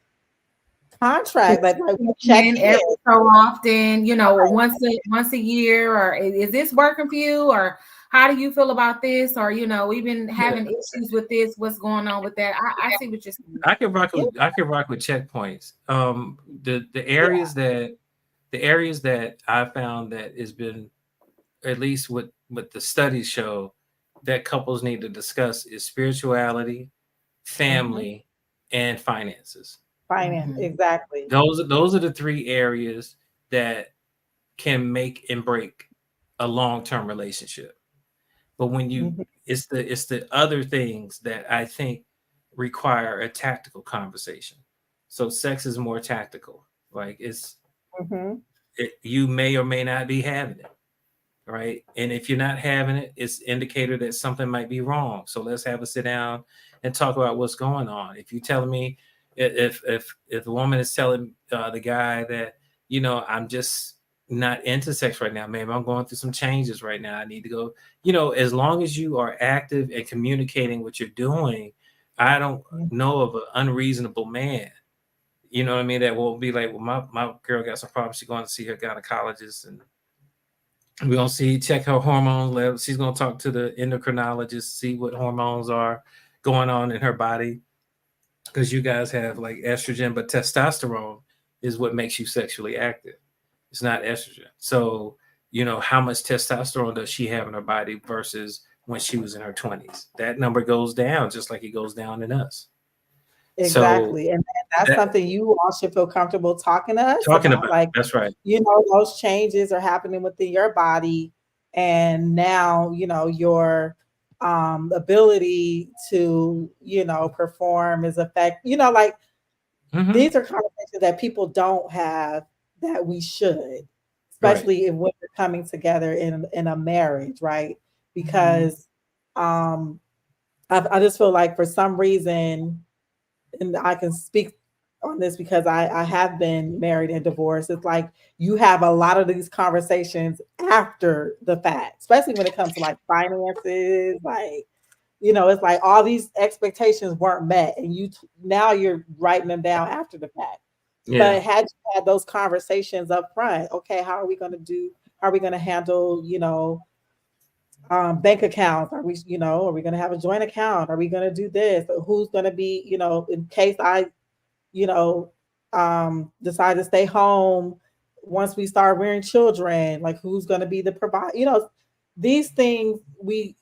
contract, like we check In in. every so often, once a year, or is this working for you, or how do you feel about this, or we've been Yeah. having issues with this. What's going on with that? I see what you're saying. Yeah, I can rock with checkpoints. The yeah. areas that I found that has been, at least what the studies show, that couples need to discuss is spirituality, Mhm. family, and finances. Finance, Mhm. exactly. Those are the three areas that can make and break a long-term relationship. But when you Mhm. it's the other things that I think require a tactical conversation. So sex is more tactical. Like Mhm. you may or may not be having it, right? And if you're not having it, it's indicator that something might be wrong. So let's have a sit down and talk about what's going on. If you're telling me, if the woman is telling the guy that, I'm just not into sex right now, maybe I'm going through some changes right now, I need to go, as long as you are active and communicating what you're doing, I don't Mhm. know of an unreasonable man. You know what I mean? That won't be like, well, my girl got some problems. She's going to see her gynecologist, and we're gonna check her hormone levels. She's gonna talk to the endocrinologist, see what hormones are going on in her body. Because you guys have like estrogen, but testosterone is what makes you sexually active. It's not estrogen. So, how much testosterone does she have in her body versus when she was in her 20s? That number goes down just like it goes down in us. So Exactly. And that's that something you all should feel comfortable talking to us talking about. about, Like, that's right. those changes are happening within your body. And now, your ability to, perform is affect, like Hmm. these are conversations that people don't have that we should, Right. especially if when we're coming together in a marriage, right? Mhm. Because I just feel like for some reason, and I can speak on this because I have been married and divorced. It's like you have a lot of these conversations after the fact, especially when it comes to like finances, like it's like all these expectations weren't met, and now you're writing them down after the fact. Yeah. But had you had those conversations up front, okay, how are we going to do? How are we going to handle, bank accounts? Are we going to have a joint account? Are we going to do this? Or who's going to be, in case I, you know, decide to stay home once we start rearing children, like who's going to be the provide, these things we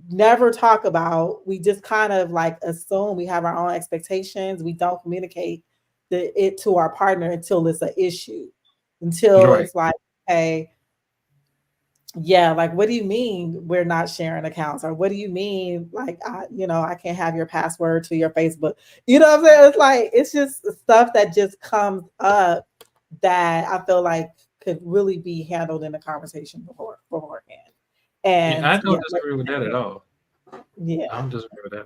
never talk about. We just kind of like assume we have our own expectations. We don't communicate it to our partner until it's an issue, until Right. it's like, hey, yeah, like what do you mean we're not sharing accounts? Or what do you mean like I can't have your password to your Facebook? You know what I'm saying? It's like it's just stuff that just comes up that I feel like could really be handled in a conversation beforehand. And I don't disagree with that at all. Yeah, I don't disagree with that.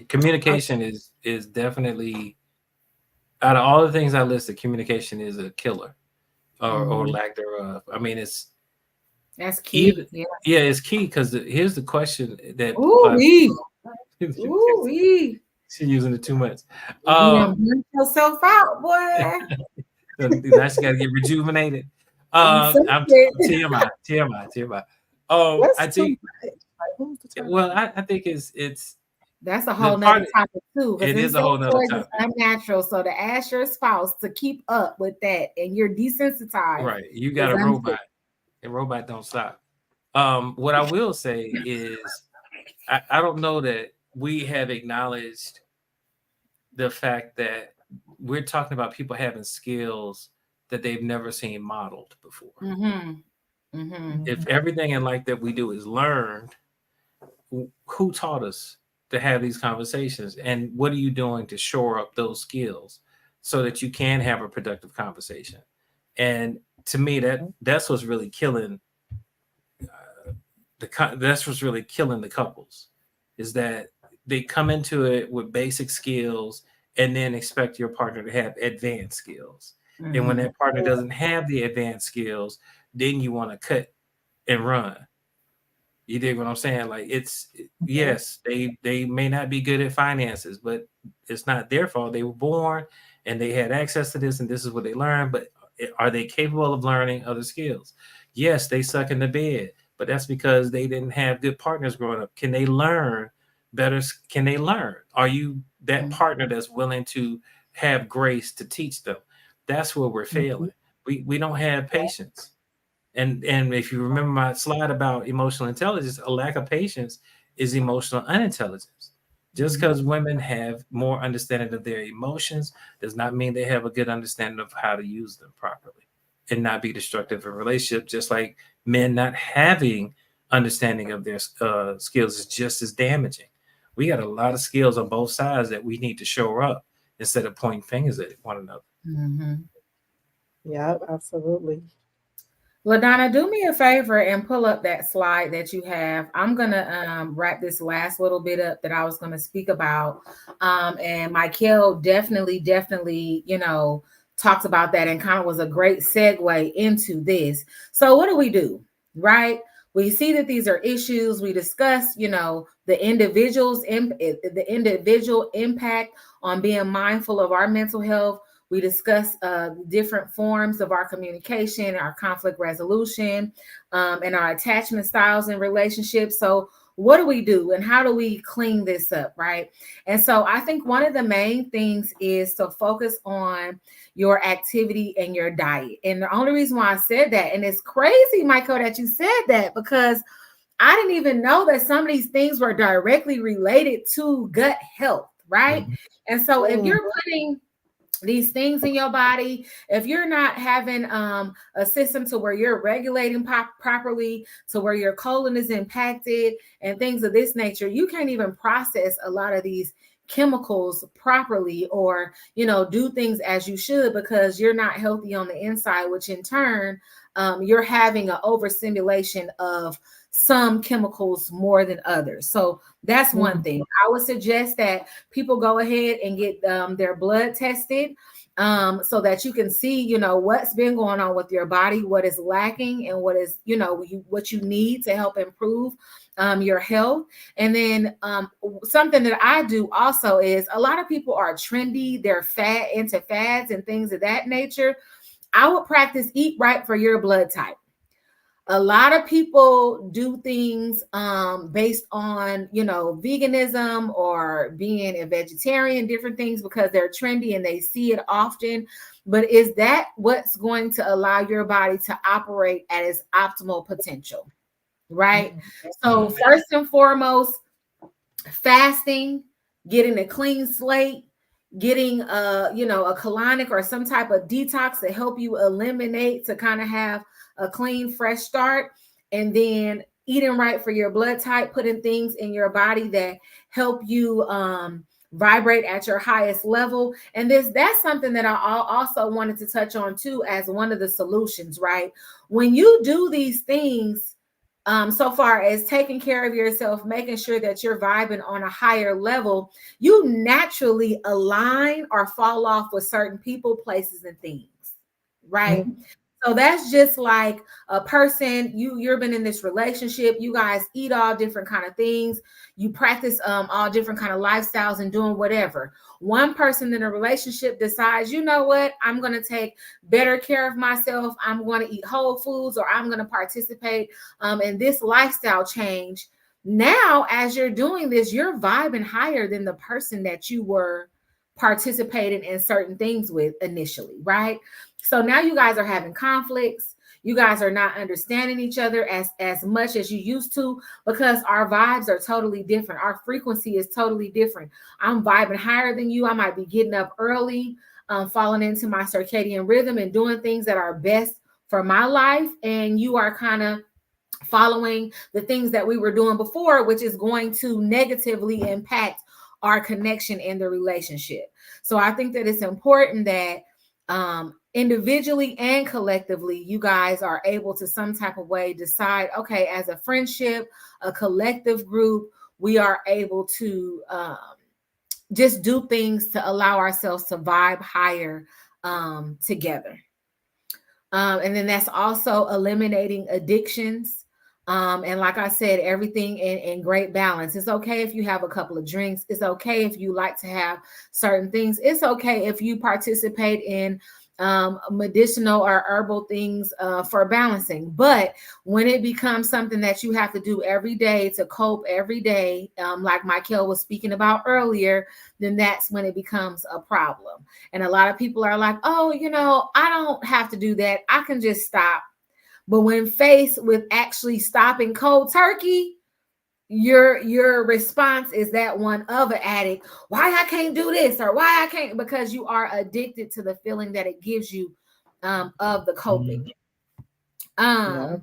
Communication is definitely, out of all the things I listed, communication is a killer, or lack thereof. I mean, that's key. even it's key, because here's the question that Ooh, she's using it too much. You done burnt yourself out, boy. Now she got to get rejuvenated. I'm TMI. I think. Well, I think it's that's a the whole nother part. topic too. It Because is a whole nother is topic. unnatural. So to ask your spouse to keep up with that, and you're desensitized. Right, you got a robot. A robot don't stop. What I will say is, I don't know that we have acknowledged the fact that we're talking about people having skills that they've never seen modeled before. If everything in life that we do is learned, who taught us to have these conversations, and what are you doing to shore up those skills so that you can have a productive conversation? And to me, that's what's really killing that's what's really killing the couples, is that they come into it with basic skills and then expect your partner to have advanced skills. And when that partner doesn't have the advanced skills, then you want to cut and run. You dig what I'm saying? Like, yes, they may not be good at finances, but it's not their fault. They were born and they had access to this, and this is what they learned. But are they capable of learning other skills? Yes, they suck in the bed, but that's because they didn't have good partners growing up. Can they learn better? Can they learn? Are you that partner that's willing to have grace to teach them? That's where we're failing. We don't have patience. And if you remember my slide about emotional intelligence, a lack of patience is emotional unintelligence. Just because women have more understanding of their emotions does not mean they have a good understanding of how to use them properly and not be destructive in relationship. Just like men not having understanding of their skills is just as damaging. We got a lot of skills on both sides that we need to show up instead of pointing fingers at one another. Yeah, absolutely. LaDonna, do me a favor and pull up that slide that you have. I'm going to wrap this last little bit up that I was going to speak about. And Mikell definitely, talks about that and kind of was a great segue into this. So what do? Right? We see that these are issues. We discuss, the individual impact on being mindful of our mental health. We discuss different forms of our communication, our conflict resolution, and our attachment styles in relationships. So what do we do and how do we clean this up, right? And so I think one of the main things is to focus on your activity and your diet. And the only reason why I said that, and it's crazy, Mikell, that you said that, because I didn't even know that some of these things were directly related to gut health, right? And so if you're putting these things in your body, if you're not having a system to where you're regulating properly, to where your colon is impacted and things of this nature, you can't even process a lot of these chemicals properly, or do things as you should, because you're not healthy on the inside, which in turn you're having an overstimulation of some chemicals more than others. So that's one thing. I would suggest that people go ahead and get their blood tested, so that you can see, what's been going on with your body, what is lacking, and what is, what you need to help improve your health. And then something that I do also is, a lot of people are trendy, they're into fads and things of that nature. I would practice eat right for your blood type. A lot of people do things based on, veganism or being a vegetarian, different things, because they're trendy and they see it often. But is that what's going to allow your body to operate at its optimal potential? Right? So first and foremost, fasting, getting a clean slate, getting a colonic or some type of detox to help you eliminate, to kind of have a clean, fresh start, and then eating right for your blood type, putting things in your body that help you vibrate at your highest level. And that's something that I also wanted to touch on too, as one of the solutions, right? When you do these things, so far as taking care of yourself, making sure that you're vibing on a higher level, you naturally align or fall off with certain people, places, and things, right? Mhm. So that's just like a person, you've been in this relationship, you guys eat all different kind of things, you practice all different kind of lifestyles and doing whatever. One person in a relationship decides, you know what, I'm going to take better care of myself, I'm going to eat whole foods, or I'm going to participate in this lifestyle change. Now, as you're doing this, you're vibing higher than the person that you were participating in certain things with initially, right? So now you guys are having conflicts. You guys are not understanding each other as much as you used to, because our vibes are totally different. Our frequency is totally different. I'm vibing higher than you. I might be getting up early, falling into my circadian rhythm and doing things that are best for my life. And you are kind of following the things that we were doing before, which is going to negatively impact our connection in the relationship. So I think that it's important that individually and collectively, you guys are able to some type of way decide, okay, as a friendship, a collective group, we are able to just do things to allow ourselves to vibe higher together. And then that's also eliminating addictions. And like I said, everything in great balance. It's okay if you have a couple of drinks. It's okay if you like to have certain things. It's okay if you participate in medicinal or herbal things for balancing. But when it becomes something that you have to do every day to cope every day, like Mikell was speaking about earlier, then that's when it becomes a problem. And a lot of people are like, oh, I don't have to do that, I can just stop. But when faced with actually stopping cold turkey, your response is that one of an addict. Why I can't do this, or why I can't, because you are addicted to the feeling that it gives you of the coping. Yeah.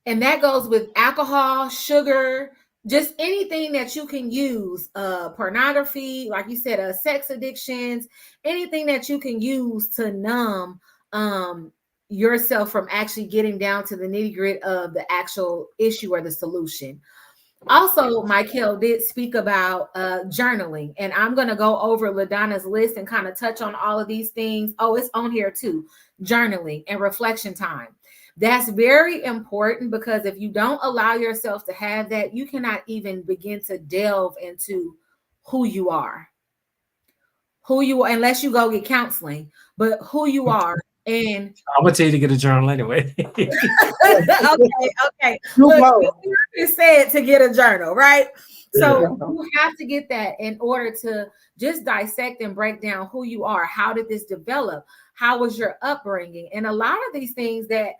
And that goes with alcohol, sugar, just anything that you can use, pornography, like you said, sex addictions, anything that you can use to numb yourself from actually getting down to the nitty gritty of the actual issue or the solution. Also, Mikell did speak about journaling, and I'm going to go over LaDonna's list and kind of touch on all of these things. Oh, it's on here too. Journaling and reflection time. That's very important, because if you don't allow yourself to have that, you cannot even begin to delve into who you are, unless you go get counseling, but who you are. And I'm gonna tell you to get a journal anyway. okay. Look, you said to get a journal, right? So you have to get that in order to just dissect and break down who you are. How did this develop? How was your upbringing? And a lot of these things that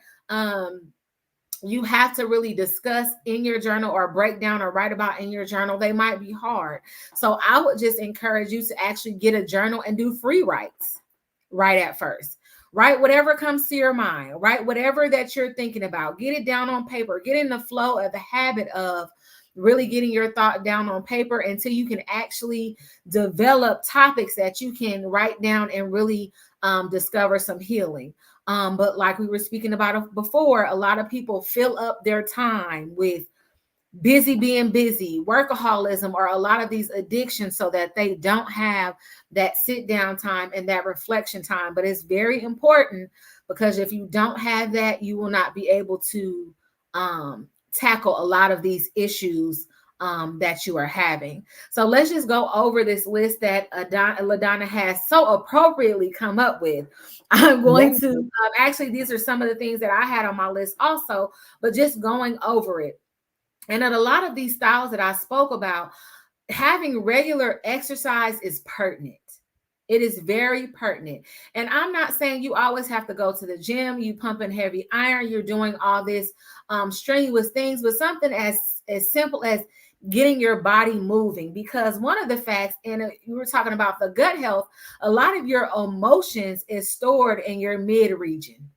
you have to really discuss in your journal or break down or write about in your journal, they might be hard. So I would just encourage you to actually get a journal and do free writes right at first. Write whatever comes to your mind, write whatever that you're thinking about, get it down on paper, get in the flow of the habit of really getting your thought down on paper until you can actually develop topics that you can write down and really discover some healing. But like we were speaking about before, a lot of people fill up their time with being busy, workaholism, or a lot of these addictions, so that they don't have that sit down time and that reflection time. But it's very important, because if you don't have that, you will not be able to tackle a lot of these issues that you are having. So let's just go over this list that LaDonna has so appropriately come up with. I'm going to actually, these are some of the things that I had on my list also, but just going over it. And in a lot of these styles that I spoke about, having regular exercise is pertinent. It is very pertinent. And I'm not saying you always have to go to the gym, you pumping heavy iron, you're doing all this strenuous things, but something as simple as getting your body moving. Because one of the facts, and you were talking about the gut health, a lot of your emotions is stored in your mid region.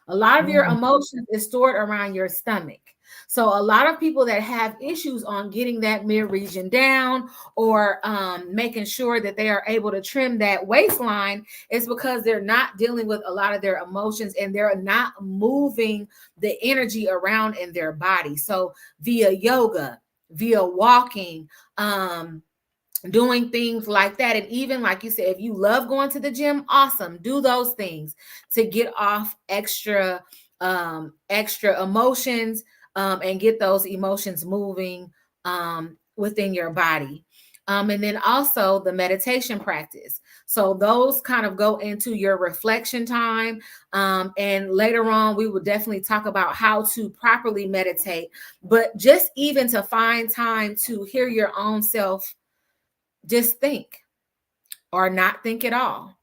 A lot of your emotions is stored around your stomach. So a lot of people that have issues on getting that mid region down, or making sure that they are able to trim that waistline, is because they're not dealing with a lot of their emotions, and they're not moving the energy around in their body. So via yoga, via walking, doing things like that. And even like you said, if you love going to the gym, awesome, do those things to get off extra emotions, and get those emotions moving within your body. And then also the meditation practice. So those kind of go into your reflection time. And later on, we will definitely talk about how to properly meditate, but just even to find time to hear your own self just think, or not think at all.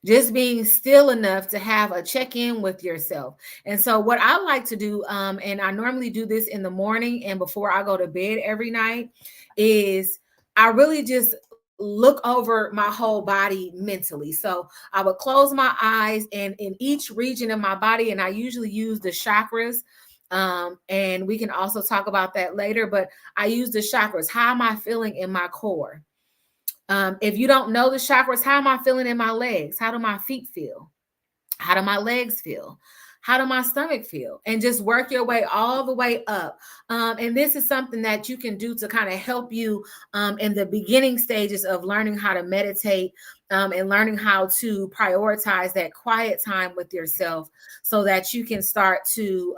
Just being still enough to have a check-in with yourself. And so what I like to do, and I normally do this in the morning and before I go to bed every night, is I really just look over my whole body mentally. So I would close my eyes, and in each region of my body, and I usually use the chakras, and we can also talk about that later, but I use the chakras. How am I feeling in my core? If you don't know the chakras, how am I feeling in my legs? How do my feet feel? How do my legs feel? How do my stomach feel? And just work your way all the way up. And this is something that you can do to kind of help you in the beginning stages of learning how to meditate, and learning how to prioritize that quiet time with yourself, so that you can start to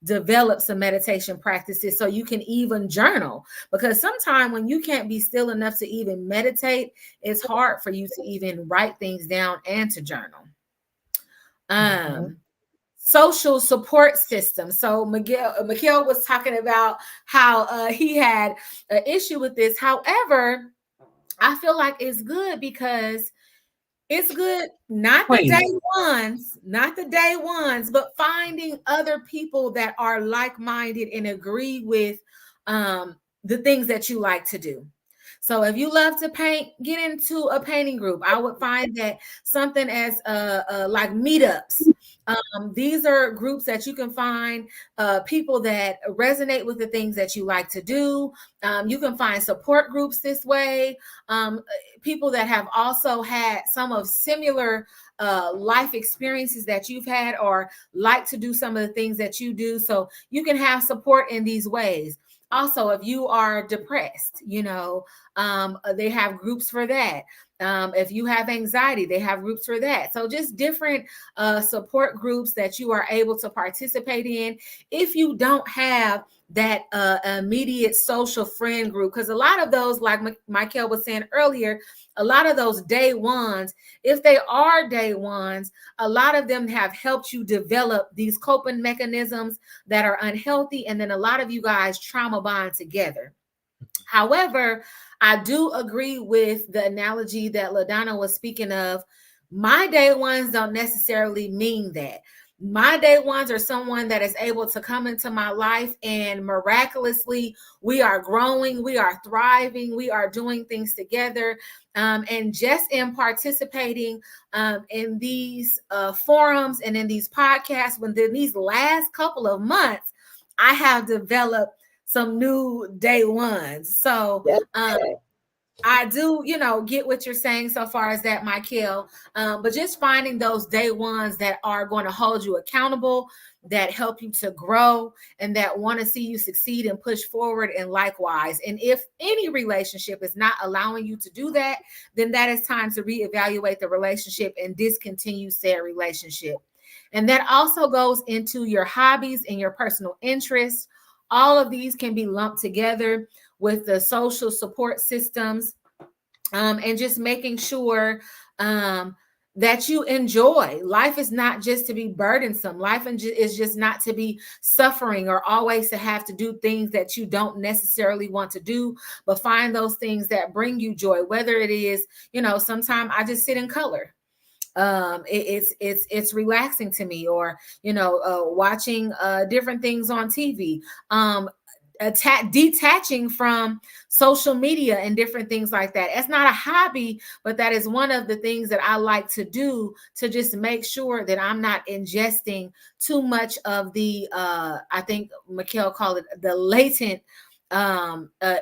develop some meditation practices, so you can even journal. Because sometimes when you can't be still enough to even meditate, it's hard for you to even write things down and to journal. Social support system. So Mikell was talking about how he had an issue with this. However, I feel like it's good, because it's good not the day ones, but finding other people that are like-minded and agree with the things that you like to do. So if you love to paint, get into a painting group. I would find that something as like meetups. These are groups that you can find people that resonate with the things that you like to do. You can find support groups this way. People that have also had some of similar life experiences that you've had, or like to do some of the things that you do. So you can have support in these ways. Also, if you are depressed, they have groups for that. If you have anxiety, they have groups for that. So just different support groups that you are able to participate in if you don't have that immediate social friend group. Because a lot of those, like Mikell was saying earlier, a lot of those day ones, if they are day ones, a lot of them have helped you develop these coping mechanisms that are unhealthy. And then a lot of you guys trauma bond together. However, I do agree with the analogy that LaDonna was speaking of. My day ones don't necessarily mean that. My day ones are someone that is able to come into my life, and miraculously we are growing, we are thriving, we are doing things together. And just in participating in these forums and in these podcasts, within these last couple of months, I have developed some new day ones. So I do, get what you're saying so far as that, Mikell. But just finding those day ones that are going to hold you accountable, that help you to grow, and that want to see you succeed and push forward, and likewise. And if any relationship is not allowing you to do that, then that is time to reevaluate the relationship and discontinue said relationship. And that also goes into your hobbies and your personal interests. All of these can be lumped together with the social support systems, and just making sure that you enjoy. Life is not just to be burdensome. Life is just not to be suffering, or always to have to do things that you don't necessarily want to do, but find those things that bring you joy. Whether it is, sometimes I just sit in color. It's relaxing to me, or watching different things on TV. detaching from social media and different things like that. It's not a hobby, but that is one of the things that I like to do to just make sure that I'm not ingesting too much of the I think Mikell called it the latent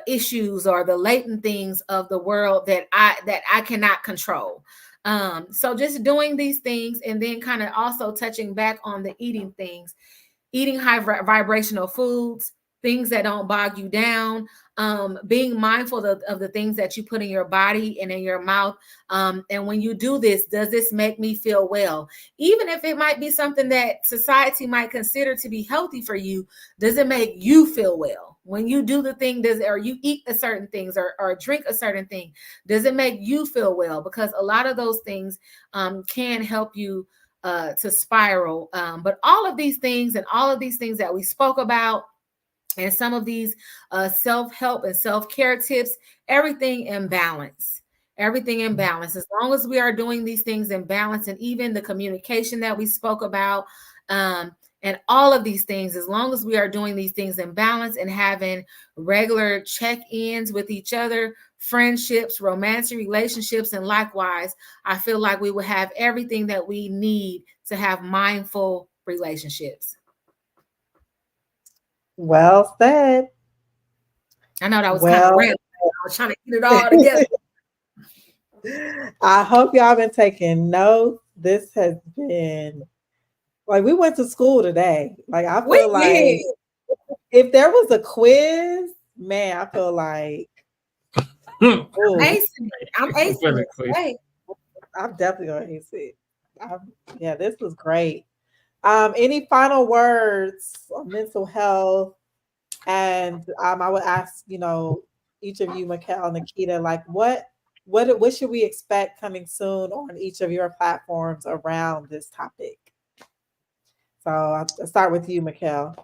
issues or the latent things of the world that I cannot control. So just doing these things, and then kind of also touching back on the eating things, eating high vibrational foods, things that don't bog you down, being mindful of the things that you put in your body and in your mouth. And when you do this, does this make me feel well? Even if it might be something that society might consider to be healthy for you, does it make you feel well? When you do the thing, or you eat a certain things or drink a certain thing, does it make you feel well? Because a lot of those things can help you to spiral. But all of these things and all of these things that we spoke about, and some of these self-help and self-care tips, everything in balance. Everything in balance. As long as we are doing these things in balance, and even the communication that we spoke about, and all of these things, as long as we are doing these things in balance and having regular check-ins with each other, friendships, romantic relationships, and likewise, I feel like we will have everything that we need to have mindful relationships. Well said. I know that was kind of random. I was trying to get it all together. I hope y'all been taking notes. This has been like we went to school today. Like I feel like if there was a quiz, man, I feel like I'm acing it. I'm acing it. I'm definitely gonna ace it. Yeah, this was great. Any final words on mental health? And I would ask, each of you, Mikell and Nikita, like what should we expect coming soon on each of your platforms around this topic? So I'll start with you, Mikell.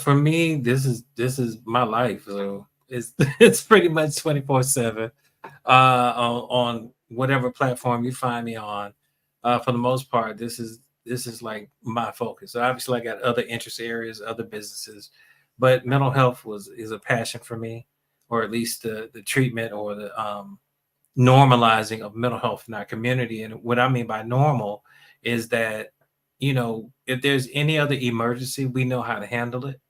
For me, this is my life. So it's pretty much 24/7 on whatever platform you find me on. For the most part, this is like my focus. So obviously, I got other interest areas, other businesses, but mental health is a passion for me, or at least the treatment or the normalizing of mental health in our community. And what I mean by normal is that, if there's any other emergency, we know how to handle it.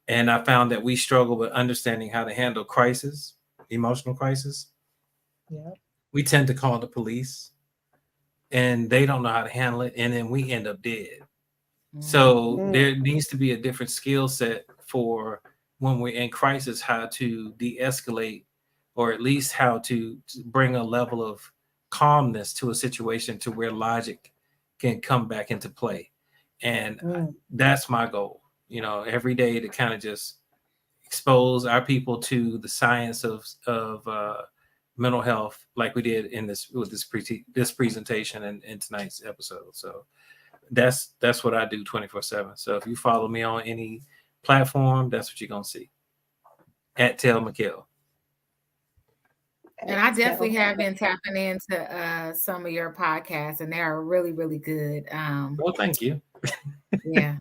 And I found that we struggle with understanding how to handle crisis, emotional crisis. Yeah. We tend to call the police and they don't know how to handle it. And then we end up dead. So there needs to be a different skill set for when we're in crisis, how to de-escalate, or at least how to bring a level of calmness to a situation to where logic can come back into play. And that's my goal, every day, to kind of just expose our people to the science of mental health, like we did in this presentation and in tonight's episode. So that's what I do 24/7. So if you follow me on any platform, that's what you're gonna see. At Tell Mikell. And I definitely have been tapping into some of your podcasts, and they are really, really good. Well, thank you. Yeah.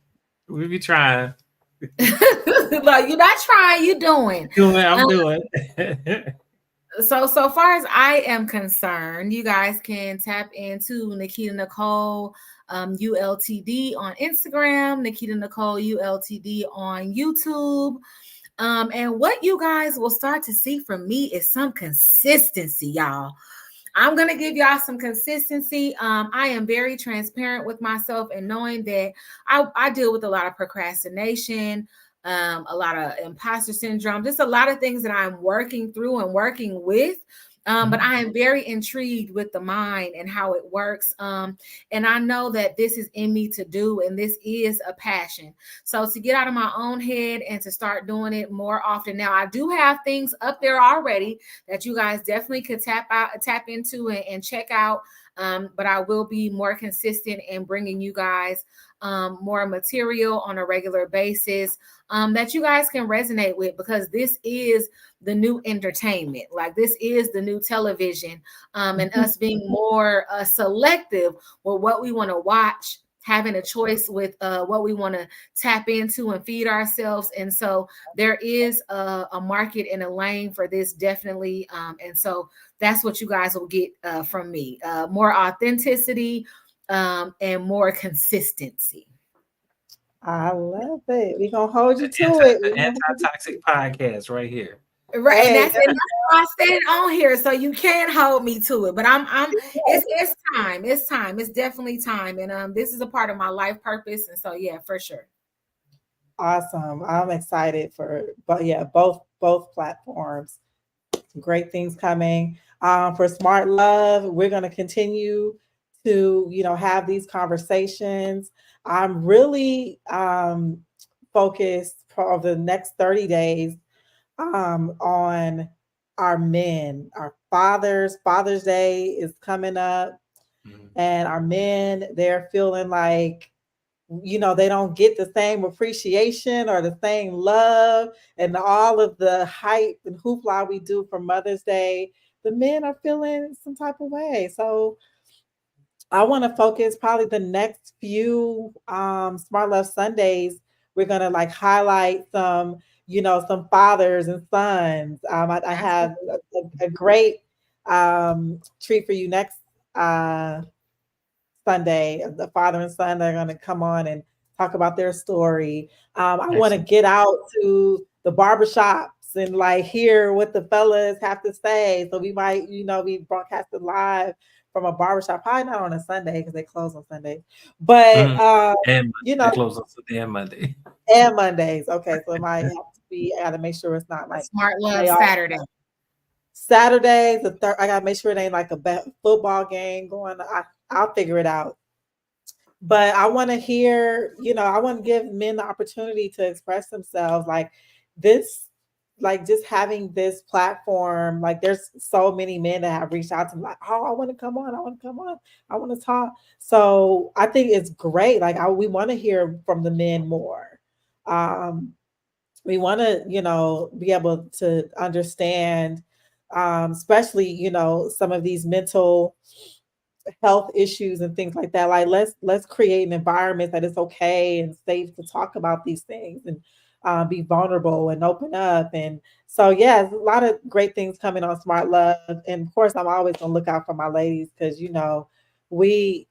We be trying. Like, you're not trying, you're doing. I'm doing. So far as I am concerned, you guys can tap into Nikita Nikol ULTD on Instagram, Nikita Nikol ULTD on YouTube. And what you guys will start to see from me is some consistency, y'all. I'm going to give y'all some consistency. I am very transparent with myself, and knowing that I deal with a lot of procrastination, a lot of imposter syndrome, just a lot of things that I'm working through and working with. But I am very intrigued with the mind and how it works. And I know that this is in me to do, and this is a passion. So to get out of my own head and to start doing it more often. Now, I do have things up there already that you guys definitely could tap into and check out. But I will be more consistent in bringing you guys more material on a regular basis that you guys can resonate with, because this is the new entertainment. Like, this is the new television, and us being more selective with what we want to watch having a choice with what we want to tap into and feed ourselves. And so there is a market and a lane for this, definitely. And so that's what you guys will get from me. More authenticity and more consistency. I love it. We're gonna hold you to Anti, it. the anti-toxic podcast right here. Right, and Hey, that's why I said it on here, so you can't hold me to it. But it's time. It's time. It's definitely time. And this is a part of my life purpose. And so yeah, for sure. awesome. I'm excited for, but yeah, both platforms. Great things coming. For Smart Love, we're going to continue to, have these conversations. I'm really focused for the next 30 days on our men, our fathers. Father's Day is coming up, and our men, they're feeling like, they don't get the same appreciation or the same love and all of the hype and hoopla we do for Mother's Day. The men are feeling some type of way. So I want to focus probably the next few Smart Love Sundays. We're gonna like highlight some, some fathers and sons. I have a great treat for you next Sunday. The father and son are going to come on and talk about their story. I want to get out to the barbershops and like hear what the fellas have to say. So we might, be broadcasted live from a barbershop, probably not on a Sunday because they close on Sunday, but and they close on Sunday and Monday and Mondays. Okay, so it might have to be. I got to make sure it's not like Smart Love Saturday. Saturdays. I got to make sure it ain't like a football game going. I'll figure it out. But I want to hear, I want to give men the opportunity to express themselves like this, like just having this platform. Like there's so many men that have reached out to me like, oh, I want to come on. I want to come on. I want to talk. So I think it's great. Like we want to hear from the men more. We want to, be able to understand, especially, some of these mental health issues and things like that. Like let's create an environment that is okay and safe to talk about these things and be vulnerable and open up. And so yeah, a lot of great things coming on Smart Love. And of course, I'm always gonna look out for my ladies because we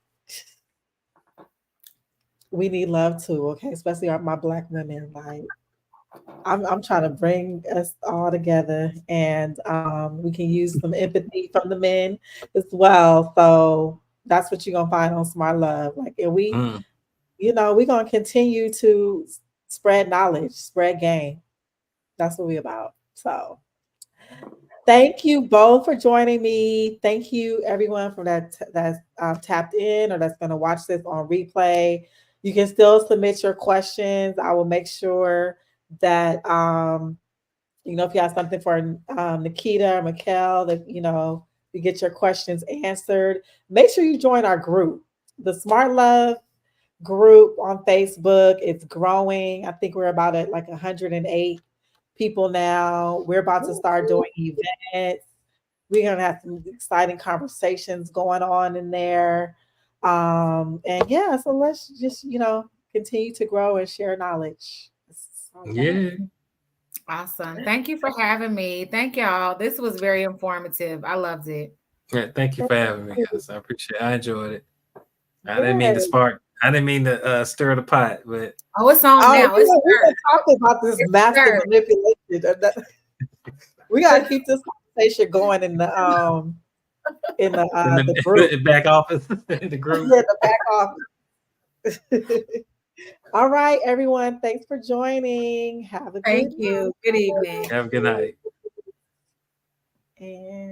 need love too. Okay, especially my Black women. Like I'm trying to bring us all together, and we can use some empathy from the men as well. So that's what you're gonna find on Smart Love. Like, and we're gonna continue to spread knowledge, spread game. That's what we're about. So thank you both for joining me. Thank you everyone from that's tapped in or that's gonna watch this on replay. You can still submit your questions. I will make sure that if you have something for Nikita or Mikell, that you get your questions answered. Make sure you join our group, the Smart Love group on Facebook. It's growing. I think we're about at like 108 people now. We're about to start doing events. We're gonna have some exciting conversations going on in there. And yeah, so let's just continue to grow and share knowledge. Yeah. Awesome. Thank you for having me. Thank y'all. This was very informative. I loved it. Yeah, thank you for having me, guys. I appreciate it. I enjoyed it. I didn't mean to spark. I didn't mean to stir the pot, but it's on now. We've been talking about this master manipulation. We gotta keep this conversation going in the group, the back office, in the group. Yeah, the back office. All right, everyone. Thanks for joining. Have a Thank you. Good evening. Have a good night. And